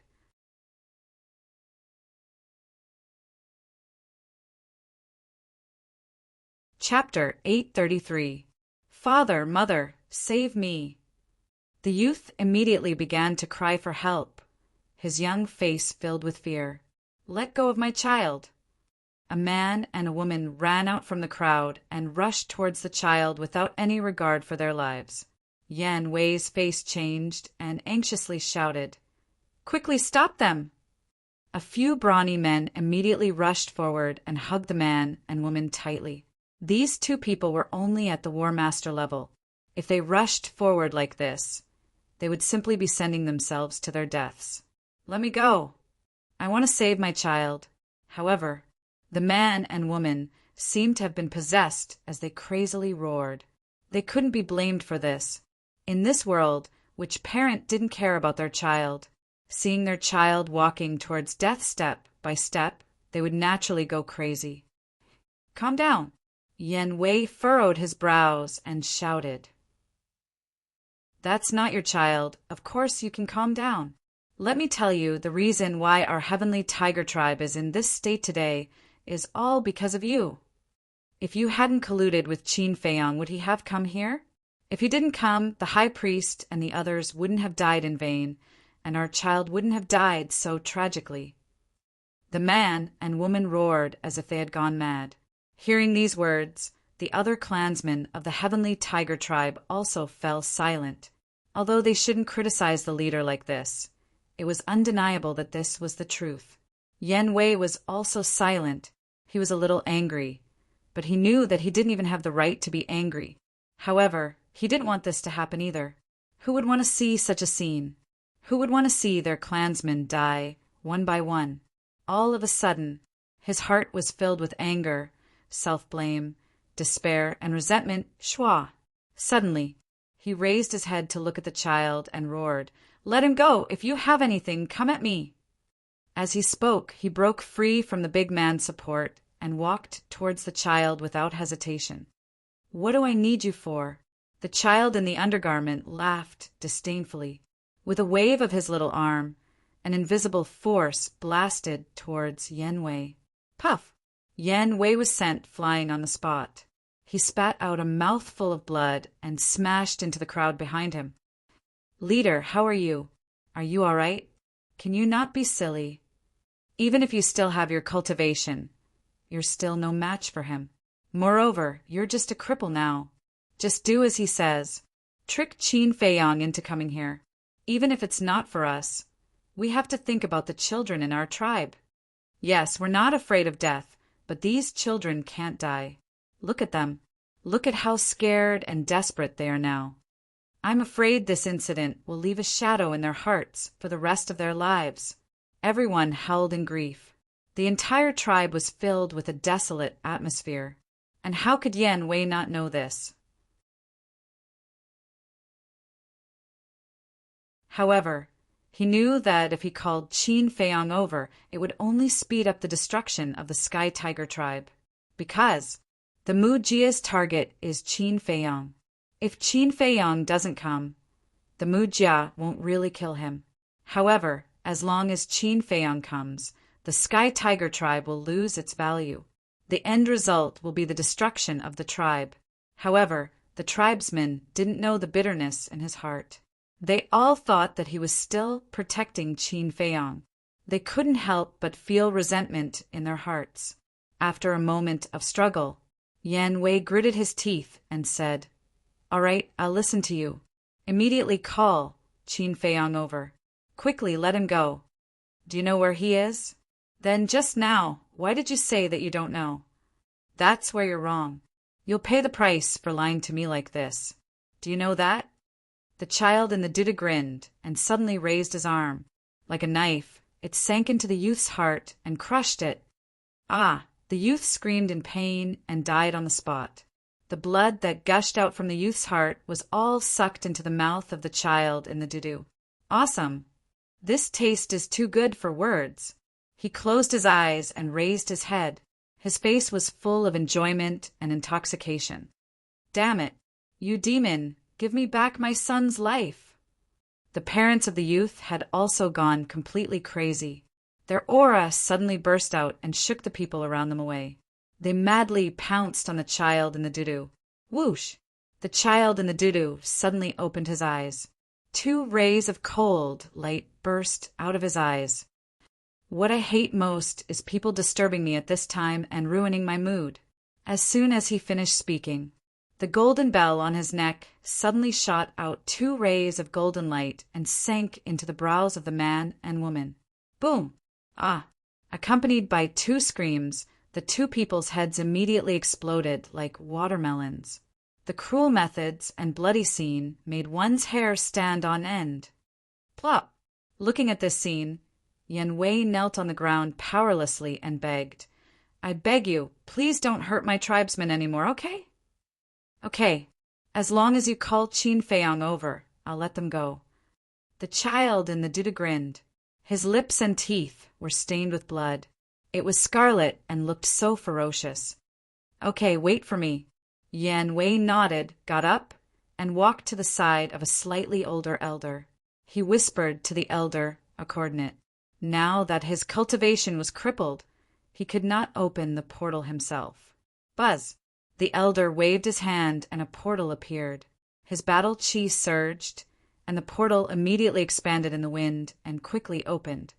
Chapter 833. "Father, Mother, save me." The youth immediately began to cry for help, his young face filled with fear. "Let go of my child." A man and a woman ran out from the crowd and rushed towards the child without any regard for their lives. Yen Wei's face changed and anxiously shouted, "Quickly stop them!" A few brawny men immediately rushed forward and hugged the man and woman tightly. These two people were only at the War Master level. If they rushed forward like this, they would simply be sending themselves to their deaths. "Let me go. I want to save my child." However, the man and woman seemed to have been possessed as they crazily roared. They couldn't be blamed for this. In this world, which parent didn't care about their child? Seeing their child walking towards death step by step, they would naturally go crazy. "Calm down." Yen Wei furrowed his brows and shouted, "That's not your child. Of course you can calm down. Let me tell you, the reason why our heavenly tiger tribe is in this state today is all because of you. If you hadn't colluded with Qin Feiyang, would he have come here? If he didn't come, the high priest and the others wouldn't have died in vain, and our child wouldn't have died so tragically." The man and woman roared as if they had gone mad. Hearing these words, the other clansmen of the heavenly tiger tribe also fell silent. Although they shouldn't criticize the leader like this, it was undeniable that this was the truth. Yen Wei was also silent. He was a little angry, but he knew that he didn't even have the right to be angry. However, he didn't want this to happen either. Who would want to see such a scene? Who would want to see their clansmen die one by one? All of a sudden, His heart was filled with anger, self-blame, despair, and resentment. Shua! Suddenly, he raised his head to look at the child and roared, "Let him go! If you have anything, come at me!" As he spoke, he broke free from the big man's support and walked towards the child without hesitation. "What do I need you for?" The child in the undergarment laughed disdainfully. With a wave of his little arm, an invisible force blasted towards Yen Wei. Puff! Yen Wei was sent flying on the spot. He spat out a mouthful of blood and smashed into the crowd behind him. "Leader, how are you? Are you all right? Can you not be silly? Even if you still have your cultivation, you're still no match for him. Moreover, you're just a cripple now. Just do as he says. Trick Qin Feiyang into coming here. Even if it's not for us, we have to think about the children in our tribe. Yes, we're not afraid of death, but these children can't die. Look at them. Look at how scared and desperate they are now. I'm afraid this incident will leave a shadow in their hearts for the rest of their lives." Everyone howled in grief. The entire tribe was filled with a desolate atmosphere. And how could Yen Wei not know this? However, he knew that if he called Qin Feiyang over, it would only speed up the destruction of the Sky Tiger tribe. Because the Mu Jia's target is Qin Feiyang. If Qin Feiyang doesn't come, the Mu Jia won't really kill him. However, as long as Qin Feiyang comes, the Sky Tiger tribe will lose its value. The end result will be the destruction of the tribe. However, the tribesmen didn't know the bitterness in his heart. They all thought that he was still protecting Qin Feiyang. They couldn't help but feel resentment in their hearts. After a moment of struggle, Yen Wei gritted his teeth and said, "All right, I'll listen to you. Immediately call Qin Feiyang over. Quickly let him go. Do you know where he is? Then just now, why did you say that you don't know? That's where you're wrong. You'll pay the price for lying to me like this. Do you know that?" The child in the Duda grinned and suddenly raised his arm. Like a knife, it sank into the youth's heart and crushed it. Ah! The youth screamed in pain and died on the spot. The blood that gushed out from the youth's heart was all sucked into the mouth of the child in the Dudu. Awesome! This taste is too good for words. He closed his eyes and raised his head. His face was full of enjoyment and intoxication. "Damn it! You demon! Give me back my son's life!" The parents of the youth had also gone completely crazy. Their aura suddenly burst out and shook the people around them away. They madly pounced on the child in the Dudu. Whoosh! The child in the Dudu suddenly opened his eyes. 2 rays of cold light burst out of his eyes. What I hate most is people disturbing me at this time and ruining my mood. As soon as he finished speaking, the golden bell on his neck suddenly shot out 2 rays of golden light and sank into the brows of the man and woman. Boom! Ah! Accompanied by 2 screams, the 2 people's heads immediately exploded like watermelons. The cruel methods and bloody scene made one's hair stand on end. Plop! Looking at this scene, Yen Wei knelt on the ground powerlessly and begged, "I beg you, please don't hurt my tribesmen anymore, okay? Okay, as long as you call Qin Feiyang over, I'll let them go." The child in the Duda grinned. His lips and teeth were stained with blood. It was scarlet and looked so ferocious. "Okay, wait for me." Yen Wei nodded, got up, and walked to the side of a slightly older elder. He whispered to the elder a coordinate. Now that his cultivation was crippled, he could not open the portal himself. Buzz! The elder waved his hand and a portal appeared. His battle chi surged, and the portal immediately expanded in the wind and quickly opened.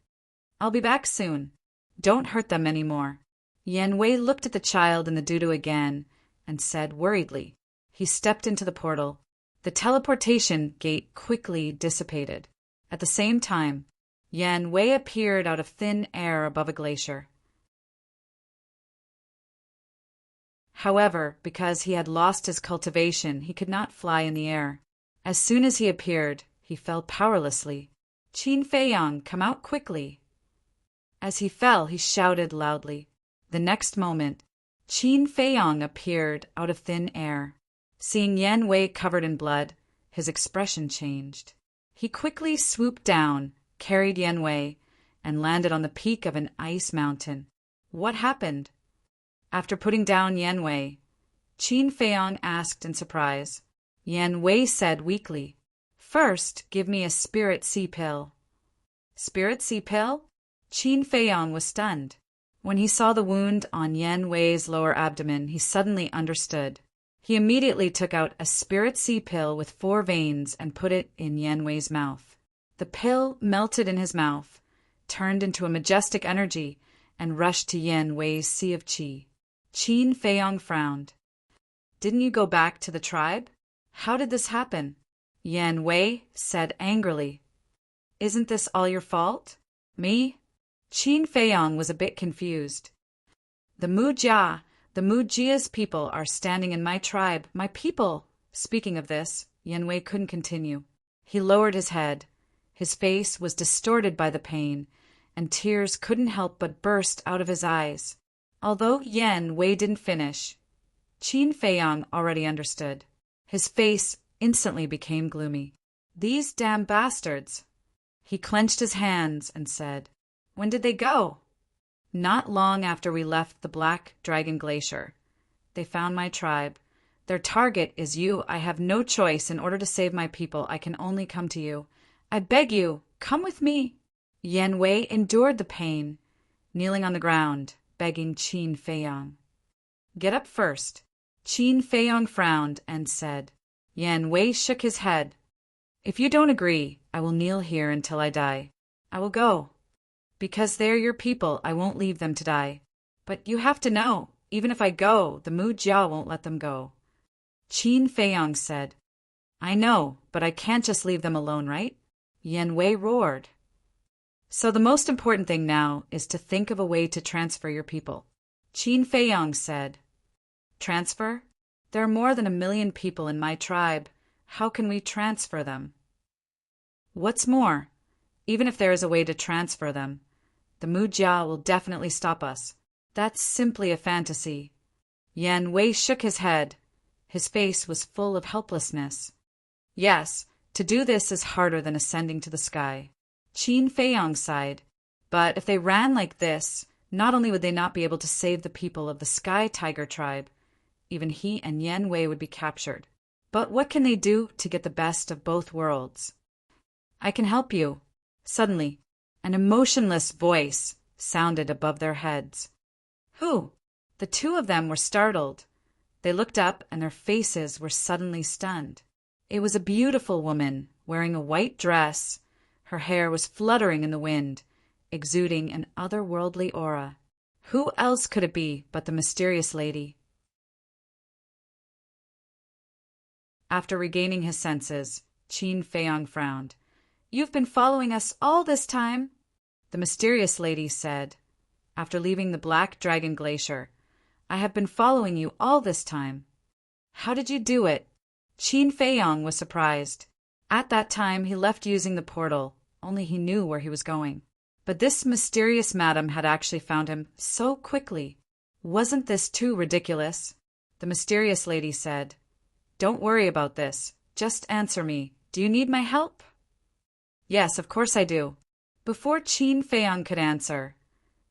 "I'll be back soon. Don't hurt them any more." Yen Wei looked at the child in the Dudu again and said worriedly. He stepped into the portal. The teleportation gate quickly dissipated. At the same time, Yen Wei appeared out of thin air above a glacier. However, because he had lost his cultivation, he could not fly in the air. As soon as he appeared, he fell powerlessly. "Qin Feiyang, come out quickly!" As he fell, he shouted loudly, The next moment, Qin Feiyong appeared out of thin air. Seeing Yan Wei covered in blood, his expression changed. He quickly swooped down, carried Yan Wei, and landed on the peak of an ice mountain. What happened? After putting down Yan Wei, Qin Feiyong asked in surprise. Yan Wei said weakly, "First, give me a spirit sea pill." Spirit sea pill? Qin Feiyong was stunned. When he saw the wound on Yan Wei's lower abdomen, he suddenly understood. He immediately took out a spirit sea pill with 4 veins and put it in Yan Wei's mouth. The pill melted in his mouth, turned into a majestic energy, and rushed to Yan Wei's sea of qi. Qin Feiyong frowned. "Didn't you go back to the tribe? How did this happen?" Yan Wei said angrily. "Isn't this all your fault?" "Me?" Qin Feiyong was a bit confused. The Mujia's people are standing in my tribe, my people." Speaking of this, Yan Wei couldn't continue. He lowered his head. His face was distorted by the pain, and tears couldn't help but burst out of his eyes. Although Yan Wei didn't finish, Qin Feiyong already understood. His face instantly became gloomy. "These damn bastards!" He clenched his hands and said, "When did they go?" "Not long after we left the Black Dragon Glacier. They found my tribe. Their target is you. I have no choice. In order to save my people, I can only come to you. I beg you, come with me." Yan Wei endured the pain, kneeling on the ground, begging Qin Feiyong. "Get up first." Qin Feiyong frowned and said. Yan Wei shook his head. "If you don't agree, I will kneel here until I die. I will go. Because they're your people, I won't leave them to die. But you have to know, even if I go, the Mujia won't let them go." Qin Feiyong said. "I know, but I can't just leave them alone, right?" Yan Wei roared. "So the most important thing now is to think of a way to transfer your people." Qin Feiyong said. "Transfer? There are more than 1 million people in my tribe. How can we transfer them? What's more, even if there is a way to transfer them, the Mujia will definitely stop us. That's simply a fantasy." Yan Wei shook his head. His face was full of helplessness. "Yes, to do this is harder than ascending to the sky." Qin Feiyong sighed. "But if they ran like this, not only would they not be able to save the people of the Sky Tiger tribe, even he and Yan Wei would be captured. But what can they do to get the best of both worlds?" "I can help you." Suddenly, an emotionless voice sounded above their heads. "Who?" The 2 of them were startled. They looked up and their faces were suddenly stunned. It was a beautiful woman wearing a white dress. Her hair was fluttering in the wind, exuding an otherworldly aura. Who else could it be but the mysterious lady? After regaining his senses, Qin Feiyong frowned. "You've been following us all this time," the mysterious lady said. "After leaving the Black Dragon Glacier, I have been following you all this time." "How did you do it?" Qin Feiyong was surprised. At that time, he left using the portal, only he knew where he was going. But this mysterious madam had actually found him so quickly. Wasn't this too ridiculous? The mysterious lady said, "Don't worry about this. Just answer me. Do you need my help?" "Yes, of course I do." Before Qin Feiyong could answer,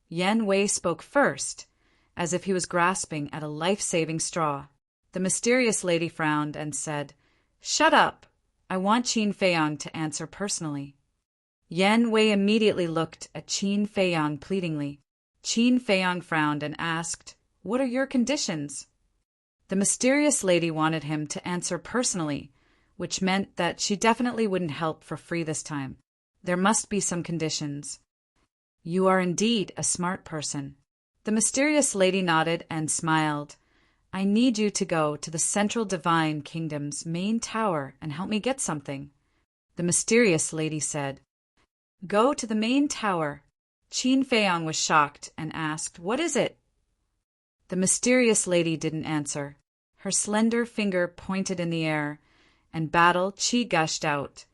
Yan Wei spoke first, as if he was grasping at a life-saving straw. The mysterious lady frowned and said, "Shut up. I want Qin Feiyong to answer personally." Yan Wei immediately looked at Qin Feiyong pleadingly. Qin Feiyong frowned and asked, "What are your conditions?" The mysterious lady wanted him to answer personally, which meant that she definitely wouldn't help for free this time. There must be some conditions. "You are indeed a smart person." The mysterious lady nodded and smiled. "I need you to go to the Central Divine Kingdom's main tower and help me get something." The mysterious lady said, "Go to the main tower." Qin Feiyong was shocked and asked, "What is it?" The mysterious lady didn't answer. Her slender finger pointed in the air, and battle qi gushed out,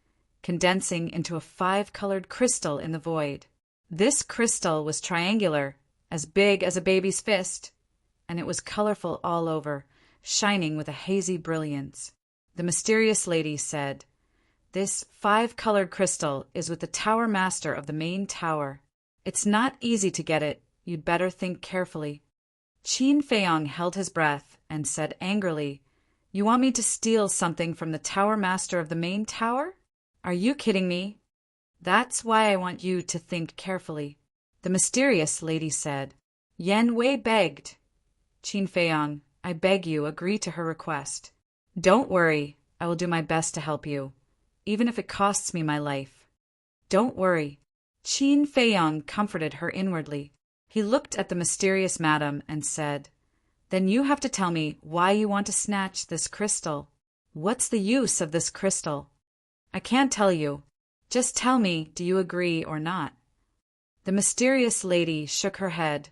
condensing into a 5-colored crystal in the void. This crystal was triangular, as big as a baby's fist, and it was colorful all over, shining with a hazy brilliance. The mysterious lady said, "This 5-colored crystal is with the tower master of the main tower. It's not easy to get it. You'd better think carefully." Qin Feiyong held his breath and said angrily, "You want me to steal something from the tower master of the main tower? Are you kidding me? That's why I want you to think carefully." The mysterious lady said. Yan Wei begged. "Qin Feiyong, I beg you, agree to her request. Don't worry, I will do my best to help you, even if it costs me my life." "Don't worry." Qin Feiyong comforted her inwardly. He looked at the mysterious madam and said, "Then you have to tell me why you want to snatch this crystal. What's the use of this crystal?" "I can't tell you. Just tell me, do you agree or not?" The mysterious lady shook her head,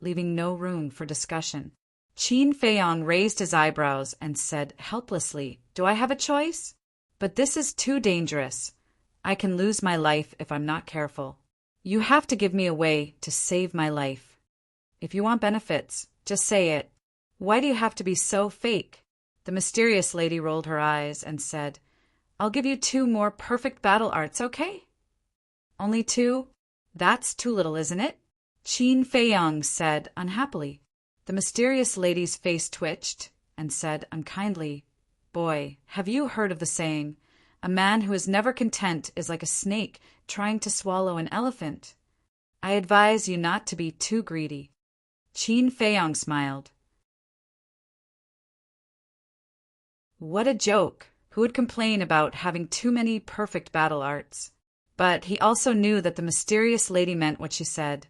leaving no room for discussion. Qin Feiyong raised his eyebrows and said helplessly, "Do I have a choice? But this is too dangerous. I can lose my life if I'm not careful. You have to give me a way to save my life. If you want benefits, just say it. Why do you have to be so fake?" The mysterious lady rolled her eyes and said, "I'll give you 2 more perfect battle arts, okay?" "Only 2? That's too little, isn't it?" Qin Feiyong said unhappily. The mysterious lady's face twitched and said unkindly, "Boy, have you heard of the saying, 'A man who is never content is like a snake trying to swallow an elephant'? I advise you not to be too greedy." Qin Feiyong smiled. What a joke! Who would complain about having too many perfect battle arts? But he also knew that the mysterious lady meant what she said,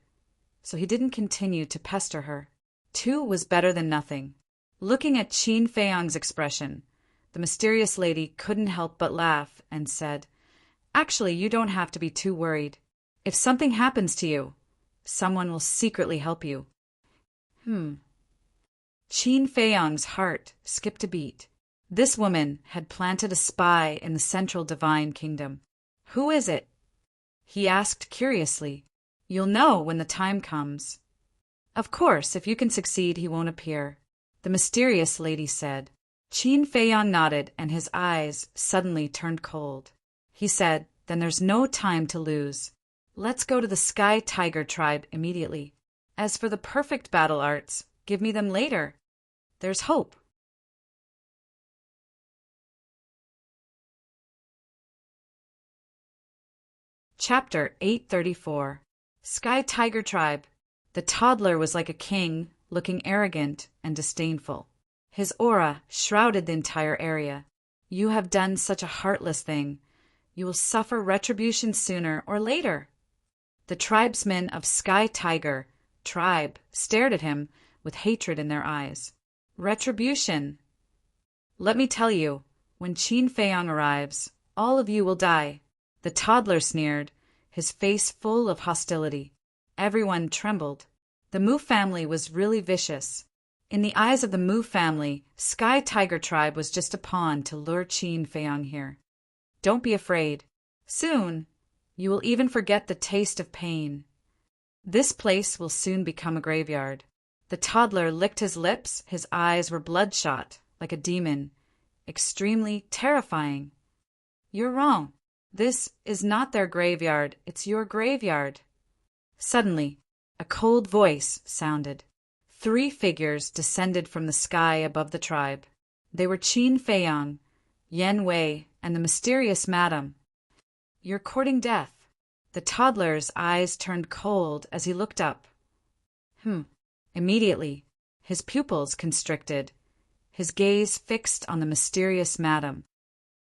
so he didn't continue to pester her. 2 was better than nothing. Looking at Qin Feiyong's expression, the mysterious lady couldn't help but laugh and said, "Actually, you don't have to be too worried. If something happens to you, someone will secretly help you." Qin Feiyong's heart skipped a beat. This woman had planted a spy in the central divine kingdom. "Who is it?" he asked curiously. "You'll know when the time comes." "Of course, if you can succeed, he won't appear," the mysterious lady said. Qin Feiyong nodded and his eyes suddenly turned cold. He said, "Then there's no time to lose. Let's go to the Sky Tiger tribe immediately. As for the perfect battle arts, give me them later. There's hope." Chapter 834. Sky Tiger Tribe. The toddler was like a king, looking arrogant and disdainful. His aura shrouded the entire area. "You have done such a heartless thing. You will suffer retribution sooner or later." The tribesmen of Sky Tiger tribe stared at him with hatred in their eyes. "Retribution? Let me tell you, when Qin Feiyong arrives, all of you will die." The toddler sneered, his face full of hostility. Everyone trembled. The Mu family was really vicious. In the eyes of the Mu family, Sky Tiger tribe was just a pawn to lure Qin Feiyong here. "Don't be afraid. Soon, you will even forget the taste of pain. This place will soon become a graveyard." The toddler licked his lips, his eyes were bloodshot, like a demon. Extremely terrifying. "You're wrong. This is not their graveyard, it's your graveyard." Suddenly, a cold voice sounded. 3 figures descended from the sky above the tribe. They were Qin Feiyong, Yan Wei, and the mysterious madam. "You're courting death." The toddler's eyes turned cold as he looked up. Immediately, his pupils constricted, his gaze fixed on the mysterious madam.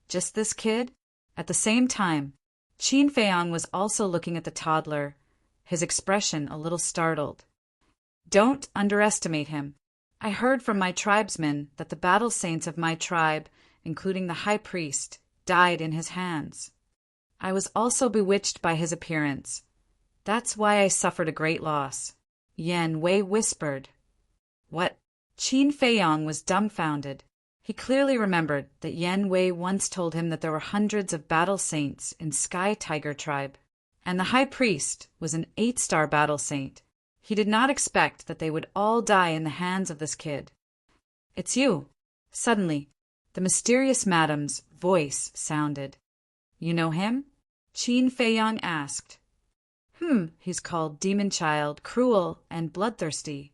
Just this kid? At the same time, Qin Feiyong was also looking at the toddler, his expression a little startled. "Don't underestimate him. I heard from my tribesmen that the battle saints of my tribe, including the high priest, died in his hands. I was also bewitched by his appearance. That's why I suffered a great loss." Yan Wei whispered. "What?" Qin Feiyong was dumbfounded. He clearly remembered that Yan Wei once told him that there were hundreds of battle saints in Sky Tiger tribe, and the high priest was an 8-star battle saint. He did not expect that they would all die in the hands of this kid. "It's you." Suddenly, the mysterious madam's voice sounded. "You know him?" Qin Feiyang asked. He's called Demon Child, cruel and bloodthirsty.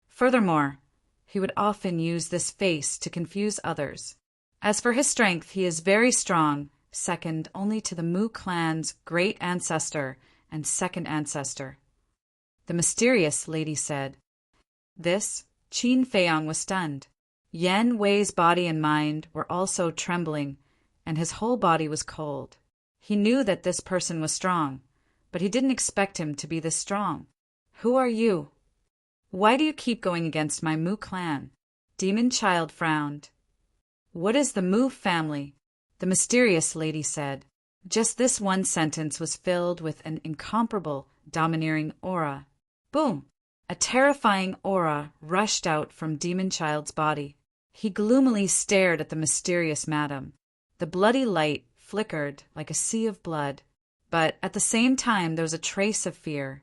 Furthermore, he would often use this face to confuse others. As for his strength, he is very strong, second only to the Mu clan's great ancestor and second ancestor. The mysterious lady said. This, Qin Feiyang was stunned. Yan Wei's body and mind were also trembling, and his whole body was cold. He knew that this person was strong, but he didn't expect him to be this strong. "Who are you? Why do you keep going against my Mu clan?" Demon Child frowned. "What is the Mu family?" the mysterious lady said. Just this one sentence was filled with an incomparable, domineering aura. Boom! A terrifying aura rushed out from Demon Child's body. He gloomily stared at the mysterious madam. The bloody light flickered like a sea of blood, but at the same time there was a trace of fear.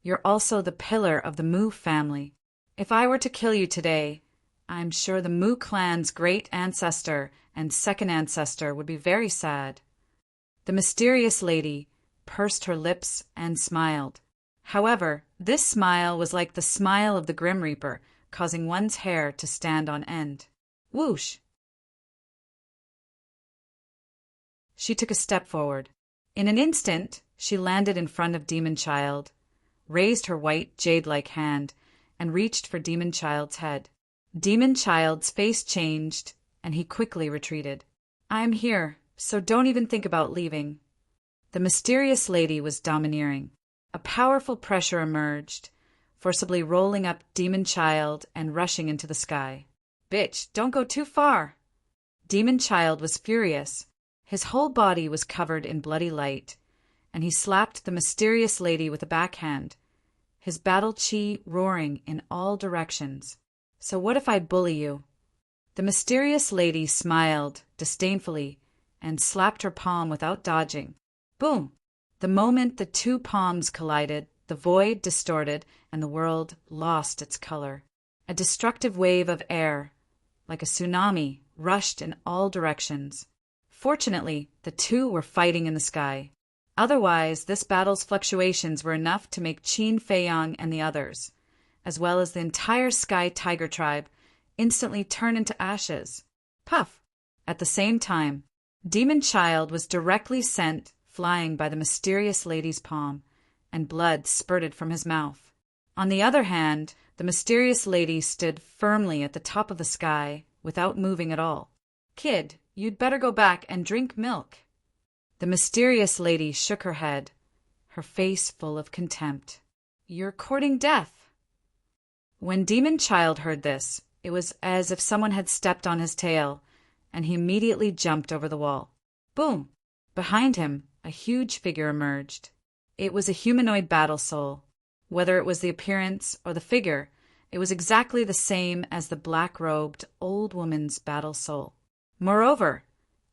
"You're also the pillar of the Mu family. If I were to kill you today, I'm sure the Mu clan's great ancestor and second ancestor would be very sad." The mysterious lady pursed her lips and smiled. However, this smile was like the smile of the Grim Reaper, causing one's hair to stand on end. Whoosh! She took a step forward. In an instant, she landed in front of Demon Child, raised her white jade-like hand, and reached for Demon Child's head. Demon Child's face changed, and he quickly retreated. "I'm here, so don't even think about leaving." The mysterious lady was domineering. A powerful pressure emerged, forcibly rolling up Demon Child and rushing into the sky. "Bitch, don't go too far!" Demon Child was furious. His whole body was covered in bloody light, and he slapped the mysterious lady with a backhand, his battle chi roaring in all directions. "So what if I bully you?" The mysterious lady smiled disdainfully and slapped her palm without dodging. Boom! The moment the two palms collided, the void distorted and the world lost its color. A destructive wave of air, like a tsunami, rushed in all directions. Fortunately, the two were fighting in the sky. Otherwise, this battle's fluctuations were enough to make Qin Feiyang and the others, as well as the entire Sky Tiger tribe, instantly turn into ashes. Puff! At the same time, Demon Child was directly sent flying by the mysterious lady's palm, and blood spurted from his mouth. On the other hand, the mysterious lady stood firmly at the top of the sky, without moving at all. "Kid, you'd better go back and drink milk." The mysterious lady shook her head, her face full of contempt. "You're courting death." When Demon Child heard this, it was as if someone had stepped on his tail, and he immediately jumped over the wall. Boom! Behind him, a huge figure emerged. It was a humanoid battle soul. Whether it was the appearance or the figure, it was exactly the same as the black-robed old woman's battle soul. Moreover,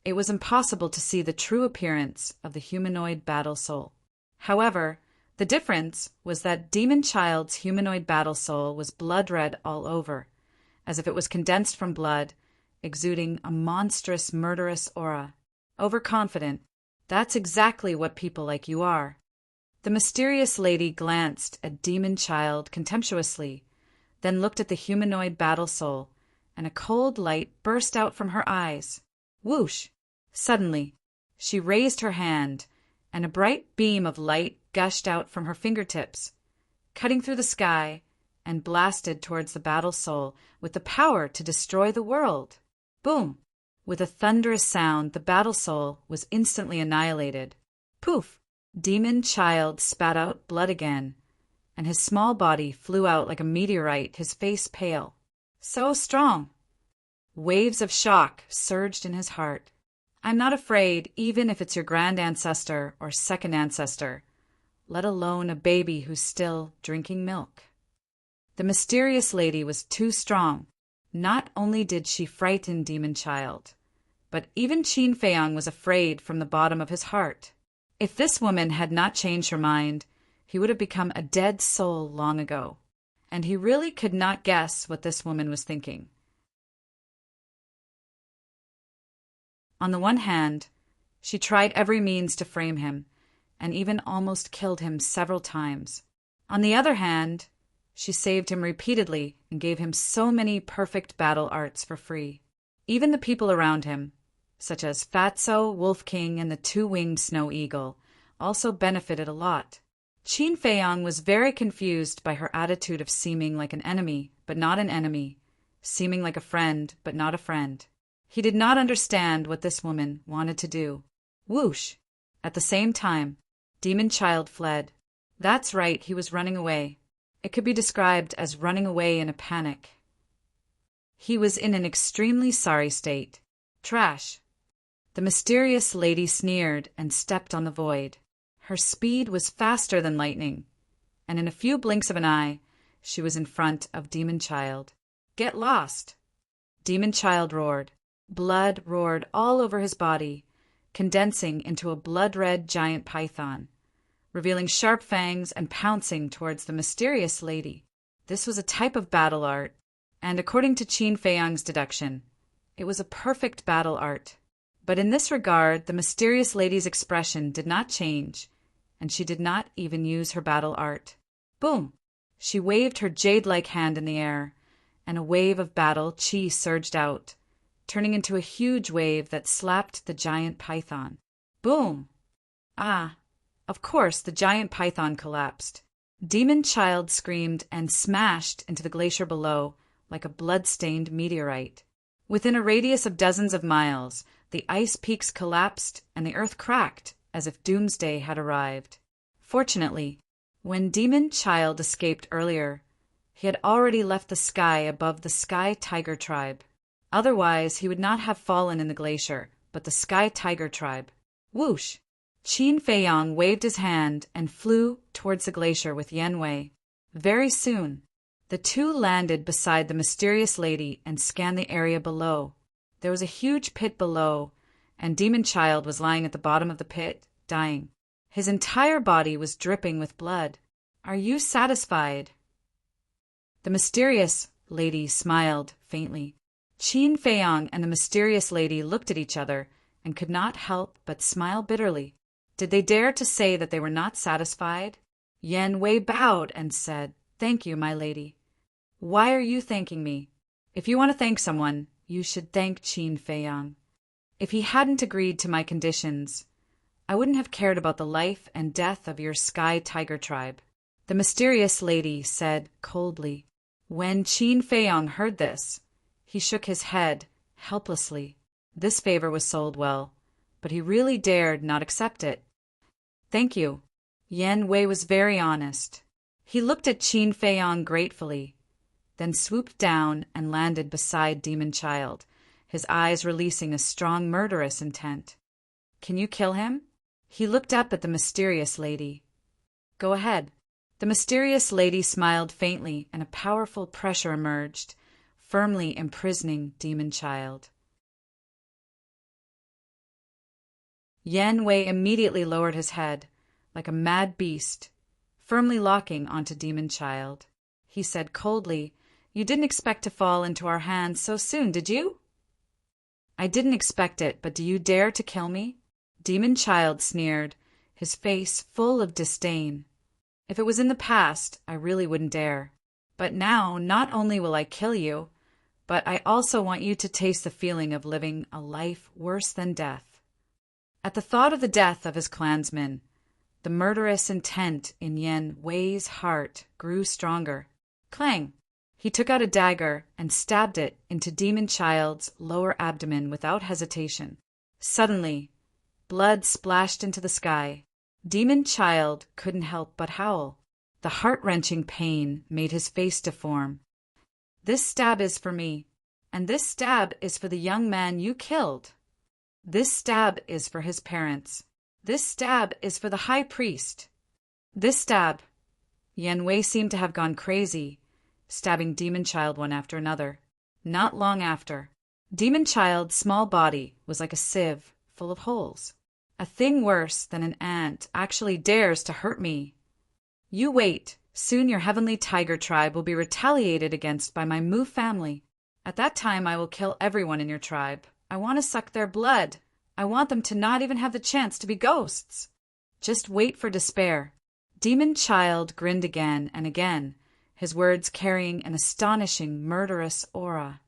it was impossible to see the true appearance of the humanoid battle soul. However, the difference was that Demon Child's humanoid battle soul was blood-red all over, as if it was condensed from blood, exuding a monstrous, murderous aura. Overconfident. That's exactly what people like you are. The mysterious lady glanced at Demon Child contemptuously, then looked at the humanoid battle soul, and a cold light burst out from her eyes. Whoosh! Suddenly, she raised her hand, and a bright beam of light gushed out from her fingertips, cutting through the sky, and blasted towards the battle soul with the power to destroy the world. Boom! With a thunderous sound, the battle soul was instantly annihilated. Poof! Demon Child spat out blood again, and his small body flew out like a meteorite, his face pale. So strong! Waves of shock surged in his heart. "I'm not afraid, even if it's your grand ancestor or second ancestor, let alone a baby who's still drinking milk." The mysterious lady was too strong. Not only did she frighten Demon Child, but even Qin Feiyang was afraid from the bottom of his heart. If this woman had not changed her mind, he would have become a dead soul long ago, and he really could not guess what this woman was thinking. On the one hand, she tried every means to frame him, and even almost killed him several times. On the other hand, she saved him repeatedly and gave him so many perfect battle arts for free. Even the people around him, such as Fatso, Wolf King, and the two-winged snow eagle, also benefited a lot. Qin Feiyang was very confused by her attitude of seeming like an enemy, but not an enemy, seeming like a friend, but not a friend. He did not understand what this woman wanted to do. Whoosh! At the same time, Demon Child fled. That's right, he was running away. It could be described as running away in a panic. He was in an extremely sorry state. Trash! The mysterious lady sneered and stepped on the void. Her speed was faster than lightning, and in a few blinks of an eye, she was in front of Demon Child. Get lost! Demon Child roared. Blood roared all over his body, condensing into a blood-red giant python, revealing sharp fangs and pouncing towards the mysterious lady. This was a type of battle art, and according to Qin Feiyang's deduction, it was a perfect battle art. But in this regard, the mysterious lady's expression did not change, and she did not even use her battle art. Boom! She waved her jade-like hand in the air, and a wave of battle chi surged out, turning into a huge wave that slapped the giant python. Boom! Ah! Of course, the giant python collapsed. Demon Child screamed and smashed into the glacier below like a blood-stained meteorite. Within a radius of dozens of miles, the ice peaks collapsed and the earth cracked as if doomsday had arrived. Fortunately, when Demon Child escaped earlier, he had already left the sky above the Sky Tiger tribe. Otherwise, he would not have fallen in the glacier, but the Sky Tiger tribe. Whoosh! Qin Feiyang waved his hand and flew towards the glacier with Yan Wei. Very soon, the two landed beside the mysterious lady and scanned the area below. There was a huge pit below, and Demon Child was lying at the bottom of the pit, dying. His entire body was dripping with blood. Are you satisfied? The mysterious lady smiled faintly. Qin Feiyang and the mysterious lady looked at each other and could not help but smile bitterly. Did they dare to say that they were not satisfied? Yan Wei bowed and said, "Thank you, my lady." "Why are you thanking me? If you want to thank someone, you should thank Qin Feiyang. If he hadn't agreed to my conditions, I wouldn't have cared about the life and death of your Sky Tiger tribe." The mysterious lady said coldly. When Qin Feiyang heard this, he shook his head helplessly. This favor was sold well, but he really dared not accept it. "Thank you." Yan Wei was very honest. He looked at Qin Feiyang gratefully, then swooped down and landed beside Demon Child, his eyes releasing a strong murderous intent. "Can you kill him?" He looked up at the mysterious lady. "Go ahead." The mysterious lady smiled faintly, and a powerful pressure emerged, firmly imprisoning Demon Child. Yan Wei immediately lowered his head, like a mad beast, firmly locking onto Demon Child. He said coldly, "You didn't expect to fall into our hands so soon, did you?" "I didn't expect it, but do you dare to kill me?" Demon Child sneered, his face full of disdain. "If it was in the past, I really wouldn't dare. But now, not only will I kill you, but I also want you to taste the feeling of living a life worse than death." At the thought of the death of his clansmen, the murderous intent in Yan Wei's heart grew stronger. Clang! He took out a dagger and stabbed it into Demon Child's lower abdomen without hesitation. Suddenly, blood splashed into the sky. Demon Child couldn't help but howl. The heart-wrenching pain made his face deform. "This stab is for me, and this stab is for the young man you killed. This stab is for his parents. This stab is for the high priest. This stab—" Yan Wei seemed to have gone crazy, stabbing Demon Child one after another. Not long after, Demon Child's small body was like a sieve full of holes. "A thing worse than an ant actually dares to hurt me." You wait. Soon your heavenly tiger tribe will be retaliated against by my Mu family. At that time I will kill everyone in your tribe. I want to suck their blood. I want them to not even have the chance to be ghosts. Just wait for despair. Demon Child grinned again and again, his words carrying an astonishing, murderous aura.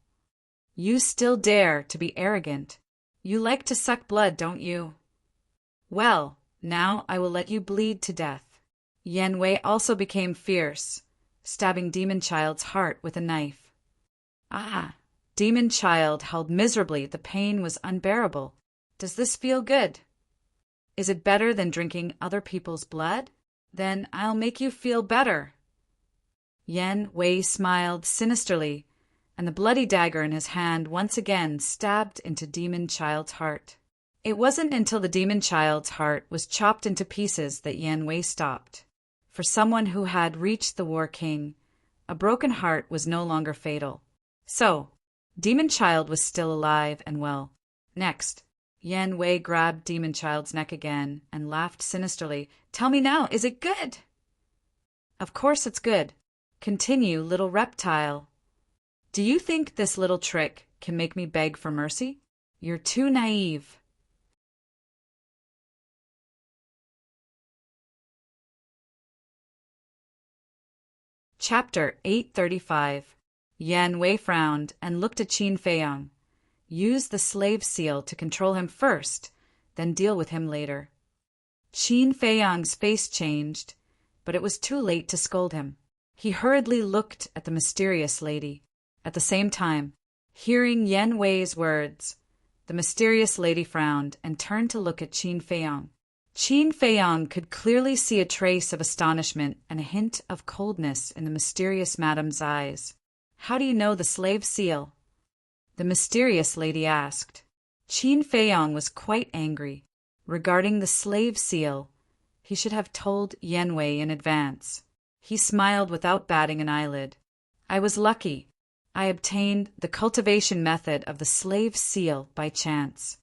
You still dare to be arrogant. You like to suck blood, don't you? Well, now I will let you bleed to death. Yan Wei also became fierce, stabbing Demon Child's heart with a knife. Ah! Demon Child held miserably. The pain was unbearable. Does this feel good? Is it better than drinking other people's blood? Then I'll make you feel better. Yan Wei smiled sinisterly, and the bloody dagger in his hand once again stabbed into Demon Child's heart. It wasn't until the Demon Child's heart was chopped into pieces that Yan Wei stopped. For someone who had reached the War King, a broken heart was no longer fatal. So, Demon Child was still alive and well. Next, Yan Wei grabbed Demon Child's neck again and laughed sinisterly. Tell me now, is it good? Of course it's good. Continue, little reptile. Do you think this little trick can make me beg for mercy? You're too naive. Chapter 835. Yan Wei frowned and looked at Qin Feiyang. Use the slave seal to control him first, then deal with him later. Qin Feiyang's face changed, but it was too late to scold him. He hurriedly looked at the mysterious lady. At the same time, hearing Yan Wei's words, the mysterious lady frowned and turned to look at Qin Feiyang. Qin Feiyang could clearly see a trace of astonishment and a hint of coldness in the mysterious madame's eyes. How do you know the slave seal? The mysterious lady asked. Qin Feiyang was quite angry. Regarding the slave seal, he should have told Yan Wei in advance. He smiled without batting an eyelid. I was lucky. I obtained the cultivation method of the slave seal by chance.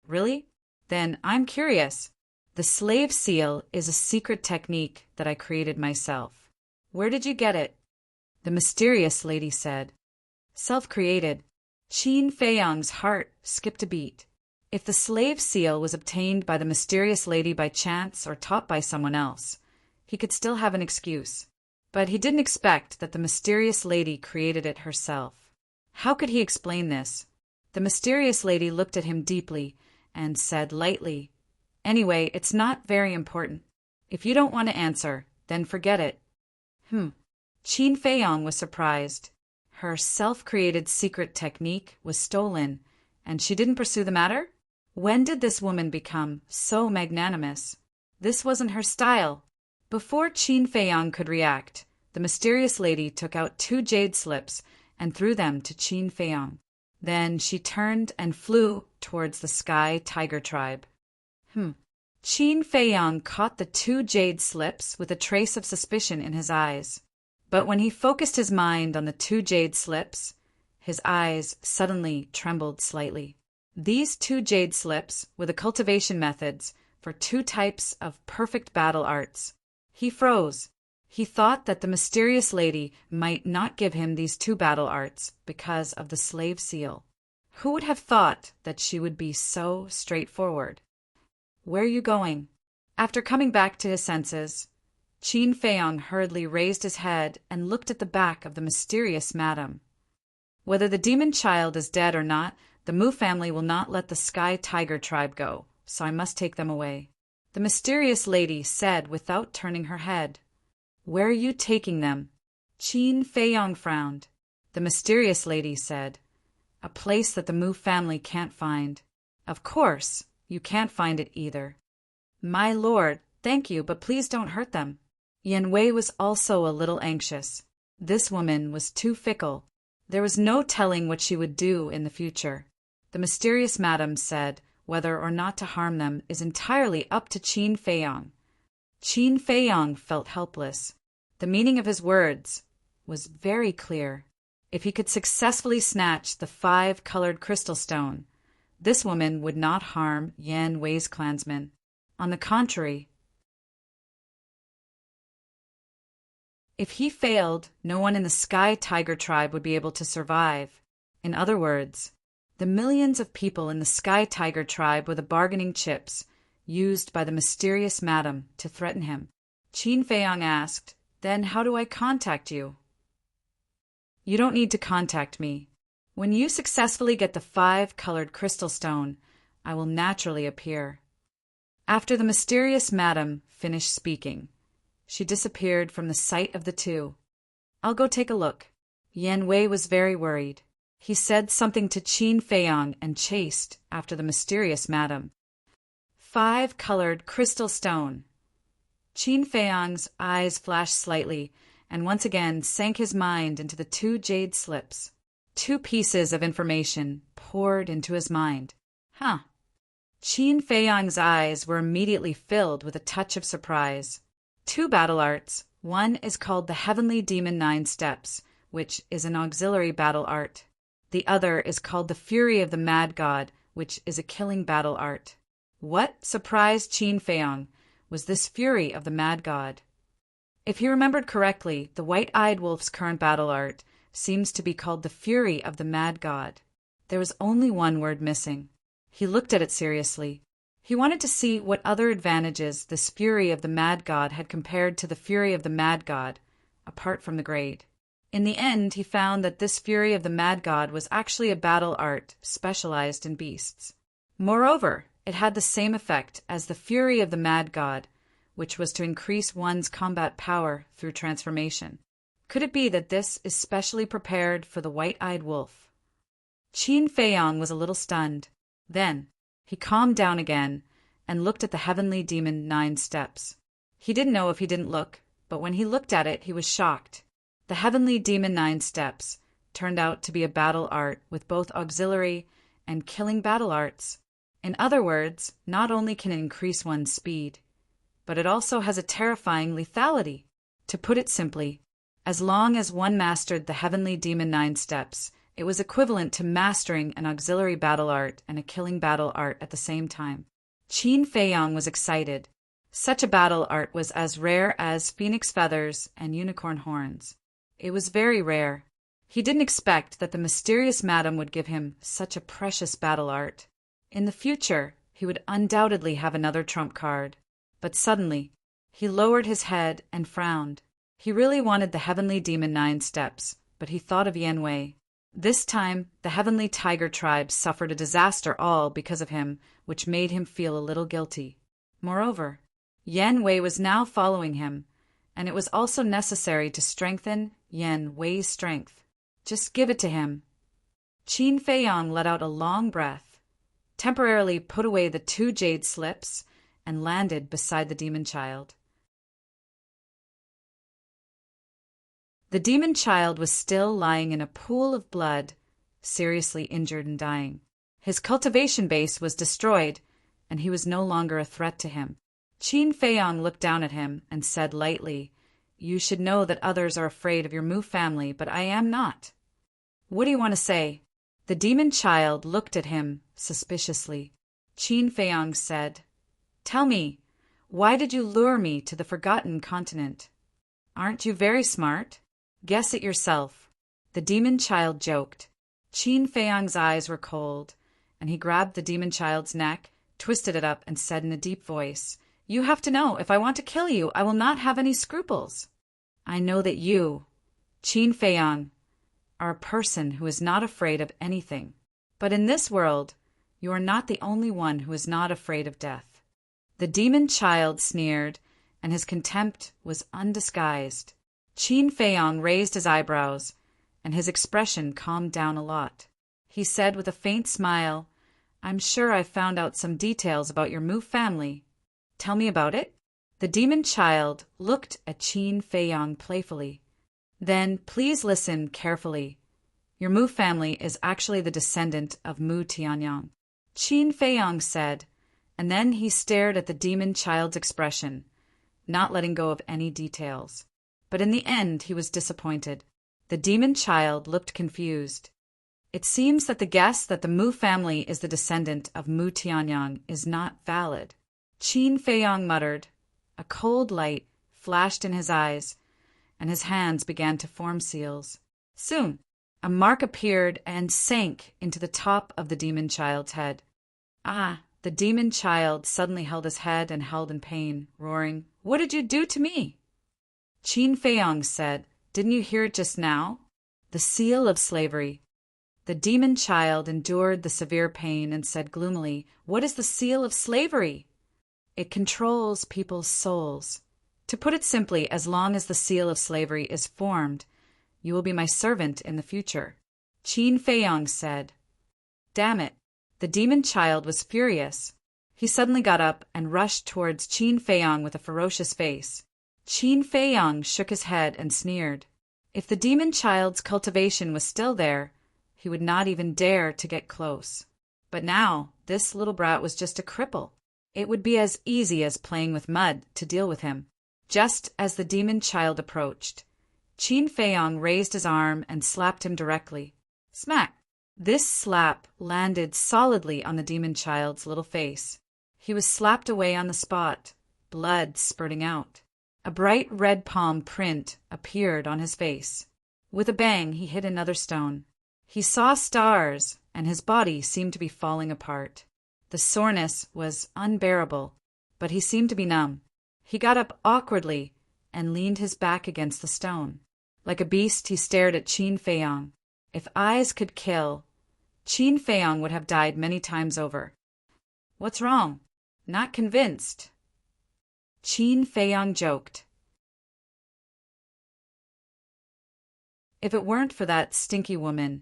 Really? Then I'm curious. The slave seal is a secret technique that I created myself. Where did you get it? The mysterious lady said. Self-created. Qin Feiyang's heart skipped a beat. If the slave seal was obtained by the mysterious lady by chance or taught by someone else, he could still have an excuse. But he didn't expect that the mysterious lady created it herself. How could he explain this? The mysterious lady looked at him deeply and said lightly, Anyway, it's not very important. If you don't want to answer, then forget it. Qin Feiyang was surprised. Her self-created secret technique was stolen, and she didn't pursue the matter? When did this woman become so magnanimous? This wasn't her style. Before Qin Feiyang could react, the mysterious lady took out 2 jade slips and threw them to Qin Feiyang. Then she turned and flew towards the Sky Tiger tribe. Qin Feiyang caught the 2 jade slips with a trace of suspicion in his eyes. But when he focused his mind on the 2 jade slips, his eyes suddenly trembled slightly. These 2 jade slips were the cultivation methods for 2 types of perfect battle arts. He froze. He thought that the mysterious lady might not give him these 2 battle arts because of the slave seal. Who would have thought that she would be so straightforward? Where are you going? After coming back to his senses, Qin Feiyang hurriedly raised his head and looked at the back of the mysterious madam. Whether the demon child is dead or not, the Mu family will not let the Sky Tiger tribe go, so I must take them away. The mysterious lady said without turning her head. Where are you taking them? Qin Feiyang frowned. The mysterious lady said, A place that the Mu family can't find. Of course, you can't find it either. My lord, thank you, but please don't hurt them. Yan Wei was also a little anxious. This woman was too fickle. There was no telling what she would do in the future. The mysterious madam said whether or not to harm them is entirely up to Qin Feiyang. Qin Feiyang felt helpless. The meaning of his words was very clear. If he could successfully snatch the 5-colored crystal stone, this woman would not harm Yan Wei's clansmen. On the contrary, If he failed, no one in the Sky Tiger tribe would be able to survive. In other words, the millions of people in the Sky Tiger tribe were the bargaining chips used by the mysterious madam to threaten him. Qin Feiyang asked, "Then how do I contact you?" "You don't need to contact me. When you successfully get the 5-colored crystal stone, I will naturally appear." After the mysterious madam finished speaking, she disappeared from the sight of the two. "I'll go take a look." Yan Wei was very worried. He said something to Qin Feiyang and chased after the mysterious madam. 5-colored crystal stone. Qin Feiyang's eyes flashed slightly and once again sank his mind into the 2 jade slips. 2 pieces of information poured into his mind. Qin Feiyang's eyes were immediately filled with a touch of surprise. 2 battle arts. One is called the Heavenly Demon 9 Steps, which is an auxiliary battle art. The other is called the Fury of the Mad God, which is a killing battle art. What surprised Qin Feiyang was this Fury of the Mad God. If he remembered correctly, the White-Eyed Wolf's current battle art seems to be called the Fury of the Mad God. There was only one word missing. He looked at it seriously. He wanted to see what other advantages this Fury of the Mad God had compared to the Fury of the Mad God, apart from the grade. In the end, he found that this Fury of the Mad God was actually a battle art specialized in beasts. Moreover, it had the same effect as the Fury of the Mad God, which was to increase one's combat power through transformation. Could it be that this is specially prepared for the White-Eyed Wolf? Qin Feiyang was a little stunned. Then, he calmed down again and looked at the Heavenly Demon 9 Steps. He didn't know if he didn't look, but when he looked at it, he was shocked. The Heavenly Demon 9 Steps turned out to be a battle art with both auxiliary and killing battle arts. In other words, not only can it increase one's speed, but it also has a terrifying lethality. To put it simply, as long as one mastered the Heavenly Demon 9 Steps, it was equivalent to mastering an auxiliary battle art and a killing battle art at the same time. Qin Feiyang was excited. Such a battle art was as rare as phoenix feathers and unicorn horns. It was very rare. He didn't expect that the mysterious madam would give him such a precious battle art. In the future, he would undoubtedly have another trump card. But suddenly, he lowered his head and frowned. He really wanted the Heavenly Demon 9 Steps, but he thought of Yan Wei. This time, the Heavenly Tiger tribe suffered a disaster all because of him, which made him feel a little guilty. Moreover, Yan Wei was now following him, and it was also necessary to strengthen Yan Wei's strength. Just give it to him. Qin Feiyang let out a long breath, temporarily put away the 2 jade slips, and landed beside the demon child. The demon child was still lying in a pool of blood, seriously injured and dying. His cultivation base was destroyed, and he was no longer a threat to him. Qin Feiyang looked down at him and said lightly, "You should know that others are afraid of your Mu family, but I am not." "What do you want to say?" The demon child looked at him suspiciously. Qin Feiyang said, "Tell me, why did you lure me to the Forgotten Continent? Aren't you very smart? Guess it yourself." The demon child joked. Qin Feiyang's eyes were cold, and he grabbed the demon child's neck, twisted it up, and said in a deep voice, "You have to know, if I want to kill you, I will not have any scruples. I know that you, Qin Feiyang, are a person who is not afraid of anything. But in this world, you are not the only one who is not afraid of death." The demon child sneered, and his contempt was undisguised. Qin Feiyang raised his eyebrows, and his expression calmed down a lot. He said with a faint smile, "I'm sure I've found out some details about your Mu family. Tell me about it." The demon child looked at Qin Feiyang playfully. "Then please listen carefully. Your Mu family is actually the descendant of Mu Tianyang," Qin Feiyang said, and then he stared at the demon child's expression, not letting go of any details. But in the end, he was disappointed. The demon child looked confused. It seems that the guess that the Mu family is the descendant of Mu Tianyang is not valid. Qin Feiyang muttered. A cold light flashed in his eyes, and his hands began to form seals. Soon, a mark appeared and sank into the top of the demon child's head. Ah! The demon child suddenly held his head and held in pain, roaring, "What did you do to me?" Qin Feiyong said, "Didn't you hear it just now? The seal of slavery." The demon child endured the severe pain and said gloomily, "What is the seal of slavery?" "It controls people's souls. To put it simply, as long as the seal of slavery is formed, you will be my servant in the future." Qin Feiyong said. "Damn it." The demon child was furious. He suddenly got up and rushed towards Qin Feiyong with a ferocious face. Qin Feiyong shook his head and sneered. If the demon child's cultivation was still there, he would not even dare to get close. But now, this little brat was just a cripple. It would be as easy as playing with mud to deal with him. Just as the demon child approached, Qin Feiyong raised his arm and slapped him directly. Smack! This slap landed solidly on the demon child's little face. He was slapped away on the spot, blood spurting out. A bright red palm print appeared on his face. With a bang, he hit another stone. He saw stars, and his body seemed to be falling apart. The soreness was unbearable, but he seemed to be numb. He got up awkwardly and leaned his back against the stone. Like a beast, he stared at Qin Feiyong. If eyes could kill, Qin Feiyong would have died many times over. "What's wrong? Not convinced?" Qin Feiyong joked. "If it weren't for that stinky woman,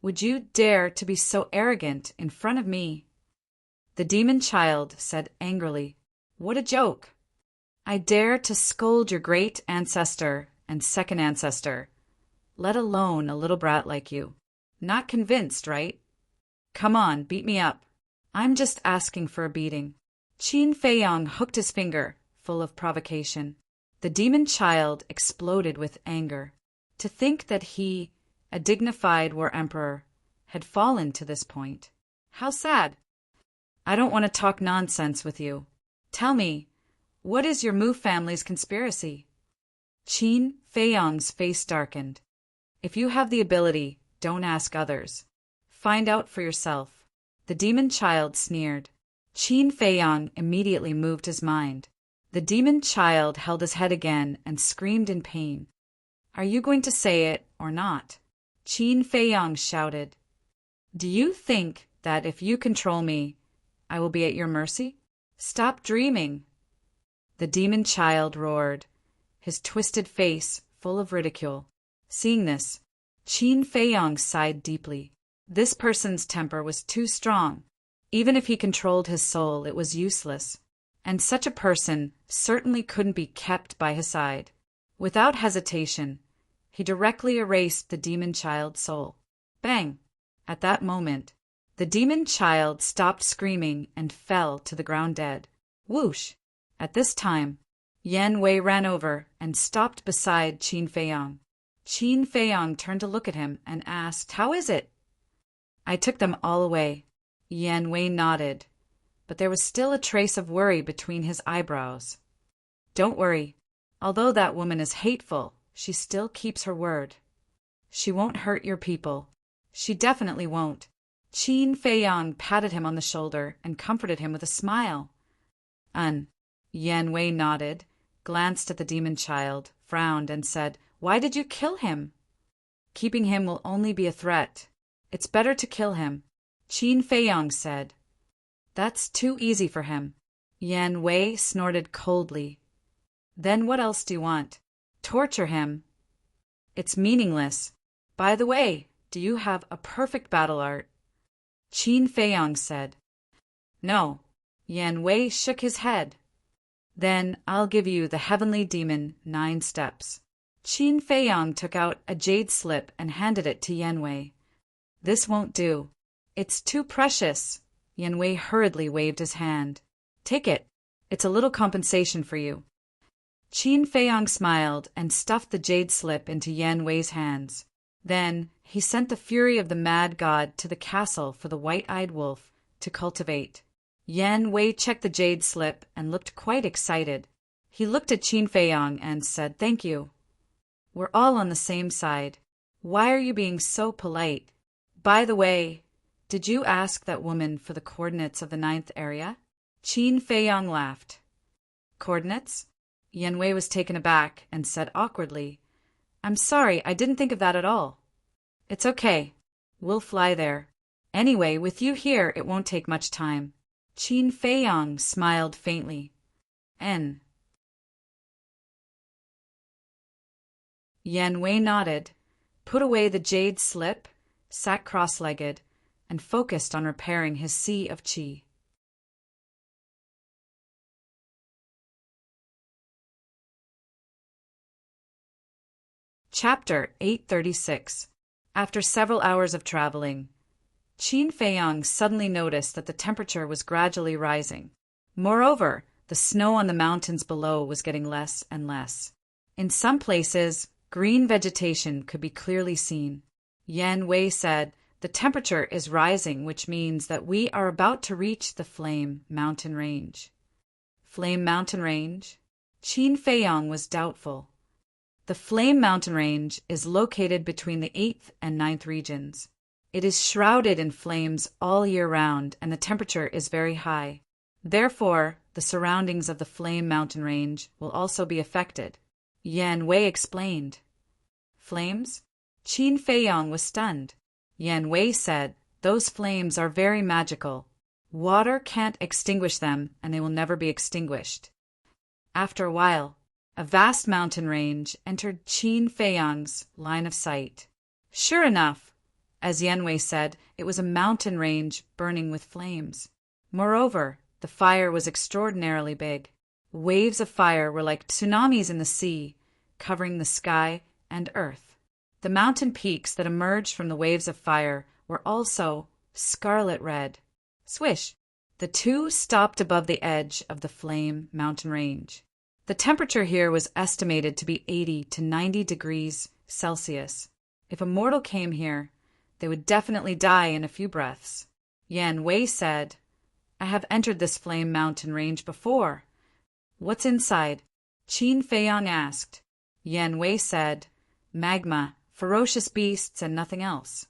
would you dare to be so arrogant in front of me?" The demon child said angrily, "What a joke! I dare to scold your great ancestor and second ancestor, let alone a little brat like you. Not convinced, right? Come on, beat me up. I'm just asking for a beating." Qin Feiyong hooked his finger, full of provocation. The demon child exploded with anger. To think that he, a dignified war emperor, had fallen to this point. How sad. "I don't want to talk nonsense with you. Tell me, what is your Mu family's conspiracy?" Qin Feiyong's face darkened. "If you have the ability, don't ask others. Find out for yourself." The demon child sneered. Qin Feiyong immediately moved his mind. The demon child held his head again and screamed in pain. "Are you going to say it or not?" Qin Feiyong shouted. "Do you think that if you control me, I will be at your mercy? Stop dreaming." The demon child roared, his twisted face full of ridicule. Seeing this, Qin Feiyong sighed deeply. This person's temper was too strong. Even if he controlled his soul, it was useless. And such a person certainly couldn't be kept by his side. Without hesitation, he directly erased the demon child's soul. Bang! At that moment, the demon child stopped screaming and fell to the ground dead. Whoosh! At this time, Yan Wei ran over and stopped beside Qin Feiyong. Qin Feiyong turned to look at him and asked, "How is it?" "I took them all away." Yan Wei nodded, but there was still a trace of worry between his eyebrows. "Don't worry. Although that woman is hateful, she still keeps her word. She won't hurt your people. She definitely won't." Qin Feiyong patted him on the shoulder and comforted him with a smile. Yan Wei nodded, glanced at the demon child, frowned, and said, "Why did you kill him?" "Keeping him will only be a threat. It's better to kill him," Qin Feiyong said. "That's too easy for him." Yan Wei snorted coldly. "Then what else do you want? Torture him? It's meaningless. By the way, do you have a perfect battle art?" Qin Feiyong said. "No." Yan Wei shook his head. "Then I'll give you the Heavenly Demon 9 steps." Qin Feiyong took out a jade slip and handed it to Yan Wei. "This won't do. It's too precious." Yan Wei hurriedly waved his hand. "Take it. It's a little compensation for you." Qin Feiyong smiled and stuffed the jade slip into Yan Wei's hands. Then he sent the fury of the mad god to the castle for the white-eyed wolf to cultivate. Yan Wei checked the jade slip and looked quite excited. He looked at Qin Feiyong and said, "Thank you." We're all on the same side. Why are you being so polite? By the way, did you ask that woman for the coordinates of the 9th area? Qin Feiyang laughed. Coordinates? Yan Wei was taken aback and said awkwardly, I'm sorry, I didn't think of that at all. It's okay. We'll fly there. Anyway, with you here, it won't take much time. Qin Feiyang smiled faintly. N. Yan Wei nodded, put away the jade slip, sat cross-legged, and focused on repairing his sea of qi. Chapter 836. After several hours of traveling, Qin Feiyang suddenly noticed that the temperature was gradually rising. Moreover, the snow on the mountains below was getting less and less. In some places, green vegetation could be clearly seen. Yan Wei said, the temperature is rising, which means that we are about to reach the Flame Mountain Range. Flame Mountain Range? Qin Feiyang was doubtful. The Flame Mountain Range is located between the 8th and 9th regions. It is shrouded in flames all year round, and the temperature is very high. Therefore, the surroundings of the Flame Mountain Range will also be affected. Yan Wei explained. Flames? Qin Feiyang was stunned. Yan Wei said, those flames are very magical. Water can't extinguish them, and they will never be extinguished. After a while, a vast mountain range entered Qin Feiyang's line of sight. Sure enough, as Yan Wei said, it was a mountain range burning with flames. Moreover, the fire was extraordinarily big. Waves of fire were like tsunamis in the sea, covering the sky and earth. The mountain peaks that emerged from the waves of fire were also scarlet red. Swish! The two stopped above the edge of the Flame Mountain Range. The temperature here was estimated to be 80 to 90 degrees Celsius. If a mortal came here, they would definitely die in a few breaths. Yan Wei said, I have entered this Flame Mountain Range before. What's inside? Qin Feiyang asked. Yan Wei said, magma, ferocious beasts, and nothing else.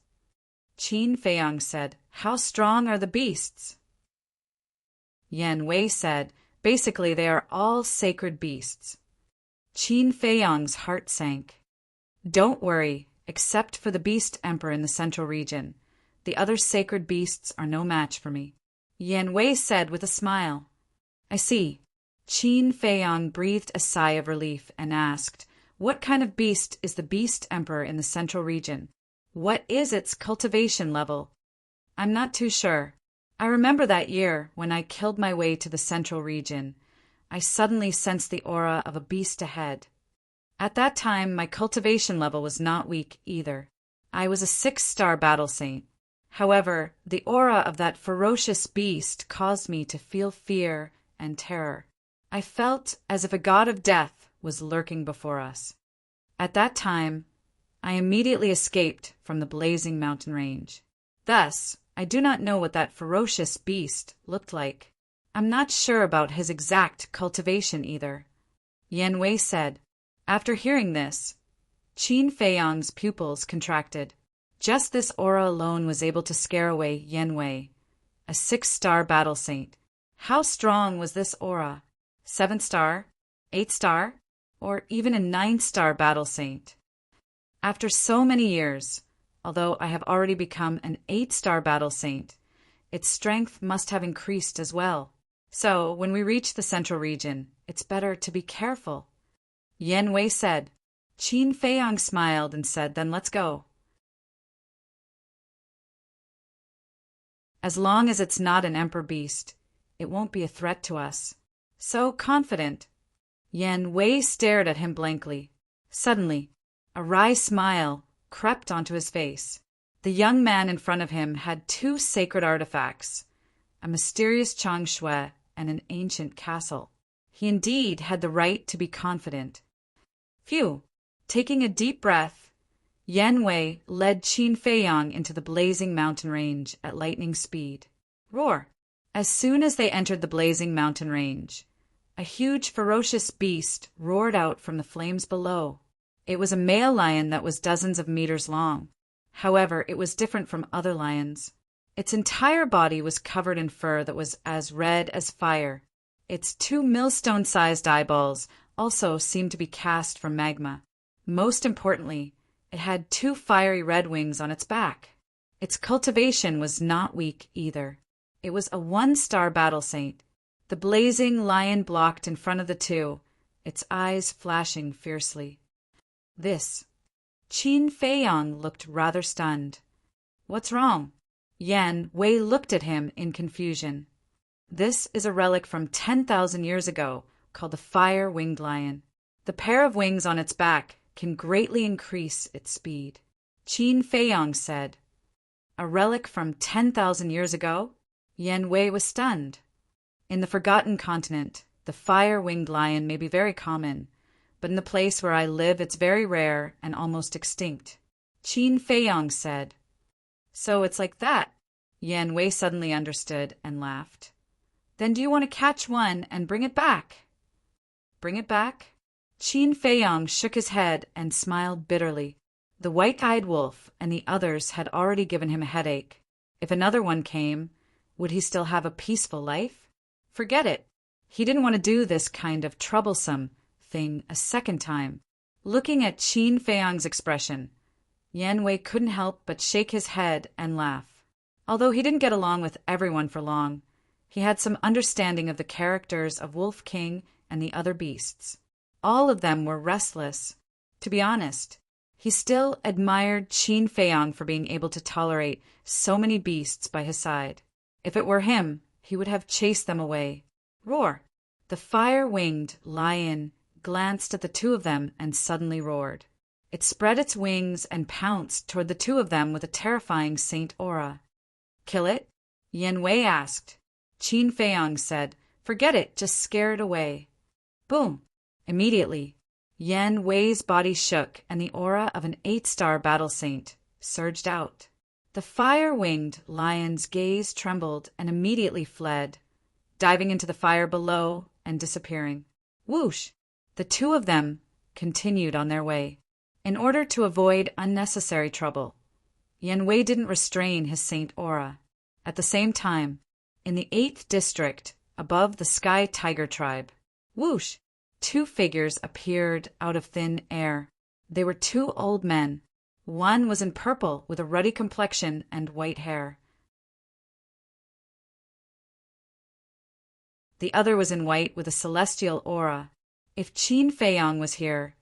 Qin Feiyang said, how strong are the beasts? Yan Wei said, basically they are all sacred beasts. Qin Feiyang's heart sank. Don't worry, except for the Beast Emperor in the central region. The other sacred beasts are no match for me. Yan Wei said with a smile. I see. Qin Feiyang breathed a sigh of relief and asked, what kind of beast is the Beast Emperor in the central region? What is its cultivation level? I'm not too sure. I remember that year when I killed my way to the central region. I suddenly sensed the aura of a beast ahead. At that time, my cultivation level was not weak either. I was a 6-star battle saint. However, the aura of that ferocious beast caused me to feel fear and terror. I felt as if a god of death was lurking before us. At that time, I immediately escaped from the blazing mountain range. Thus, I do not know what that ferocious beast looked like. I'm not sure about his exact cultivation either. Yan Wei said. After hearing this, Qin Feiyang's pupils contracted. Just this aura alone was able to scare away Yan Wei, a 6-star battle saint. How strong was this aura? 7-star? 8-star? Or even a 9-star battle saint? After so many years, although I have already become an 8-star battle saint, its strength must have increased as well. So, when we reach the central region, it's better to be careful. Yan Wei said. Qin Feiyang smiled and said, then let's go. As long as it's not an emperor beast, it won't be a threat to us. So confident. Yan Wei stared at him blankly. Suddenly, a wry smile crept onto his face. The young man in front of him had 2 sacred artifacts, a mysterious changshui and an ancient castle. He indeed had the right to be confident. Phew! Taking a deep breath, Yan Wei led Qin Feiyang into the blazing mountain range at lightning speed. Roar! As soon as they entered the blazing mountain range, a huge ferocious beast roared out from the flames below. It was a male lion that was dozens of meters long. However, it was different from other lions. Its entire body was covered in fur that was as red as fire. Its 2 millstone-sized eyeballs also seemed to be cast from magma. Most importantly, it had 2 fiery red wings on its back. Its cultivation was not weak either. It was a 1-star battle saint. The blazing lion blocked in front of the 2, its eyes flashing fiercely. This. Qin Feiyang looked rather stunned. What's wrong? Yan Wei looked at him in confusion. This is a relic from 10,000 years ago called the fire-winged lion. The pair of wings on its back can greatly increase its speed. Qin Feiyang said. A relic from 10,000 years ago? Yan Wei was stunned. In the Forgotten Continent, the fire-winged lion may be very common, but in the place where I live it's very rare and almost extinct. Qin Feiyang said. So it's like that. Yan Wei suddenly understood and laughed. Then do you want to catch one and bring it back? Bring it back? Qin Feiyang shook his head and smiled bitterly. The white-eyed wolf and the others had already given him a headache. If another one came, would he still have a peaceful life? Forget it. He didn't want to do this kind of troublesome thing a second time. Looking at Qin Feiyang's expression, Yan Wei couldn't help but shake his head and laugh. Although he didn't get along with everyone for long, he had some understanding of the characters of Wolf King and the other beasts. All of them were restless. To be honest, he still admired Qin Feiyang for being able to tolerate so many beasts by his side. If it were him, he would have chased them away. Roar! The fire-winged lion glanced at the 2 of them and suddenly roared. It spread its wings and pounced toward the 2 of them with a terrifying saint aura. Kill it? Yan Wei asked. Qin Feiyang said, Forget it, just scare it away. Boom! Immediately, Yan Wei's body shook and the aura of an 8-star battle saint surged out. The fire-winged lion's gaze trembled and immediately fled, diving into the fire below and disappearing. Whoosh! The 2 of them continued on their way. In order to avoid unnecessary trouble, Yan Wei didn't restrain his saint aura. At the same time, in the 8th district, above the Sky Tiger tribe, whoosh! 2 figures appeared out of thin air. They were 2 old men. One was in purple with a ruddy complexion and white hair. The other was in white with a celestial aura. If Qin Feiyang was here,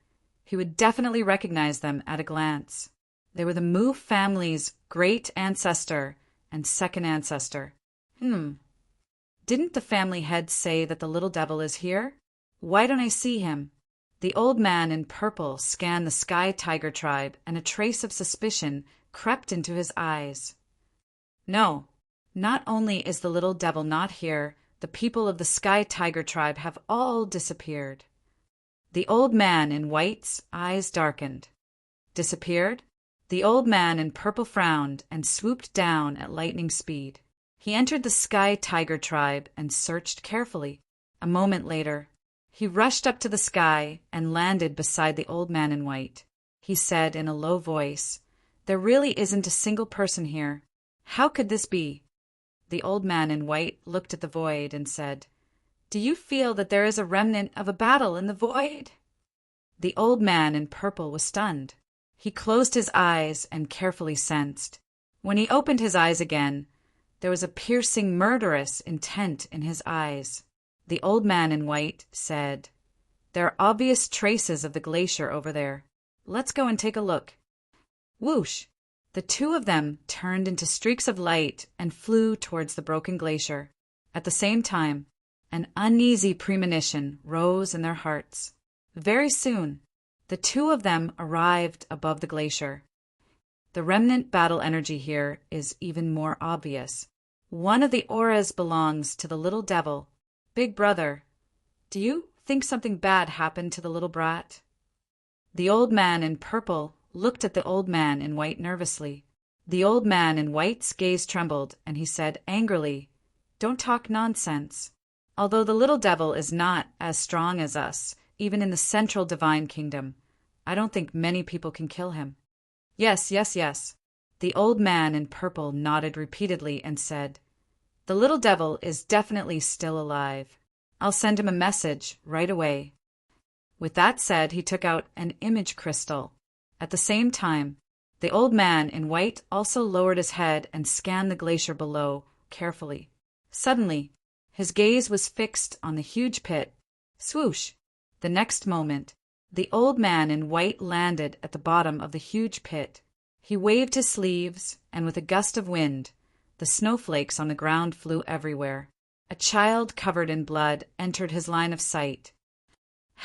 he would definitely recognize them at a glance. They were the Mu family's great ancestor and second ancestor. Didn't the family head say that the little devil is here? Why don't I see him? The old man in purple scanned the Sky Tiger tribe, and a trace of suspicion crept into his eyes. No, not only is the little devil not here, the people of the Sky Tiger tribe have all disappeared. The old man in white's eyes darkened. Disappeared? The old man in purple frowned and swooped down at lightning speed. He entered the Sky Tiger tribe and searched carefully. A moment later, he rushed up to the sky and landed beside the old man in white. He said in a low voice, There really isn't a single person here. How could this be? The old man in white looked at the void and said, Do you feel that there is a remnant of a battle in the void? The old man in purple was stunned. He closed his eyes and carefully sensed. When he opened his eyes again, there was a piercing, murderous intent in his eyes. The old man in white said, There are obvious traces of the glacier over there. Let's go and take a look. Whoosh! The 2 of them turned into streaks of light and flew towards the broken glacier. At the same time, an uneasy premonition rose in their hearts. Very soon, the 2 of them arrived above the glacier. The remnant battle energy here is even more obvious. One of the auras belongs to the little devil. Big brother, do you think something bad happened to the little brat? The old man in purple looked at the old man in white nervously. The old man in white's gaze trembled, and he said angrily, Don't talk nonsense. Although the little devil is not as strong as us, even in the central divine kingdom, I don't think many people can kill him." "Yes, yes, yes." The old man in purple nodded repeatedly and said, "The little devil is definitely still alive. I'll send him a message right away." With that said, he took out an image crystal. At the same time, the old man in white also lowered his head and scanned the glacier below carefully. Suddenly, his gaze was fixed on the huge pit. Swoosh! The next moment, the old man in white landed at the bottom of the huge pit. He waved his sleeves, and with a gust of wind, the snowflakes on the ground flew everywhere. A child covered in blood entered his line of sight.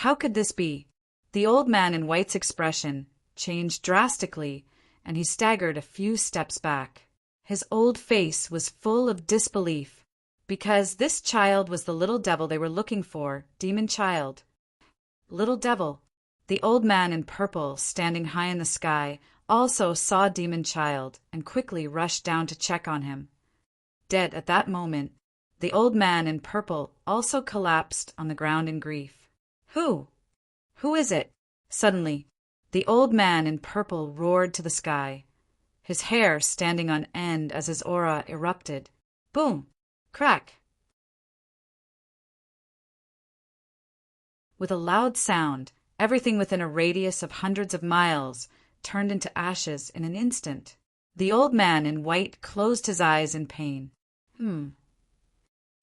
How could this be? The old man in white's expression changed drastically, and he staggered a few steps back. His old face was full of disbelief, because this child was the little devil they were looking for, demon child. Little devil. The old man in purple, standing high in the sky, also saw demon child and quickly rushed down to check on him. Dead at that moment, the old man in purple also collapsed on the ground in grief. Who? Who is it? Suddenly, the old man in purple roared to the sky, his hair standing on end as his aura erupted. Boom! Crack! With a loud sound, everything within a radius of hundreds of miles turned into ashes in an instant. The old man in white closed his eyes in pain.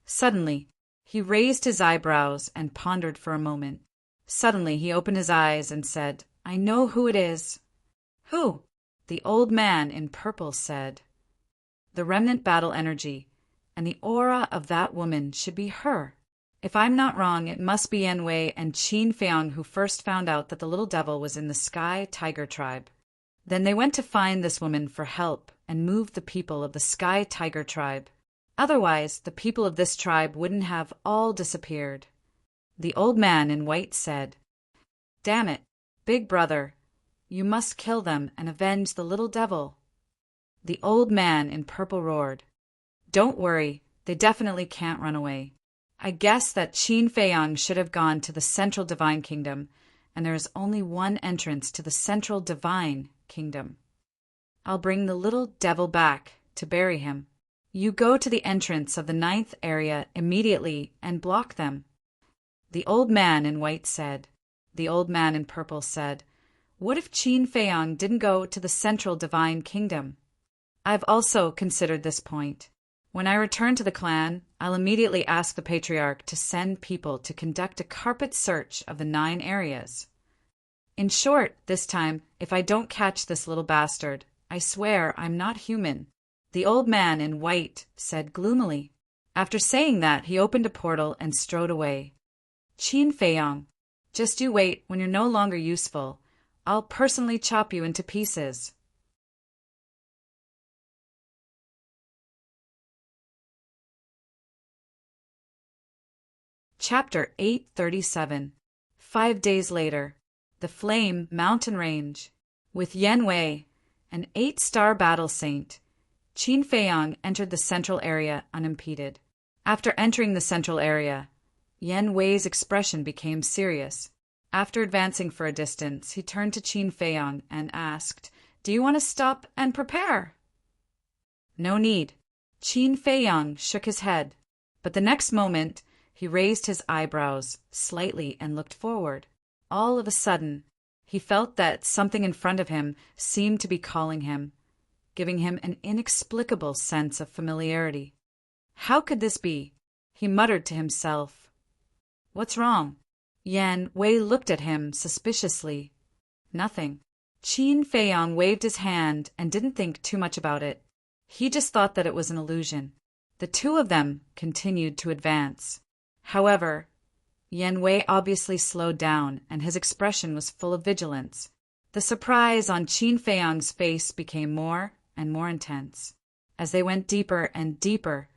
Suddenly, he raised his eyebrows and pondered for a moment. Suddenly, he opened his eyes and said, "I know who it is." "Who?" The old man in purple said. "The remnant battle energy, and the aura of that woman should be her. If I'm not wrong, it must be Yan Wei and Qin Feiyang who first found out that the little devil was in the Sky Tiger tribe. Then they went to find this woman for help and moved the people of the Sky Tiger tribe. Otherwise, the people of this tribe wouldn't have all disappeared." The old man in white said, "Damn it, big brother, you must kill them and avenge the little devil." The old man in purple roared, "Don't worry, they definitely can't run away. I guess that Qin Feiyang should have gone to the Central Divine Kingdom, and there is only one entrance to the Central Divine Kingdom. I'll bring the little devil back to bury him. You go to the entrance of the 9th area immediately and block them." The old man in white said. The old man in purple said, "What if Qin Feiyang didn't go to the Central Divine Kingdom?" "I've also considered this point. When I return to the clan, I'll immediately ask the patriarch to send people to conduct a carpet search of the 9 areas. In short, this time, if I don't catch this little bastard, I swear I'm not human," the old man in white said gloomily. After saying that, he opened a portal and strode away. "Qin Feiyang, just you wait. When you're no longer useful, I'll personally chop you into pieces." Chapter 837. 5 days later. The Flame Mountain Range. With Yan Wei, an 8-star battle saint, Qin Feiyang entered the central area unimpeded. After entering the central area, Yan Wei's expression became serious. After advancing for a distance, he turned to Qin Feiyang and asked, "Do you want to stop and prepare?" "No need." Qin Feiyang shook his head, but the next moment he raised his eyebrows slightly and looked forward. All of a sudden, he felt that something in front of him seemed to be calling him, giving him an inexplicable sense of familiarity. How could this be? He muttered to himself. "What's wrong?" Yan Wei looked at him suspiciously. "Nothing." Qin Feiyang waved his hand and didn't think too much about it. He just thought that it was an illusion. The two of them continued to advance. However, Yan Wei obviously slowed down, and his expression was full of vigilance. The surprise on Qin Feiyang's face became more and more intense. As they went deeper and deeper,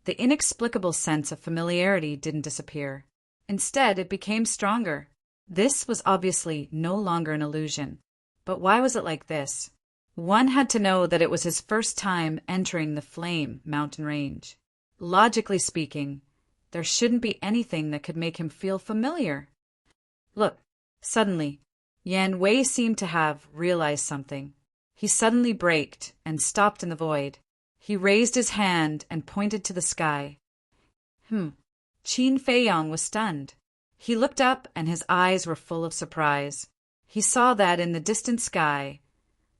the inexplicable sense of familiarity didn't disappear. Instead, it became stronger. This was obviously no longer an illusion. But why was it like this? One had to know that it was his first time entering the Flame Mountain Range. Logically speaking, there shouldn't be anything that could make him feel familiar. Look, suddenly, Yan Wei seemed to have realized something. He suddenly braked and stopped in the void. He raised his hand and pointed to the sky. Qin Feiyong was stunned. He looked up and his eyes were full of surprise. He saw that in the distant sky,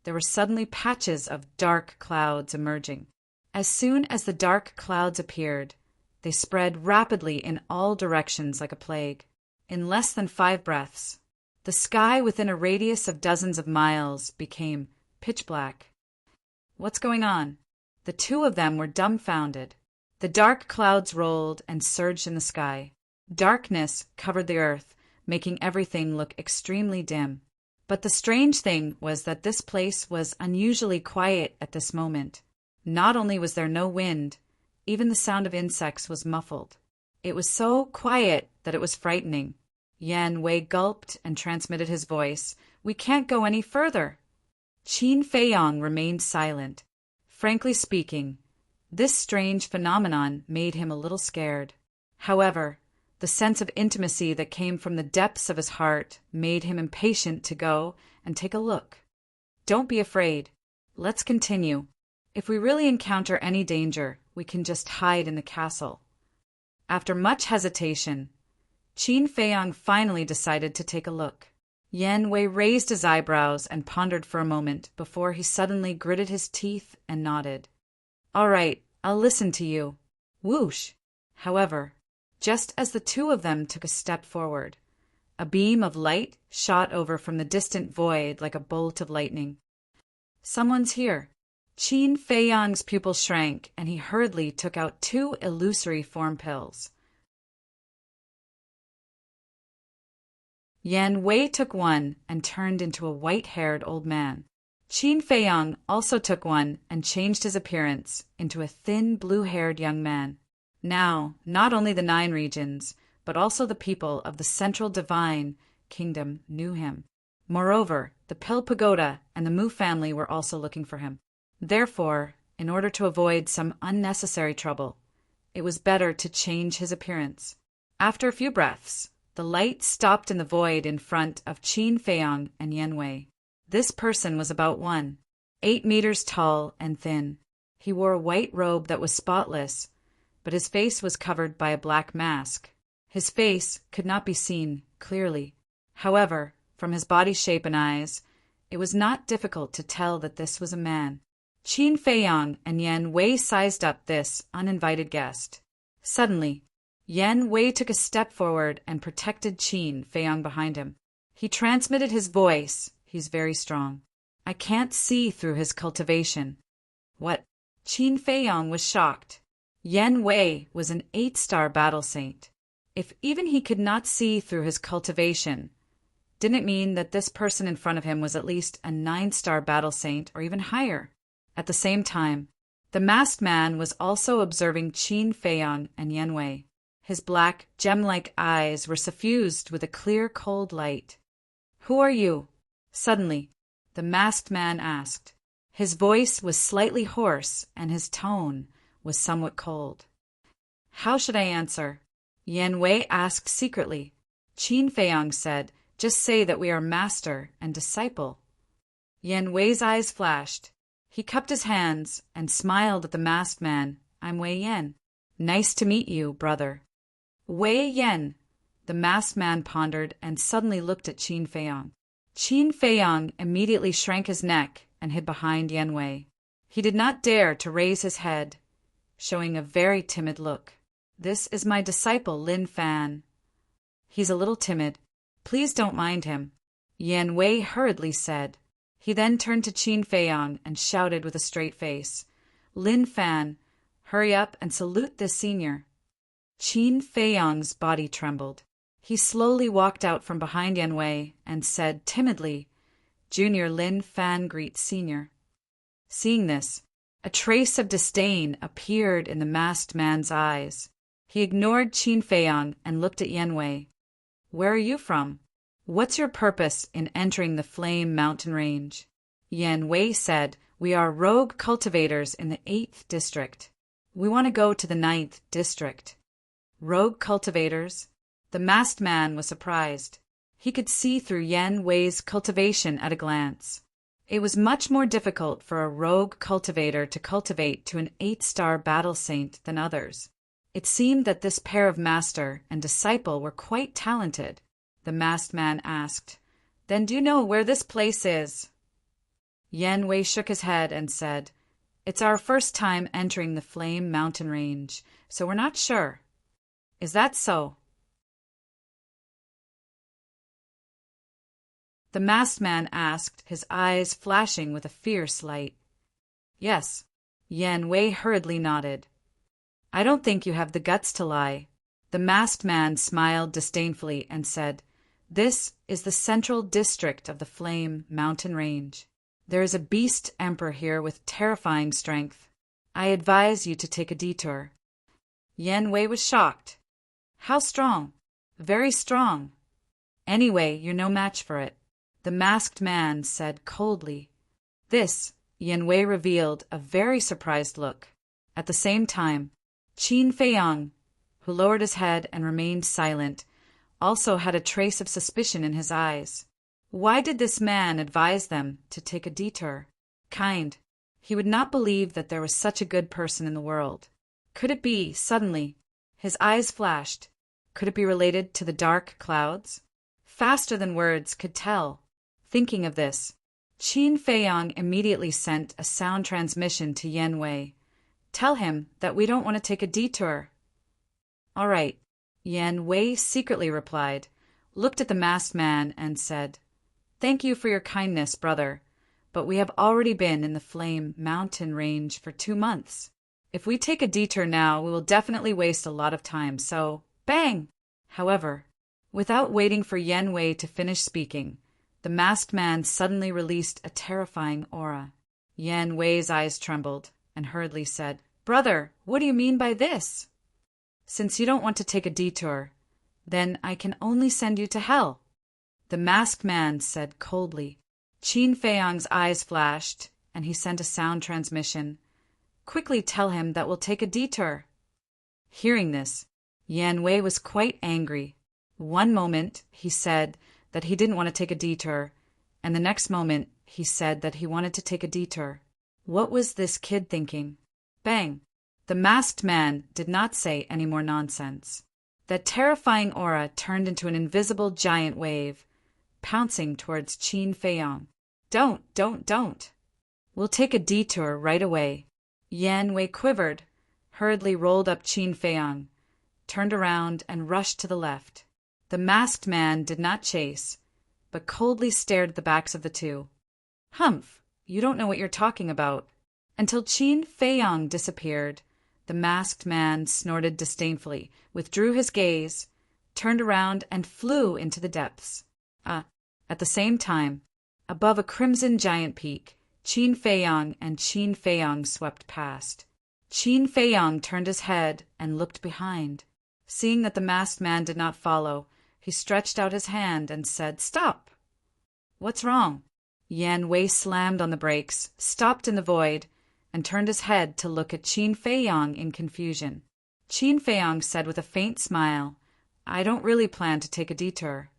there were suddenly patches of dark clouds emerging. As soon as the dark clouds appeared, they spread rapidly in all directions like a plague. In less than 5 breaths, the sky within a radius of dozens of miles became pitch black. What's going on? The two of them were dumbfounded. The dark clouds rolled and surged in the sky. Darkness covered the earth, making everything look extremely dim. But the strange thing was that this place was unusually quiet at this moment. Not only was there no wind, even the sound of insects was muffled. It was so quiet that it was frightening. Yan Wei gulped and transmitted his voice. "We can't go any further." Qin Feiyong remained silent. Frankly speaking, this strange phenomenon made him a little scared. However, the sense of intimacy that came from the depths of his heart made him impatient to go and take a look. "Don't be afraid. Let's continue. If we really encounter any danger, we can just hide in the castle." After much hesitation, Qin Feiyong finally decided to take a look. Yan Wei raised his eyebrows and pondered for a moment before he suddenly gritted his teeth and nodded. "All right, I'll listen to you." Whoosh! However, just as the two of them took a step forward, a beam of light shot over from the distant void like a bolt of lightning. "Someone's here." Qin Feiyong's pupils shrank, and he hurriedly took out 2 illusory form pills. Yan Wei took one and turned into a white-haired old man. Qin Feiyong also took one and changed his appearance into a thin, blue-haired young man. Now, not only the 9 regions, but also the people of the Central Divine Kingdom knew him. Moreover, the Pill Pagoda and the Mu family were also looking for him. Therefore, in order to avoid some unnecessary trouble, it was better to change his appearance. After a few breaths, the light stopped in the void in front of Qin Feiyong and Yan Wei. This person was about 8 meters tall and thin. He wore a white robe that was spotless, but his face was covered by a black mask. His face could not be seen clearly. However, from his body shape and eyes, it was not difficult to tell that this was a man. Qin Feiyong and Yan Wei sized up this uninvited guest. Suddenly, Yan Wei took a step forward and protected Qin Feiyong behind him. He transmitted his voice. He's very strong. I can't see through his cultivation. What? Qin Feiyong was shocked. Yan Wei was an 8-star battle saint. If even he could not see through his cultivation, didn't it mean that this person in front of him was at least a 9-star battle saint or even higher? At the same time, the masked man was also observing Qin Feiyong and Yan Wei. His black, gem-like eyes were suffused with a clear, cold light. "Who are you?" Suddenly, the masked man asked. His voice was slightly hoarse, and his tone was somewhat cold. "How should I answer?" Yan Wei asked secretly. Qin Feiyong said, "Just say that we are master and disciple." Yan Wei's eyes flashed. He cupped his hands and smiled at the masked man. "I'm Wei Yan. Nice to meet you, brother." "Wei Yan," the masked man pondered and suddenly looked at Qin Feiyong. Qin Feiyong immediately shrank his neck and hid behind Yan Wei. He did not dare to raise his head, showing a very timid look. "This is my disciple Lin Fan. He's a little timid. Please don't mind him," Yan Wei hurriedly said. He then turned to Qin Feiyong and shouted with a straight face, "Lin Fan, hurry up and salute this senior." Qin Feiyong's body trembled. He slowly walked out from behind Yan Wei and said timidly, "Junior Lin Fan greets Senior." Seeing this, a trace of disdain appeared in the masked man's eyes. He ignored Qin Feiyong and looked at Yan Wei. "Where are you from? What's your purpose in entering the Flame Mountain Range?" Yan Wei said, "We are rogue cultivators in the 8th district. We want to go to the 9th district." "Rogue cultivators?" The masked man was surprised. He could see through Yan Wei's cultivation at a glance. It was much more difficult for a rogue cultivator to cultivate to an 8-star battle saint than others. It seemed that this pair of master and disciple were quite talented. The masked man asked, "Then do you know where this place is?" Yan Wei shook his head and said, "It's our first time entering the Flame Mountain Range, so we're not sure." "Is that so?" The masked man asked, his eyes flashing with a fierce light. "Yes." Yan Wei hurriedly nodded. "I don't think you have the guts to lie." The masked man smiled disdainfully and said, "This is the central district of the Flame Mountain Range. There is a beast emperor here with terrifying strength. I advise you to take a detour." Yan Wei was shocked. "How strong?" "Very strong." "Anyway, you're no match for it," the masked man said coldly. This, Yan Wei revealed a very surprised look. At the same time, Qin Feiyang, who lowered his head and remained silent, also had a trace of suspicion in his eyes. Why did this man advise them to take a detour? Kind. He would not believe that there was such a good person in the world. Could it be, suddenly, his eyes flashed, could it be related to the dark clouds? Faster than words could tell. Thinking of this, Qin Feiyang immediately sent a sound transmission to Yan Wei. "Tell him that we don't want to take a detour." "All right," Yan Wei secretly replied, looked at the masked man and said, "Thank you for your kindness, brother, but we have already been in the Flame Mountain Range for 2 months. If we take a detour now, we will definitely waste a lot of time, so bang!" However, without waiting for Yan Wei to finish speaking, the masked man suddenly released a terrifying aura. Yan Wei's eyes trembled and hurriedly said, "Brother, what do you mean by this?" "Since you don't want to take a detour, then I can only send you to hell," the masked man said coldly. Qin Feiyang's eyes flashed, and he sent a sound transmission. "Quickly tell him that we'll take a detour." Hearing this, Yan Wei was quite angry. One moment he said that he didn't want to take a detour, and the next moment he said that he wanted to take a detour. What was this kid thinking? Bang! The masked man did not say any more nonsense. That terrifying aura turned into an invisible giant wave, pouncing towards Qin Feiyang. Don't. We'll take a detour right away." Yan Wei quivered, hurriedly rolled up Qin Feiyang, turned around and rushed to the left. The masked man did not chase, but coldly stared at the backs of the two. "Humph, you don't know what you're talking about." Until Qin Feiyang disappeared, the masked man snorted disdainfully, withdrew his gaze, turned around and flew into the depths. At the same time, above a crimson giant peak, Qin Feiyang and Qin Feiyang swept past. Qin Feiyang turned his head and looked behind. Seeing that the masked man did not follow, he stretched out his hand and said, "Stop!" "What's wrong?" Yan Wei slammed on the brakes, stopped in the void, and turned his head to look at Qin Feiyang in confusion. Qin Feiyang said with a faint smile, "I don't really plan to take a detour."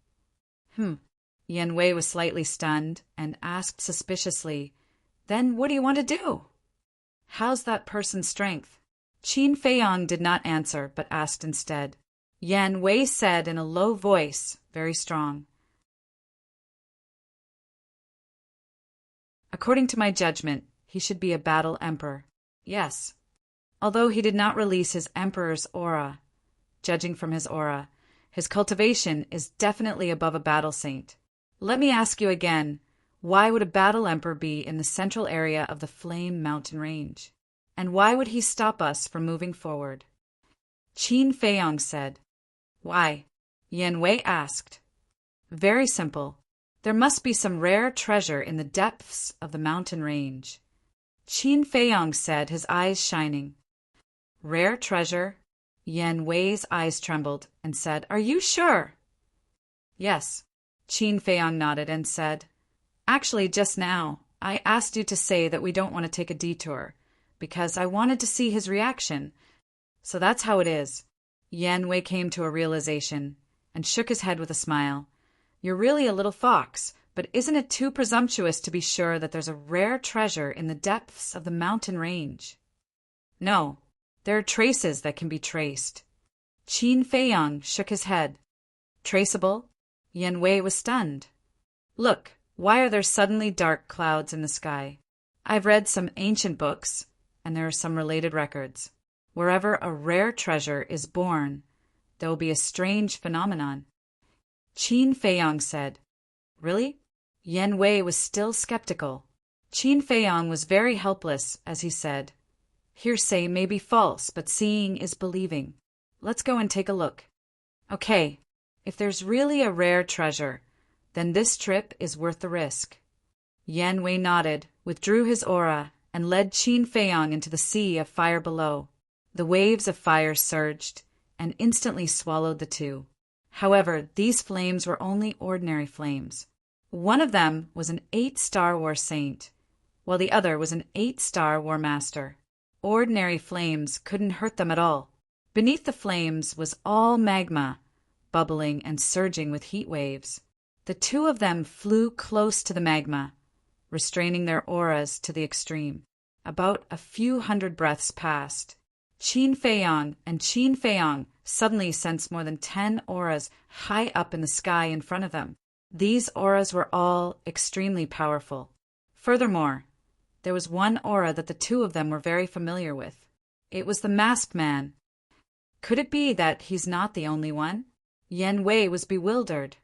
Yan Wei was slightly stunned and asked suspiciously, "Then what do you want to do?" "How's that person's strength?" Qin Feiyang did not answer, but asked instead. Yan Wei said in a low voice, very strong, "According to my judgment, he should be a battle emperor. Yes. Although he did not release his emperor's aura, judging from his aura, his cultivation is definitely above a battle saint. Let me ask you again, why would a battle emperor be in the central area of the Flame Mountain Range? And why would he stop us from moving forward?" Qin Feiyang said. "Why?" Yan Wei asked. "Very simple. There must be some rare treasure in the depths of the mountain range." Qin Feiyang said, his eyes shining. "Rare treasure?" Yan Wei's eyes trembled and said, "Are you sure?" "Yes." Qin Feiyang nodded and said, "Actually, just now, I asked you to say that we don't want to take a detour, because I wanted to see his reaction. So that's how it is." Yan Wei came to a realization and shook his head with a smile. You're really a little fox, but isn't it too presumptuous to be sure that there's a rare treasure in the depths of the mountain range? No, there are traces that can be traced. Qin Feiyang shook his head. Traceable? Yen Wei was stunned. Look, why are there suddenly dark clouds in the sky? I've read some ancient books, and there are some related records. Wherever a rare treasure is born, there will be a strange phenomenon. Qin Feiyang said. Really? Yen Wei was still skeptical. Qin Feiyang was very helpless as he said, Hearsay may be false, but seeing is believing. Let's go and take a look. Okay, if there's really a rare treasure, then this trip is worth the risk. Yen Wei nodded, withdrew his aura, and led Qin Feiyang into the sea of fire below. The waves of fire surged and instantly swallowed the two. However, these flames were only ordinary flames. One of them was an 8-star war saint, while the other was an 8-star war master. Ordinary flames couldn't hurt them at all. Beneath the flames was all magma, bubbling and surging with heat waves. The two of them flew close to the magma, restraining their auras to the extreme. About a few hundred breaths passed. Qin Feiyang suddenly sensed more than 10 auras high up in the sky in front of them. These auras were all extremely powerful. Furthermore, there was one aura that the two of them were very familiar with. It was the masked man. Could it be that he's not the only one? Yen Wei was bewildered.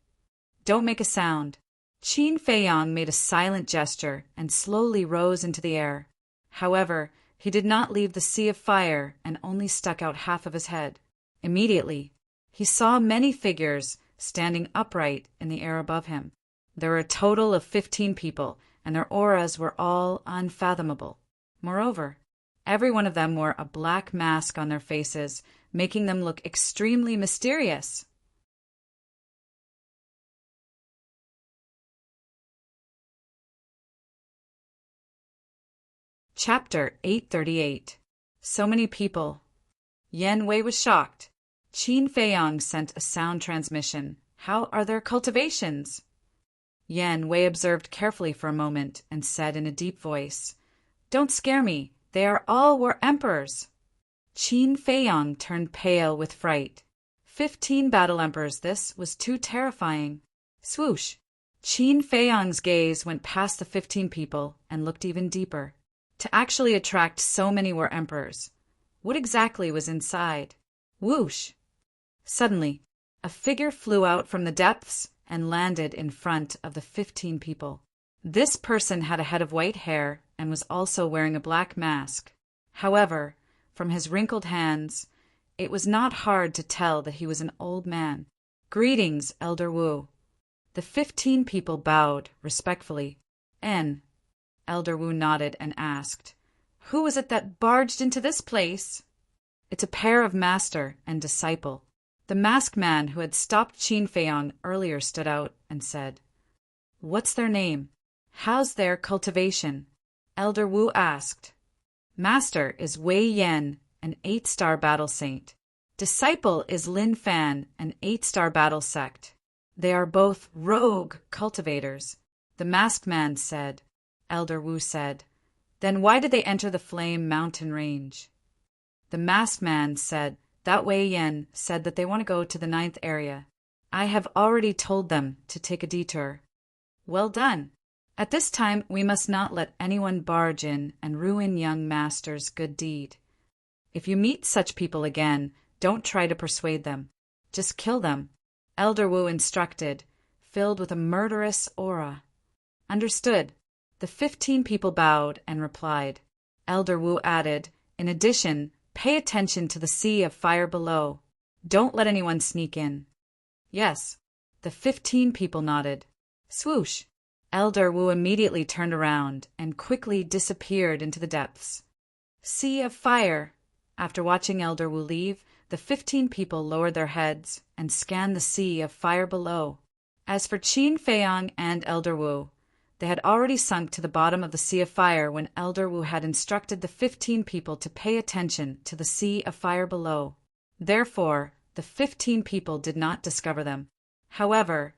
Don't make a sound. Qin Feiyang made a silent gesture and slowly rose into the air. However, he did not leave the sea of fire and only stuck out half of his head. Immediately, he saw many figures standing upright in the air above him. There were a total of 15 people, and their auras were all unfathomable. Moreover, every one of them wore a black mask on their faces, making them look extremely mysterious. Chapter 838. So many people. Yen Wei was shocked. Qin Feiyang sent a sound transmission. How are their cultivations? Yen Wei observed carefully for a moment and said in a deep voice, Don't scare me. They are all war emperors. Qin Feiyang turned pale with fright. 15 battle emperors, this was too terrifying. Swoosh! Qin Feiyang's gaze went past the 15 people and looked even deeper. To actually attract so many war emperors, what exactly was inside? Whoosh! Suddenly, a figure flew out from the depths and landed in front of the 15 people. This person had a head of white hair and was also wearing a black mask. However, from his wrinkled hands, it was not hard to tell that he was an old man. Greetings, Elder Wu. The 15 people bowed respectfully. Elder Wu nodded and asked, Who was it that barged into this place? It's a pair of master and disciple. The masked man who had stopped Qin Feiyang earlier stood out and said, What's their name? How's their cultivation? Elder Wu asked. Master is Wei Yan, an 8-star battle saint. Disciple is Lin Fan, an 8-star battle sect. They are both rogue cultivators. The masked man said. Elder Wu said, Then why did they enter the Flame Mountain Range? The masked man said, That Wei Yan said that they want to go to the 9th area. I have already told them to take a detour. Well done. At this time, we must not let anyone barge in and ruin young master's good deed. If you meet such people again, don't try to persuade them. Just kill them. Elder Wu instructed, filled with a murderous aura. Understood. The 15 people bowed and replied. Elder Wu added, In addition, pay attention to the sea of fire below. Don't let anyone sneak in. Yes. The 15 people nodded. Swoosh! Elder Wu immediately turned around and quickly disappeared into the depths. Sea of fire! After watching Elder Wu leave, the 15 people lowered their heads and scanned the sea of fire below. As for Qin Feiyang and Elder Wu, they had already sunk to the bottom of the sea of fire when Elder Wu had instructed the 15 people to pay attention to the sea of fire below. Therefore, the 15 people did not discover them. However,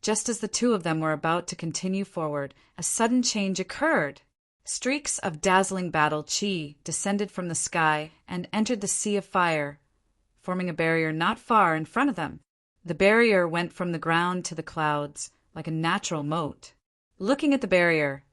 Just as the two of them were about to continue forward, a sudden change occurred. Streaks of dazzling battle chi descended from the sky and entered the sea of fire, forming a barrier not far in front of them. The barrier went from the ground to the clouds, like a natural moat. Looking at the barrier,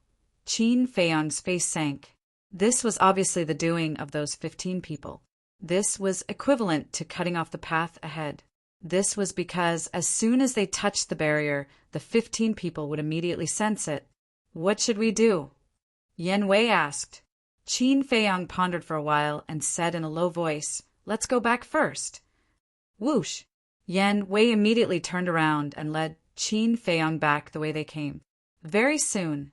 Qin Feiyang's face sank. This was obviously the doing of those 15 people. This was equivalent to cutting off the path ahead. This was because as soon as they touched the barrier, the 15 people would immediately sense it. What should we do? Yan Wei asked. Qin Feiyang pondered for a while and said in a low voice, "Let's go back first." Whoosh! Yan Wei immediately turned around and led Qin Feiyang back the way they came. Very soon,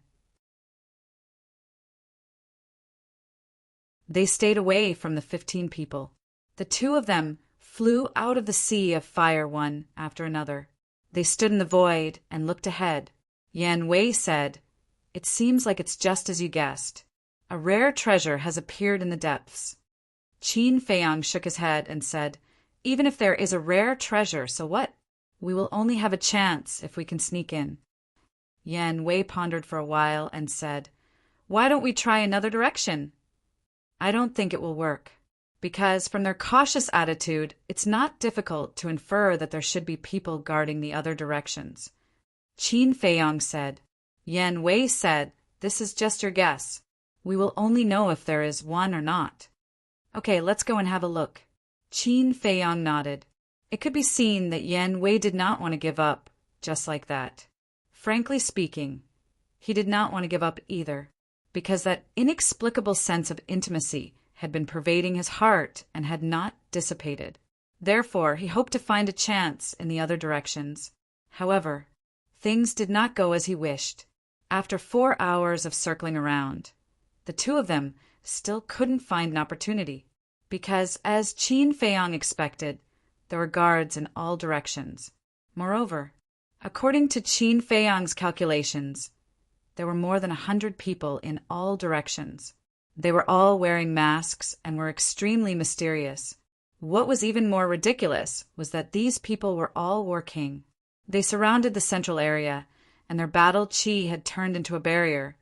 they stayed away from the 15 people. The two of them flew out of the sea of fire one after another. They stood in the void and looked ahead. Yan Wei said, "It seems like it's just as you guessed. A rare treasure has appeared in the depths." Qin Feiyang shook his head and said, "Even if there is a rare treasure, so what? We will only have a chance if we can sneak in." Yan Wei pondered for a while and said, "Why don't we try another direction?" "I don't think it will work. Because from their cautious attitude, it's not difficult to infer that there should be people guarding the other directions." Qin Feiyang said. Yan Wei said, "This is just your guess. We will only know if there is one or not." "Okay, let's go and have a look." Qin Feiyang nodded. It could be seen that Yan Wei did not want to give up just like that. Frankly speaking, he did not want to give up either, because that inexplicable sense of intimacy had been pervading his heart and had not dissipated. Therefore, he hoped to find a chance in the other directions. However, things did not go as he wished. After 4 hours of circling around, the two of them still couldn't find an opportunity, because, as Qin Feiyang expected, there were guards in all directions. Moreover, according to Qin Feiyang's calculations, there were more than 100 people in all directions. They were all wearing masks and were extremely mysterious. What was even more ridiculous was that these people were all War King. They surrounded the central area, and their battle chi had turned into a barrier,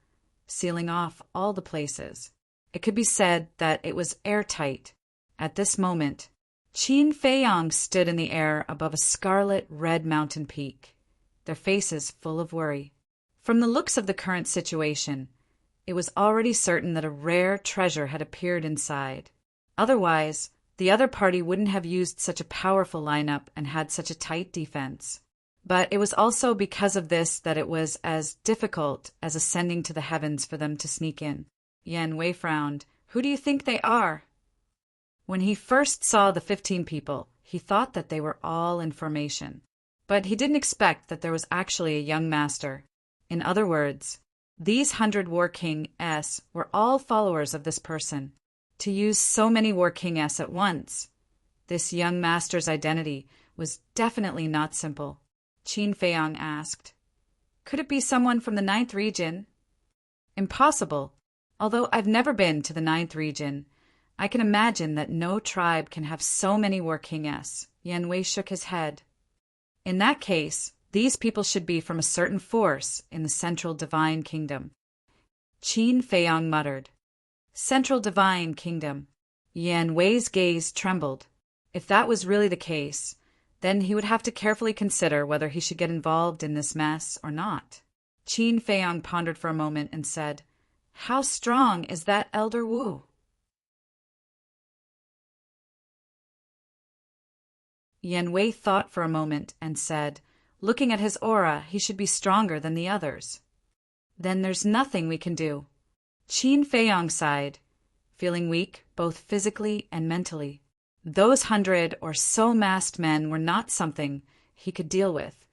sealing off all the places. It could be said that it was airtight. At this moment, Qin Feiyang stood in the air above a scarlet red mountain peak, their faces full of worry. From the looks of the current situation, it was already certain that a rare treasure had appeared inside. Otherwise, the other party wouldn't have used such a powerful lineup and had such a tight defense. But it was also because of this that it was as difficult as ascending to the heavens for them to sneak in. Yan Wei frowned. "Who do you think they are?" When he first saw the 15 people, he thought that they were all in formation. But he didn't expect that there was actually a young master. In other words, these 100 War King S were all followers of this person. To use so many War King S at once, this young master's identity was definitely not simple. Qin Feiyang asked, "Could it be someone from the 9th region?" "Impossible. Although I've never been to the 9th region, I can imagine that no tribe can have so many War King S." Yan Wei shook his head. "In that case, these people should be from a certain force in the Central Divine Kingdom." Qin Feiyang muttered. Central Divine Kingdom. Yan Wei's gaze trembled. If that was really the case, then he would have to carefully consider whether he should get involved in this mess or not. Qin Feiyang pondered for a moment and said, "How strong is that Elder Wu?" Yan Wei thought for a moment and said, "Looking at his aura, he should be stronger than the others." "Then there's nothing we can do." Qin Feiyang sighed, feeling weak both physically and mentally. Those 100 or so masked men were not something he could deal with,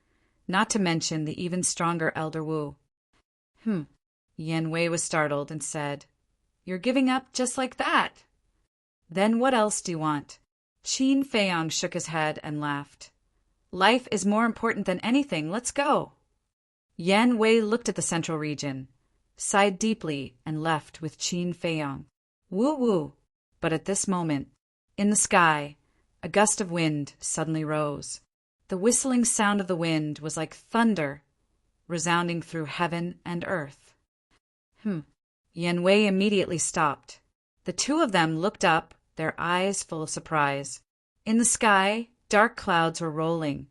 not to mention the even stronger Elder Wu. Yan Wei was startled and said, "You're giving up just like that?" "Then what else do you want?" Qin Feiyang shook his head and laughed. "Life is more important than anything. Let's go." Yan Wei looked at the central region, sighed deeply, and left with Qin Feiyang. Woo-woo! But at this moment, in the sky, a gust of wind suddenly rose. The whistling sound of the wind was like thunder resounding through heaven and earth. Yen Wei immediately stopped. The two of them looked up, their eyes full of surprise. In the sky, dark clouds were rolling,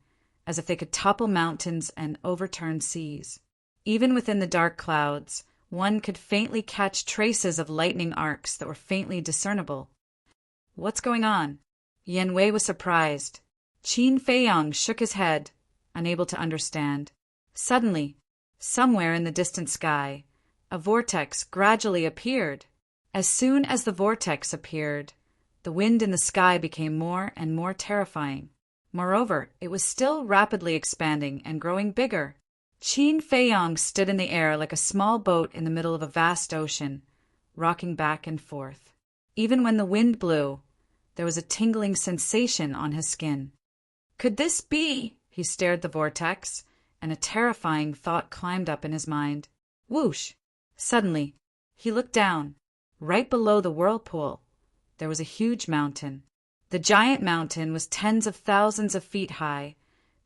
as if they could topple mountains and overturn seas. Even within the dark clouds, one could faintly catch traces of lightning arcs that were faintly discernible. What's going on? Yen Wei was surprised. Qin Feiyang shook his head, unable to understand. Suddenly, somewhere in the distant sky, a vortex gradually appeared. As soon as the vortex appeared, the wind in the sky became more and more terrifying. Moreover, it was still rapidly expanding and growing bigger. Qin Feiyang stood in the air like a small boat in the middle of a vast ocean, rocking back and forth. Even when the wind blew, there was a tingling sensation on his skin. Could this be? He stared at the vortex, and a terrifying thought climbed up in his mind. Whoosh! Suddenly, he looked down. Right below the whirlpool, there was a huge mountain. The giant mountain was tens of thousands of feet high,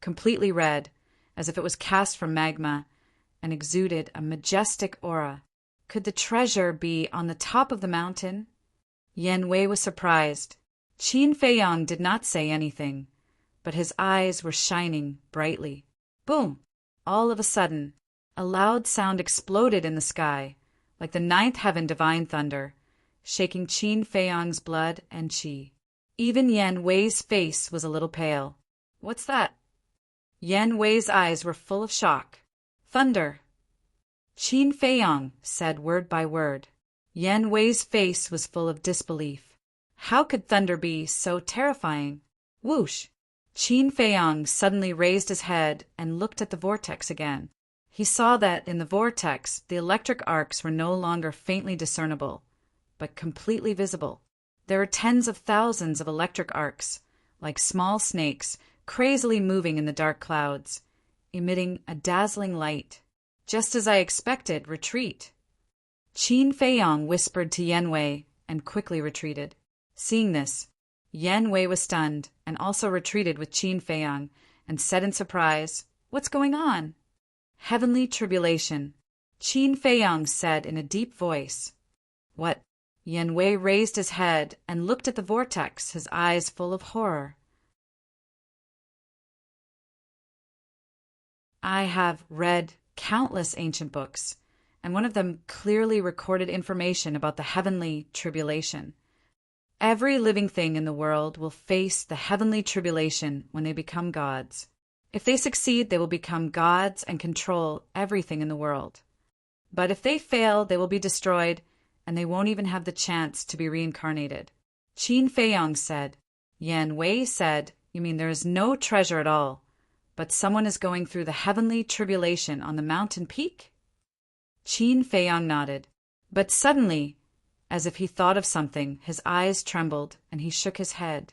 completely red, as if it was cast from magma, and exuded a majestic aura. Could the treasure be on the top of the mountain? Yen Wei was surprised. Qin Feiyang did not say anything, but his eyes were shining brightly. Boom! All of a sudden, a loud sound exploded in the sky, like the ninth heaven divine thunder, shaking Qin Feiyang's blood and qi. Even Yen Wei's face was a little pale. What's that? Yen Wei's eyes were full of shock. Thunder! Qin Feiyang said word by word. Yen Wei's face was full of disbelief. How could thunder be so terrifying? Whoosh! Qin Feiyang suddenly raised his head and looked at the vortex again. He saw that in the vortex, the electric arcs were no longer faintly discernible, but completely visible. There were tens of thousands of electric arcs, like small snakes, crazily moving in the dark clouds, emitting a dazzling light. Just as I expected, retreat. Qin Feiyang whispered to Yen Wei and quickly retreated. Seeing this, Yen Wei was stunned and also retreated with Qin Feiyang and said in surprise, "What's going on?" Heavenly tribulation, Qin Feiyang said in a deep voice. What? Yen Wei raised his head and looked at the vortex, his eyes full of horror. I have read countless ancient books, and one of them clearly recorded information about the heavenly tribulation. Every living thing in the world will face the heavenly tribulation when they become gods. If they succeed, they will become gods and control everything in the world. But if they fail, they will be destroyed, and they won't even have the chance to be reincarnated. Qin Feiyang said. Yen Wei said, "You mean there is no treasure at all, but someone is going through the heavenly tribulation on the mountain peak?" Qin Feiyang nodded. But suddenly, as if he thought of something, his eyes trembled, and he shook his head.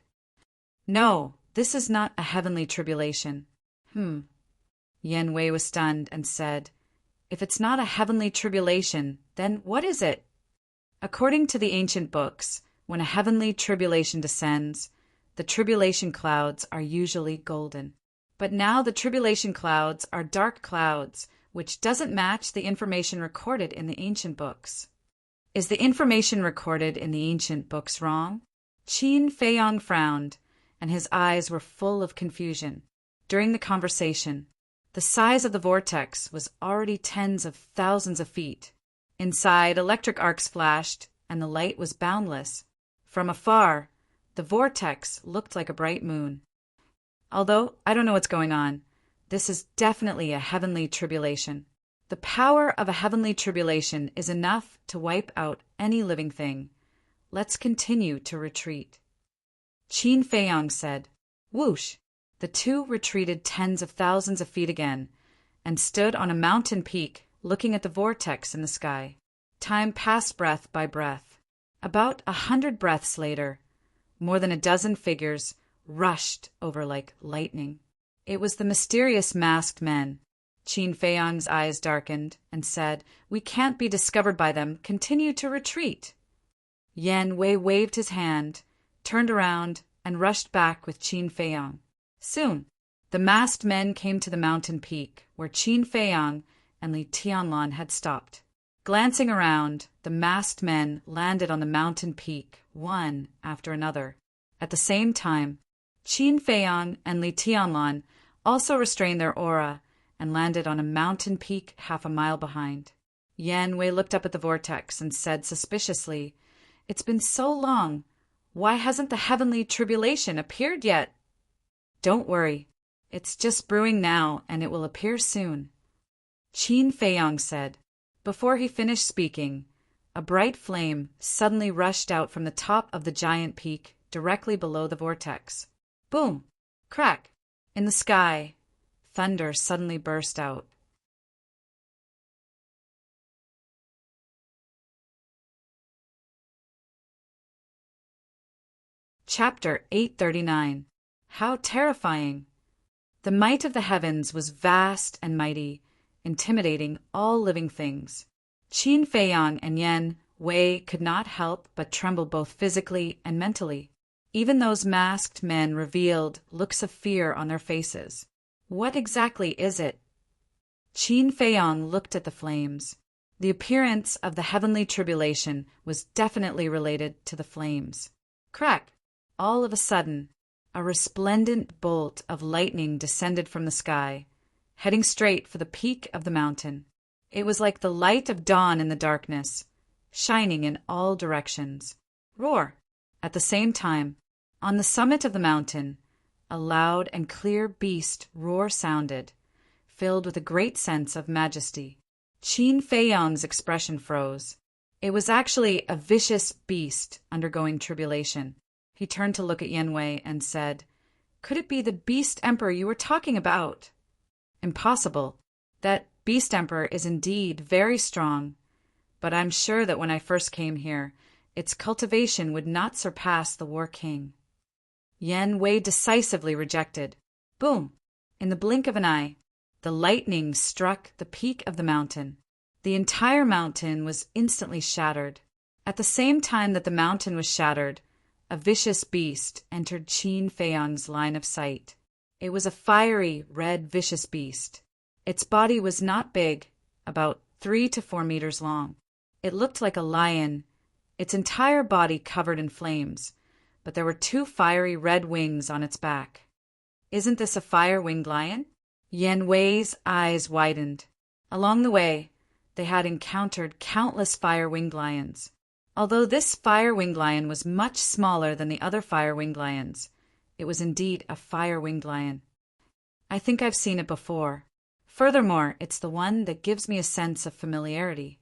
"No, this is not a heavenly tribulation." Yen Wei was stunned and said, "If it's not a heavenly tribulation, then what is it?" According to the ancient books, when a heavenly tribulation descends, the tribulation clouds are usually golden. But now the tribulation clouds are dark clouds, which doesn't match the information recorded in the ancient books. Is the information recorded in the ancient books wrong? Qin Feiyang frowned, and his eyes were full of confusion. During the conversation, the size of the vortex was already tens of thousands of feet. Inside, electric arcs flashed, and the light was boundless. From afar, the vortex looked like a bright moon. Although I don't know what's going on, this is definitely a heavenly tribulation. The power of a heavenly tribulation is enough to wipe out any living thing. Let's continue to retreat. Qin Feiyang said. Whoosh! The two retreated tens of thousands of feet again, and stood on a mountain peak looking at the vortex in the sky. Time passed breath by breath. About 100 breaths later, more than a dozen figures rushed over like lightning. It was the mysterious masked men. Qin Feiyang's eyes darkened and said, "We can't be discovered by them. Continue to retreat." Yen Wei waved his hand, turned around, and rushed back with Qin Feiyang. Soon, The masked men came to the mountain peak, where Qin Feiyang and Li Tianlan had stopped. Glancing around, the masked men landed on the mountain peak, one after another. At the same time, Qin Feiyang and Li Tianlan also restrained their aura and landed on a mountain peak half a mile behind. Yan Wei looked up at the vortex and said suspiciously, "It's been so long. Why hasn't the heavenly tribulation appeared yet?" "Don't worry. It's just brewing now, and it will appear soon," Qin Feiyang said. Before he finished speaking, a bright flame suddenly rushed out from the top of the giant peak directly below the vortex. Boom! Crack! In the sky, thunder suddenly burst out. Chapter 839. How terrifying! The might of the heavens was vast and mighty, intimidating all living things. Qin Feiyang and Yan Wei could not help but tremble both physically and mentally. Even those masked men revealed looks of fear on their faces. What exactly is it? Qin Feiyang looked at the flames. The appearance of the heavenly tribulation was definitely related to the flames. Crack! All of a sudden, a resplendent bolt of lightning descended from the sky, heading straight for the peak of the mountain. It was like the light of dawn in the darkness, shining in all directions. Roar! At the same time, on the summit of the mountain, a loud and clear beast roar sounded, filled with a great sense of majesty. Qin Feiyang's expression froze. It was actually a vicious beast undergoing tribulation. He turned to look at Yan Wei and said, "Could it be the Beast Emperor you were talking about?" "Impossible. That Beast Emperor is indeed very strong, but I'm sure that when I first came here, its cultivation would not surpass the War King." Yan Wei decisively rejected. Boom! In the blink of an eye, the lightning struck the peak of the mountain. The entire mountain was instantly shattered. At the same time that the mountain was shattered, a vicious beast entered Qin Feiyang's line of sight. It was a fiery, red, vicious beast. Its body was not big, about 3 to 4 meters long. It looked like a lion, its entire body covered in flames, but there were 2 fiery red wings on its back. "Isn't this a fire-winged lion?" Yan Wei's eyes widened. Along the way, they had encountered countless fire-winged lions. Although this fire-winged lion was much smaller than the other fire-winged lions, it was indeed a fire-winged lion. "I think I've seen it before. Furthermore, it's the one that gives me a sense of familiarity,"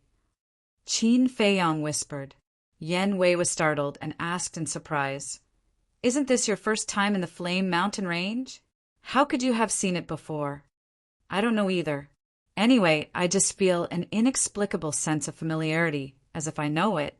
Qin Feiyang whispered. Yan Wei was startled and asked in surprise, "Isn't this your first time in the Flame Mountain Range? How could you have seen it before?" "I don't know either. Anyway, I just feel an inexplicable sense of familiarity, as if I know it."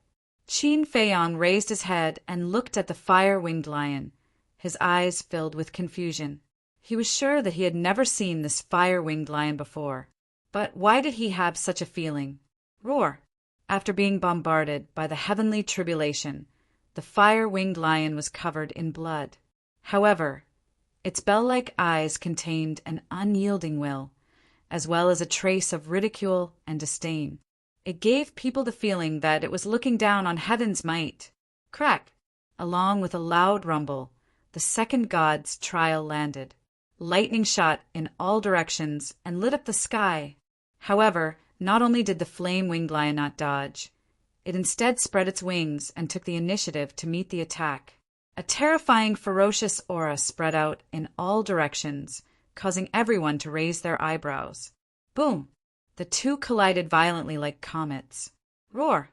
Qin Feiyang raised his head and looked at the fire-winged lion. His eyes filled with confusion. He was sure that he had never seen this fire-winged lion before. But why did he have such a feeling? Roar! After being bombarded by the heavenly tribulation, the fire-winged lion was covered in blood. However, its bell-like eyes contained an unyielding will, as well as a trace of ridicule and disdain. It gave people the feeling that it was looking down on heaven's might. Crack! Along with a loud rumble, the second god's trial landed. Lightning shot in all directions and lit up the sky. However, not only did the flame-winged lion not dodge, it instead spread its wings and took the initiative to meet the attack. A terrifying, ferocious aura spread out in all directions, causing everyone to raise their eyebrows. Boom! The 2 collided violently like comets. Roar!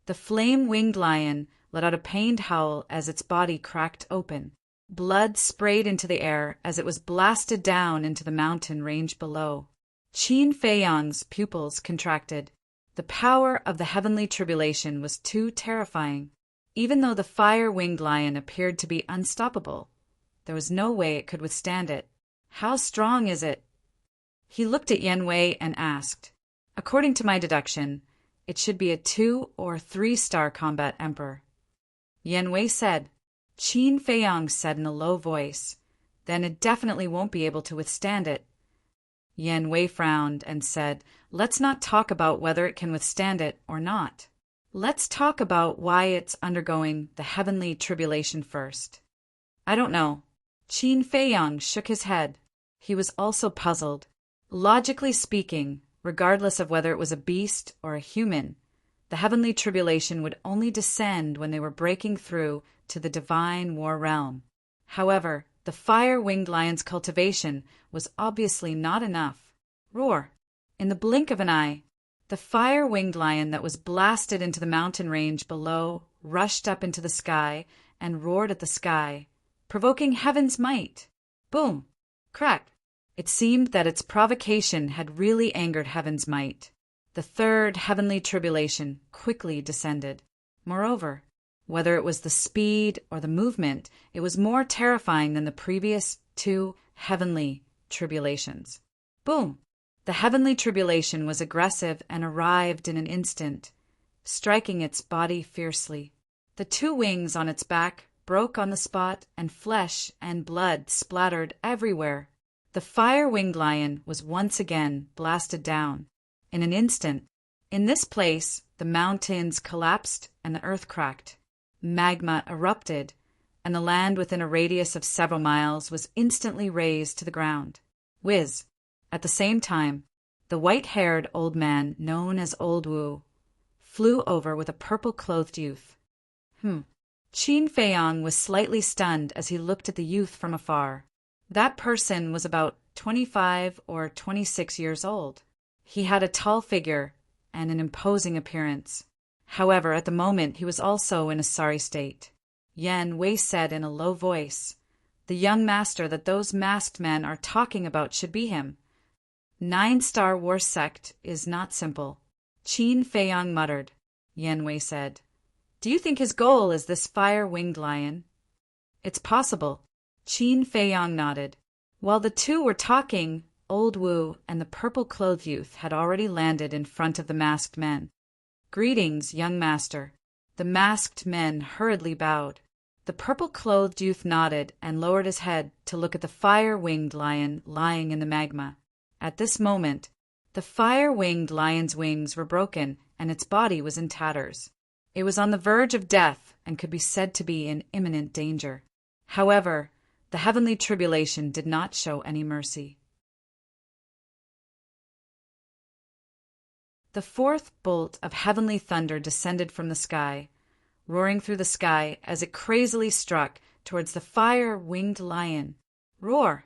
The flame-winged lion let out a pained howl as its body cracked open. Blood sprayed into the air as it was blasted down into the mountain range below. Qin Feiyang's pupils contracted. The power of the heavenly tribulation was too terrifying. Even though the fire-winged lion appeared to be unstoppable, there was no way it could withstand it. "How strong is it?" He looked at Yan Wei and asked. "According to my deduction, it should be a 2 or 3 star combat emperor." Yan Wei said, Qin Feiyang said in a low voice. Then it definitely won't be able to withstand it. Yan Wei frowned and said, Let's not talk about whether it can withstand it or not. Let's talk about why it's undergoing the heavenly tribulation first. I don't know. Qin Feiyang shook his head. He was also puzzled. Logically speaking, regardless of whether it was a beast or a human, the heavenly tribulation would only descend when they were breaking through to the divine war realm. However, the fire-winged lion's cultivation was obviously not enough. Roar! In the blink of an eye, the fire-winged lion that was blasted into the mountain range below rushed up into the sky and roared at the sky, provoking heaven's might. Boom! Crack! It seemed that its provocation had really angered heaven's might. The third heavenly tribulation quickly descended. Moreover, whether it was the speed or the movement, it was more terrifying than the previous two heavenly tribulations. Boom! The heavenly tribulation was aggressive and arrived in an instant, striking its body fiercely. The two wings on its back broke on the spot, and flesh and blood splattered everywhere. The fire-winged lion was once again blasted down. In an instant, in this place, the mountains collapsed and the earth cracked. Magma erupted, and the land within a radius of several miles was instantly razed to the ground. Whiz! At the same time, the white-haired old man, known as Old Wu, flew over with a purple-clothed youth. Qin Feiyang was slightly stunned as he looked at the youth from afar. That person was about 25 or 26 years old. He had a tall figure and an imposing appearance. However, at the moment he was also in a sorry state. Yan Wei said in a low voice, The young master that those masked men are talking about should be him. 9-star war sect is not simple. Qin Feiyang muttered. Yan Wei said, Do you think his goal is this fire-winged lion? It's possible. Qin Feiyang nodded. While the two were talking, Old Wu and the purple-clothed youth had already landed in front of the masked men. Greetings, young master. The masked men hurriedly bowed. The purple-clothed youth nodded and lowered his head to look at the fire-winged lion lying in the magma. At this moment, the fire-winged lion's wings were broken and its body was in tatters. It was on the verge of death and could be said to be in imminent danger. However, the heavenly tribulation did not show any mercy. The fourth bolt of heavenly thunder descended from the sky, roaring through the sky as it crazily struck towards the fire-winged lion. Roar!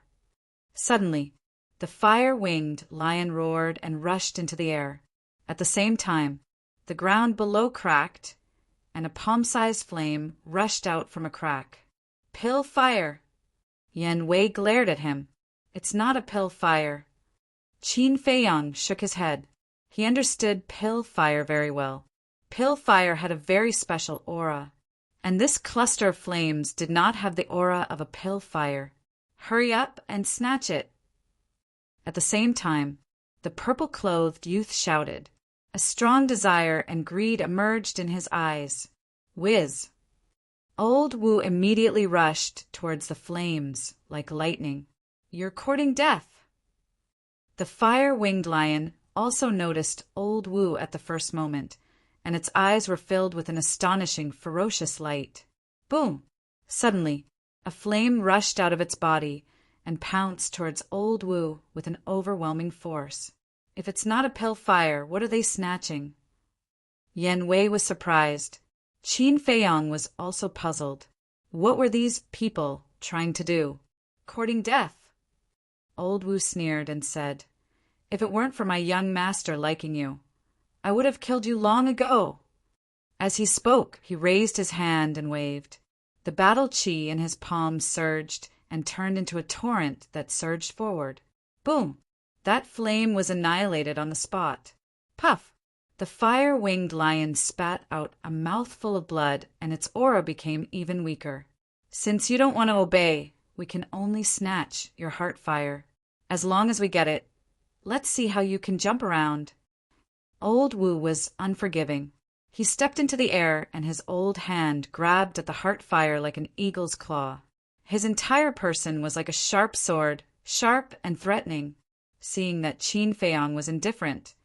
Suddenly, the fire-winged lion roared and rushed into the air. At the same time, the ground below cracked, and a palm-sized flame rushed out from a crack. Pill fire! Yan Wei glared at him. It's not a pill fire. Qin Feiyang shook his head. He understood pill fire very well. Pill fire had a very special aura, and this cluster of flames did not have the aura of a pill fire. Hurry up and snatch it. At the same time, the purple-clothed youth shouted. A strong desire and greed emerged in his eyes. Whiz! Old Wu immediately rushed towards the flames like lightning. You're courting death. The fire-winged lion also noticed Old Wu at the first moment, and its eyes were filled with an astonishing, ferocious light. Boom! Suddenly, a flame rushed out of its body and pounced towards Old Wu with an overwhelming force. If it's not a pill fire, what are they snatching? Yan Wei was surprised. Qin Feiyang was also puzzled. What were these people trying to do? Courting death. Old Wu sneered and said, If it weren't for my young master liking you, I would have killed you long ago. As he spoke, he raised his hand and waved. The battle chi in his palm surged and turned into a torrent that surged forward. Boom! That flame was annihilated on the spot. Puff! The fire-winged lion spat out a mouthful of blood, and its aura became even weaker. Since you don't want to obey, we can only snatch your heart fire. As long as we get it, let's see how you can jump around. Old Wu was unforgiving. He stepped into the air, and his old hand grabbed at the heart fire like an eagle's claw. His entire person was like a sharp sword, sharp and threatening. Seeing that Qin Feiyong was indifferent,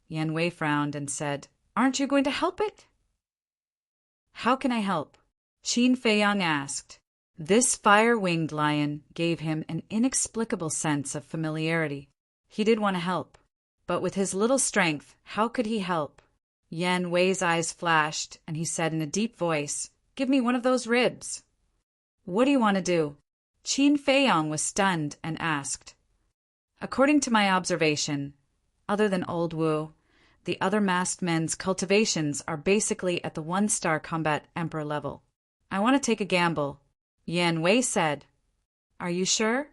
Yan Wei frowned and said, "Aren't you going to help it?" "How can I help?" Qin Feiyong asked. This fire-winged lion gave him an inexplicable sense of familiarity. He did want to help, but with his little strength, how could he help? Yan Wei's eyes flashed, and he said in a deep voice, "Give me one of those ribs." "What do you want to do?" Qin Feiyong was stunned and asked. According to my observation, other than Old Wu, the other masked men's cultivations are basically at the 1-star combat emperor level. I want to take a gamble. Yan Wei said. "Are you sure?"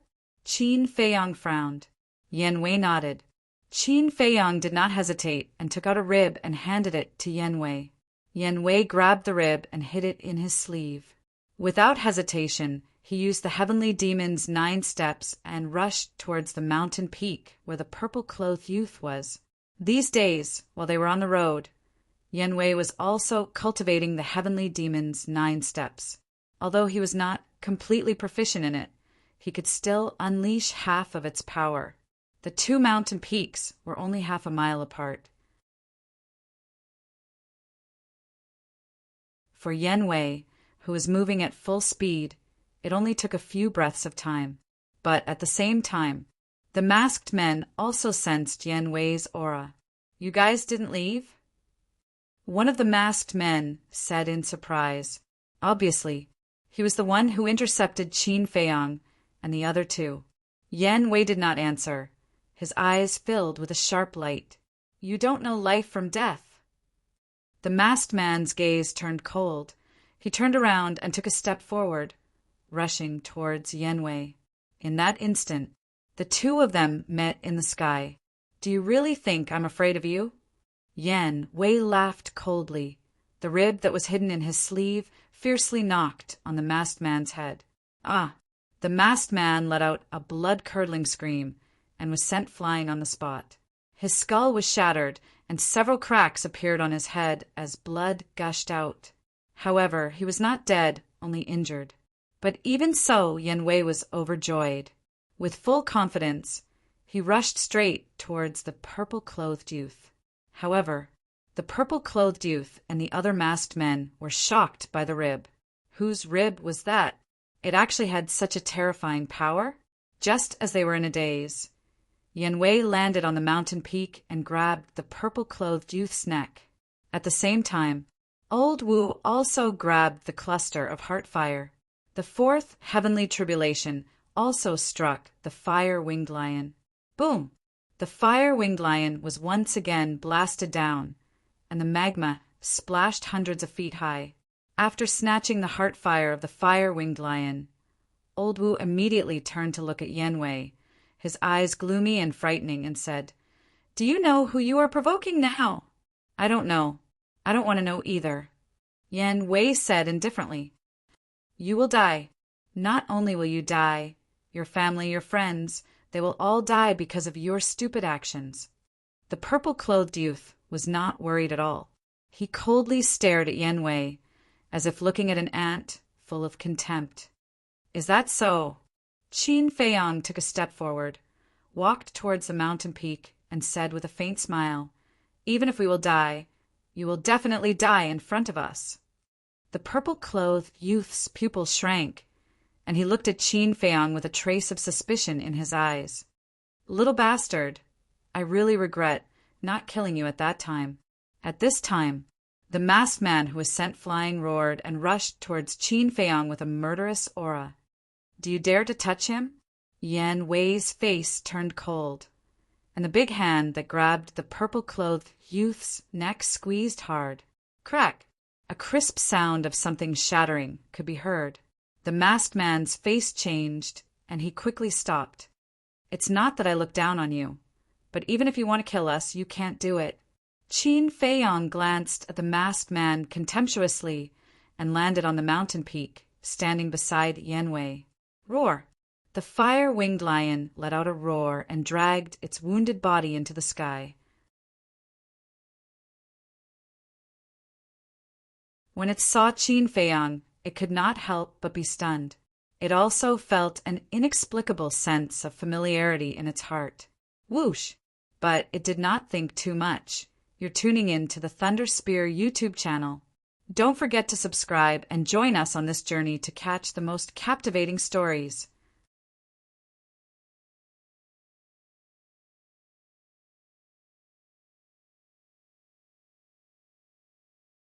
Qin Feiyong frowned. Yan Wei nodded. Qin Feiyong did not hesitate and took out a rib and handed it to Yan Wei. Yan Wei grabbed the rib and hid it in his sleeve. Without hesitation, he used the heavenly demon's 9 steps and rushed towards the mountain peak where the purple-clothed youth was. These days, while they were on the road, Yan Wei was also cultivating the heavenly demon's 9 steps. Although he was not completely proficient in it, he could still unleash half of its power. The 2 mountain peaks were only half a mile apart. For Yan Wei, who was moving at full speed, it only took a few breaths of time. But at the same time, the masked men also sensed Yan Wei's aura. "You guys didn't leave?" One of the masked men said in surprise. Obviously, he was the one who intercepted Qin Feiyong and the other 2. Yan Wei did not answer. His eyes filled with a sharp light. "You don't know life from death." The masked man's gaze turned cold. He turned around and took a step forward, rushing towards Yan Wei. In that instant, the 2 of them met in the sky. "Do you really think I'm afraid of you?" Yan Wei laughed coldly. The rib that was hidden in his sleeve fiercely knocked on the masked man's head. "Ah!" The masked man let out a blood-curdling scream and was sent flying on the spot. His skull was shattered, and several cracks appeared on his head as blood gushed out. However, he was not dead, only injured. But even so, Yan Wei was overjoyed. With full confidence, he rushed straight towards the purple-clothed youth. However, the purple-clothed youth and the other masked men were shocked by the rib. Whose rib was that? It actually had such a terrifying power? Just as they were in a daze, Yan Wei landed on the mountain peak and grabbed the purple-clothed youth's neck. At the same time, Old Wu also grabbed the cluster of heart fire. The 4th heavenly tribulation also struck the fire-winged lion. Boom! The fire-winged lion was once again blasted down, and the magma splashed hundreds of feet high. After snatching the heart fire of the fire-winged lion, Old Wu immediately turned to look at Yan Wei, his eyes gloomy and frightening, and said, "Do you know who you are provoking now?" "I don't know. I don't want to know either." Yan Wei said indifferently, "You will die. Not only will you die, your family, your friends, they will all die because of your stupid actions." The purple-clothed youth was not worried at all. He coldly stared at Yan Wei, as if looking at an ant full of contempt. "Is that so?" Qin Feiyong took a step forward, walked towards the mountain peak, and said with a faint smile, "Even if we will die, you will definitely die in front of us." The purple-clothed youth's pupils shrank, and he looked at Qin Feiyong with a trace of suspicion in his eyes. "Little bastard, I really regret not killing you at that time." At this time, the masked man who was sent flying roared and rushed towards Qin Feiyong with a murderous aura. "Do you dare to touch him?" Yan Wei's face turned cold, and the big hand that grabbed the purple-clothed youth's neck squeezed hard. Crack! A crisp sound of something shattering could be heard. The masked man's face changed, and he quickly stopped. "It's not that I look down on you, but even if you want to kill us, you can't do it." Qin Feiyong glanced at the masked man contemptuously and landed on the mountain peak, standing beside Yan Wei. Roar! The fire-winged lion let out a roar and dragged its wounded body into the sky. When it saw Qin Feiyong, it could not help but be stunned. It also felt an inexplicable sense of familiarity in its heart. Whoosh! But it did not think too much. You're tuning in to the Thunder Spear YouTube channel. Don't forget to subscribe and join us on this journey to catch the most captivating stories.